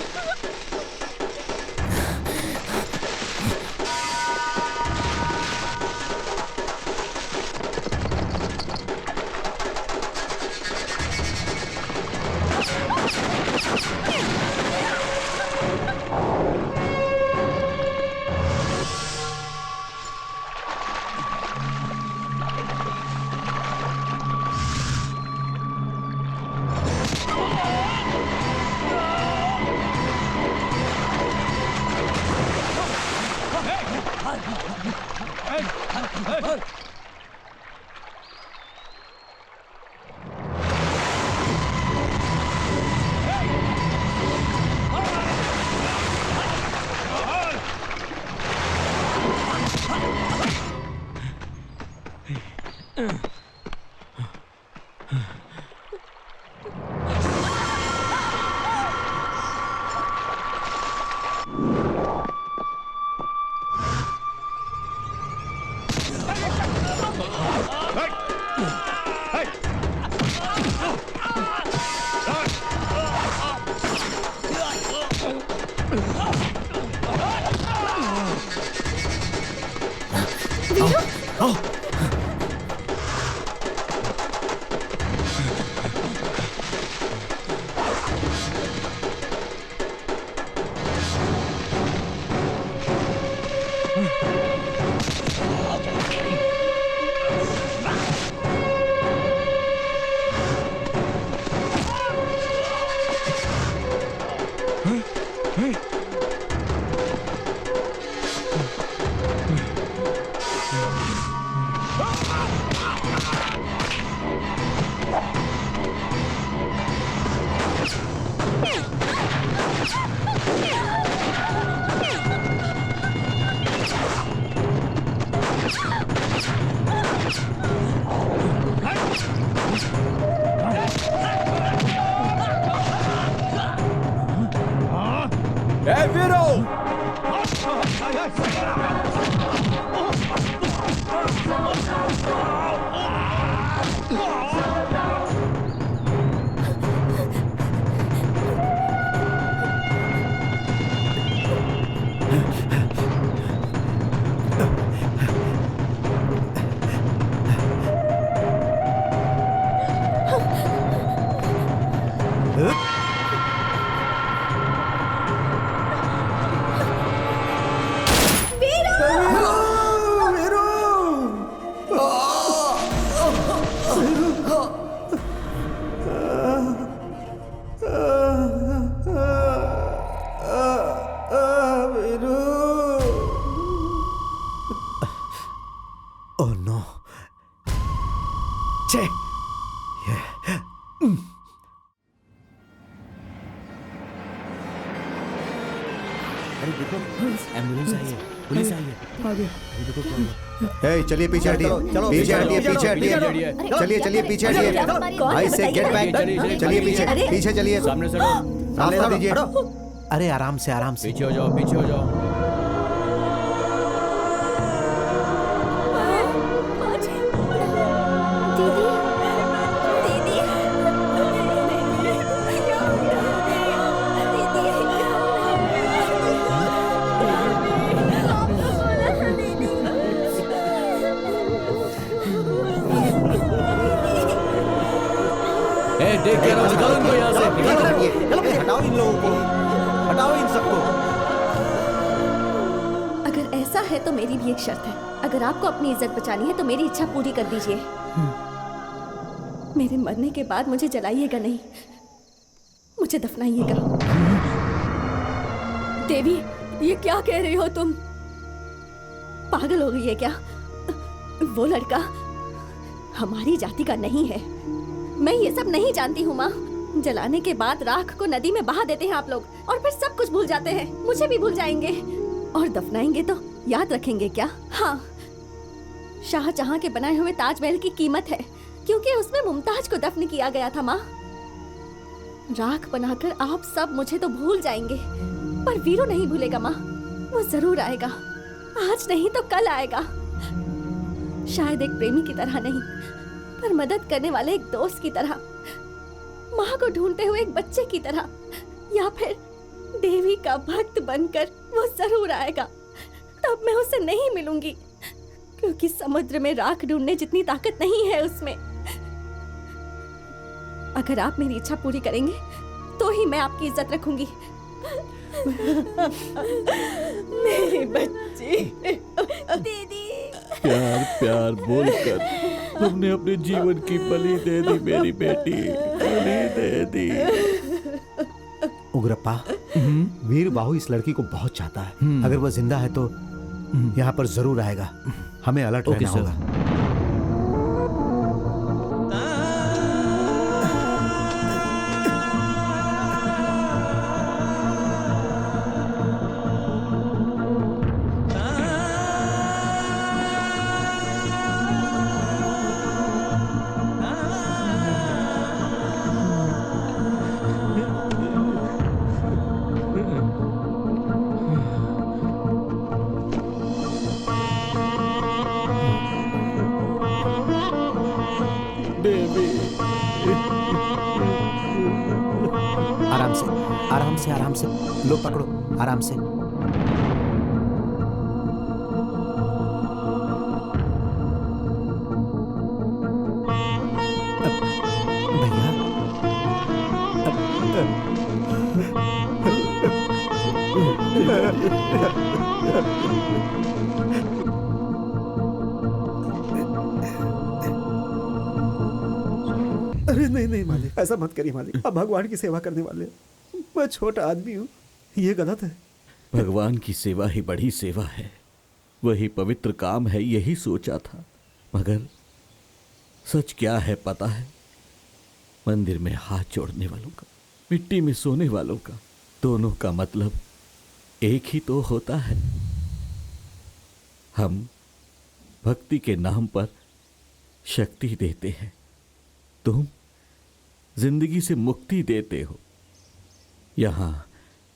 ए वीरो! ओह नो, छे अरे देखो, एम्बुलेंस आई है, पुलिस आई है। ए, चलिए पीछे हटिए, पीछे हटिए, पीछे हटिए, चलिए चलिए पीछे हटिए, भाई से गेट बैक, चलिए पीछे, पीछे चलिए, सामने से हटो, रास्ता दीजिए। अरे आराम से, आराम से। पीछे हो जाओ, पीछे हो जाओ। देख के निकालो इनको यहाँ से, हटाओ इन लोगों को, हटाओ इन सबको। अगर ऐसा है तो मेरी भी एक शर्त है। अगर आपको अपनी इज्जत बचानी है तो मेरी इच्छा पूरी कर दीजिए। मेरे मरने के बाद मुझे जलाइएगा नहीं, मुझे दफनाइएगा। देवी, ये क्या कह रही हो तुम? पागल हो गई है क्या? वो लड़का हमारी जाति का नहीं है। मैं ये सब नहीं जानती हूँ माँ। जलाने के बाद राख को नदी में बहा देते हैं आप लोग, और फिर सब कुछ भूल जाते हैं। मुझे भी भूल जाएंगे, और दफनाएंगे तो याद रखेंगे क्या? हाँ, शाहजहां के बनाए हुए ताजमहल की कीमत है, क्योंकि उसमें मुमताज को दफन किया गया था माँ। राख बनाकर आप सब मुझे तो भूल जाएंगे, पर वीरू नहीं भूलेगा माँ। वो जरूर आएगा, आज नहीं तो कल आएगा। शायद एक प्रेमी की तरह नहीं, पर मदद करने वाले एक दोस्त की तरह, माँ को ढूंढते हुए एक बच्चे की तरह, या फिर देवी का भक्त बनकर वो जरूर आएगा। तब मैं उससे नहीं मिलूंगी, क्योंकि समुद्र में राख ढूंढने जितनी ताकत नहीं है उसमें। अगर आप मेरी इच्छा पूरी करेंगे तो ही मैं आपकी इज्जत रखूंगी। मेरी बच्ची दीदी। प्यार प्यार बोलकर तुमने अपने जीवन की बलि दे दी, मेरी बेटी, बलि दे दी। उग्रप्पा, वीर बाहु इस लड़की को बहुत चाहता है। अगर वह जिंदा है तो यहाँ पर जरूर आएगा। हमें अलर्ट रहना होगा। आराम से लो, पकड़ो आराम से। अरे नहीं नहीं मालिक, ऐसा मत करिए मालिक। अब भगवान की सेवा करने वाले, मैं छोटा आदमी हूँ, ये गलत है। भगवान की सेवा ही बड़ी सेवा है, वही पवित्र काम है, यही सोचा था। मगर सच क्या है पता है? मंदिर में हाथ जोड़ने वालों का, मिट्टी में सोने वालों का, दोनों का मतलब एक ही तो होता है। हम भक्ति के नाम पर शक्ति देते हैं, तुम जिंदगी से मुक्ति देते हो। यहाँ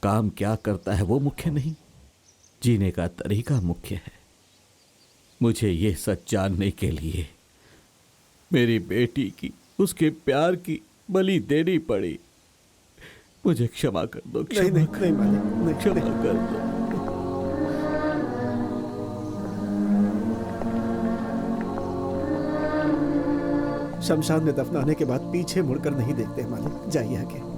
काम क्या करता है वो मुख्य नहीं, जीने का तरीका मुख्य है। मुझे ये सच जानने के लिए मेरी बेटी की, उसके प्यार की बलि देनी पड़ी। मुझे क्षमा कर दो, नहीं मालिक, नहीं, क्षमा कर दो। शमशान में दफनाने के बाद पीछे मुड़कर नहीं देखते मालिक, जाइए आगे।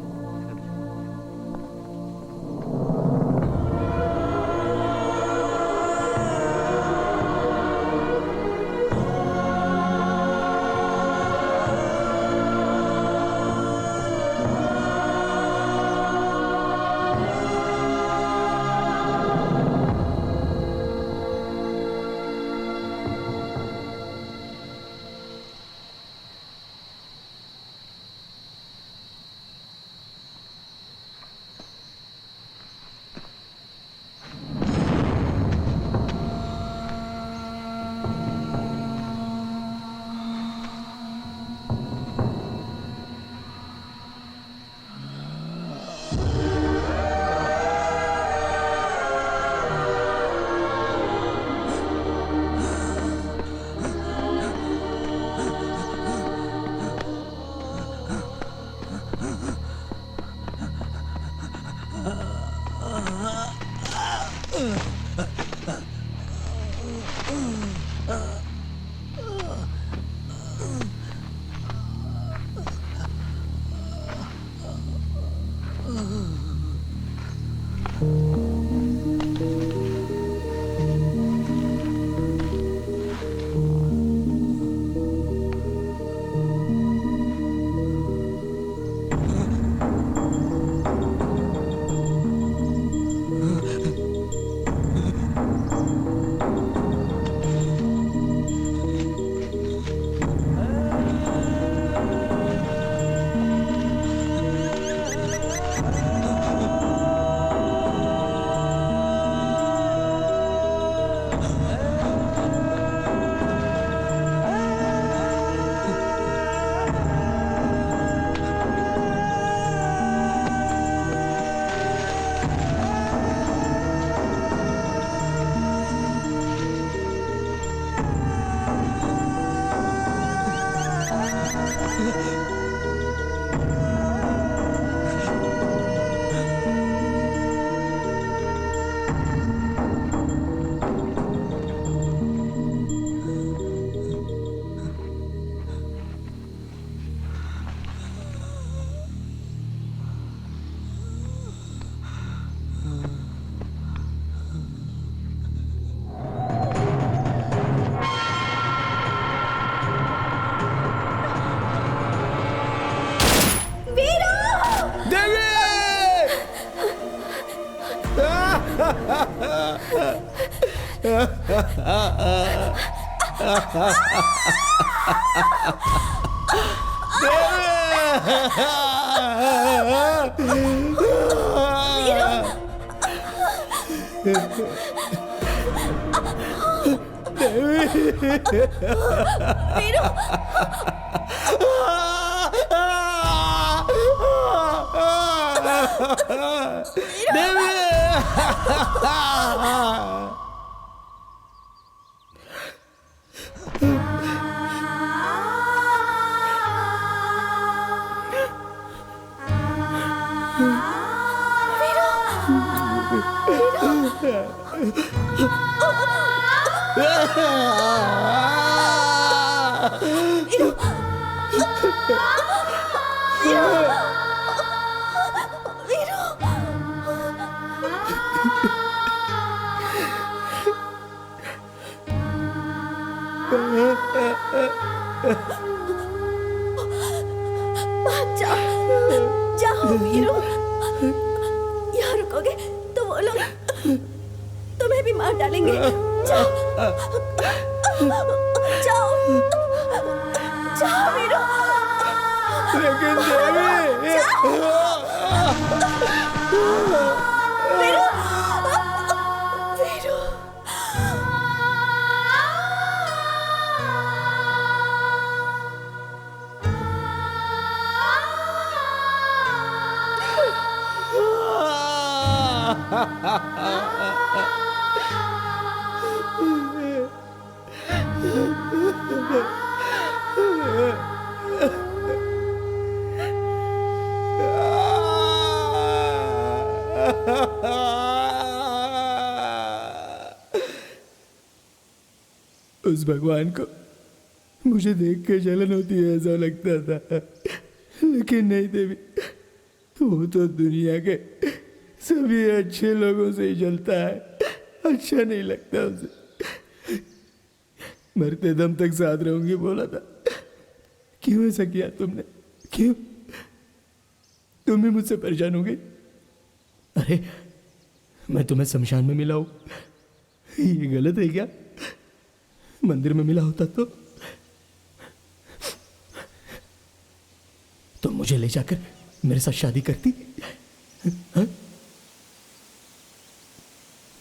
जाओ वीरू, यहाँ रुकोगे तो वो लोग तुम्हें भी मार डालेंगे। जाओ जाओ जाओ वीरू। लेकिन देवी, वीरू, वीरू। उस भगवान को मुझे देख के जलन होती है ऐसा लगता था, लेकिन नहीं देवी, वो तो दुनिया के सभी अच्छे लोगों से ही जलता है, अच्छा नहीं लगता उसे। मरते दम तक साथ रहूंगी बोला था, क्यों ऐसा किया तुमने? क्यों तुम भी मुझसे परेशान हो गई? अरे मैं तुम्हें शमशान में मिला हूं, ये गलत है क्या? मंदिर में मिला होता तो मुझे ले जाकर मेरे साथ शादी करती? हा?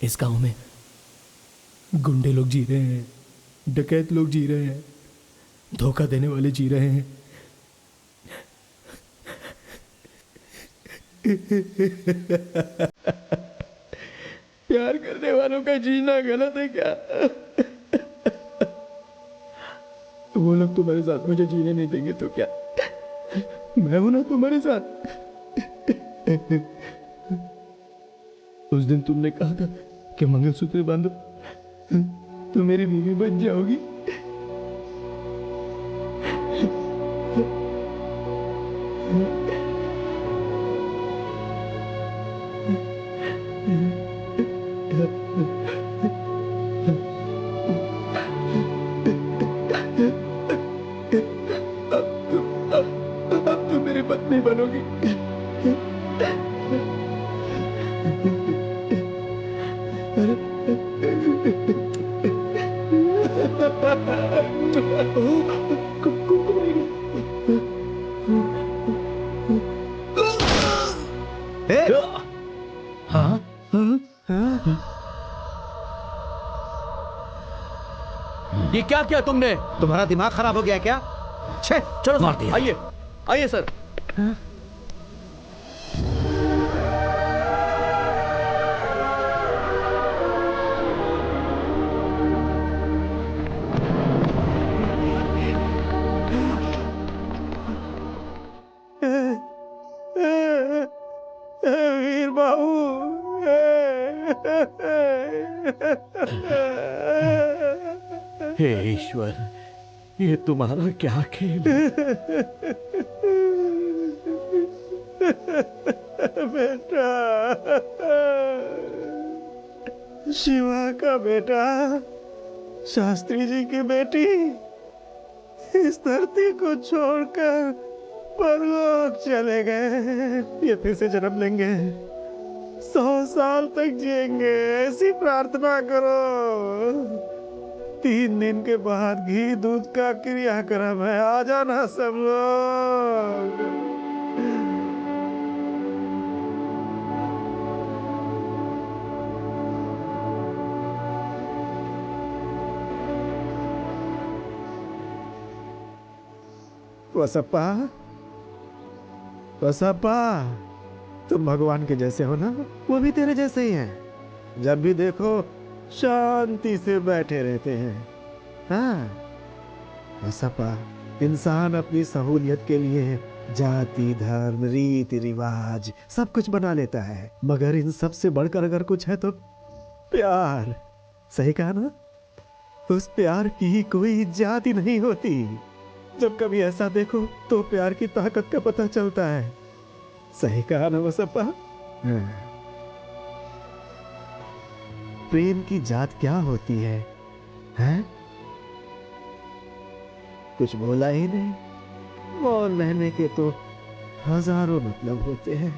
इस गांव में गुंडे लोग जी रहे हैं, डकैत लोग जी रहे हैं, धोखा देने वाले जी रहे हैं। प्यार करने वालों का जीना गलत है क्या? वो लोग तुम्हारे साथ मुझे जीने नहीं देंगे तो क्या? मैं हूं ना तुम्हारे साथ। उस दिन तुमने कहा था कि मंगलसूत्र बांधो तो मेरी बीवी बन जाओगी। अब तुम मेरी पत्नी बनोगी। ये क्या किया तुमने? तुम्हारा दिमाग खराब हो गया क्या? छे, चलो मार दिया। आइए आइए सर। वीर बाबू, हे ईश्वर, ये तुम्हारा क्या खेल? बेटा, शिवा का बेटा, शास्त्री जी की बेटी इस धरती को छोड़कर परलोक चले गए। ये फिर से जन्म लेंगे, 100 साल तक जिएंगे, ऐसी प्रार्थना करो। 3 दिन के बाद घी दूध का क्रियाक्रम है, आ जाना सब लोग। वसप्पा, वसप्पा, तुम भगवान के जैसे हो ना, वो भी तेरे जैसे ही हैं। जब भी देखो शांति से बैठे रहते हैं। हाँ वसप्पा, इंसान अपनी सहूलियत के लिए जाति, धर्म, रीति रिवाज सब कुछ बना लेता है, मगर इन सब से बढ़कर अगर कुछ है तो प्यार। सही कहा ना? उस प्यार की कोई जाति नहीं होती। जब कभी ऐसा देखो तो प्यार की ताकत का पता चलता है। सही कहा ना वसप्पा? प्रेम की जात क्या होती है? हैं? कुछ बोला ही नहीं। मौन रहने के तो हजारों मतलब होते हैं।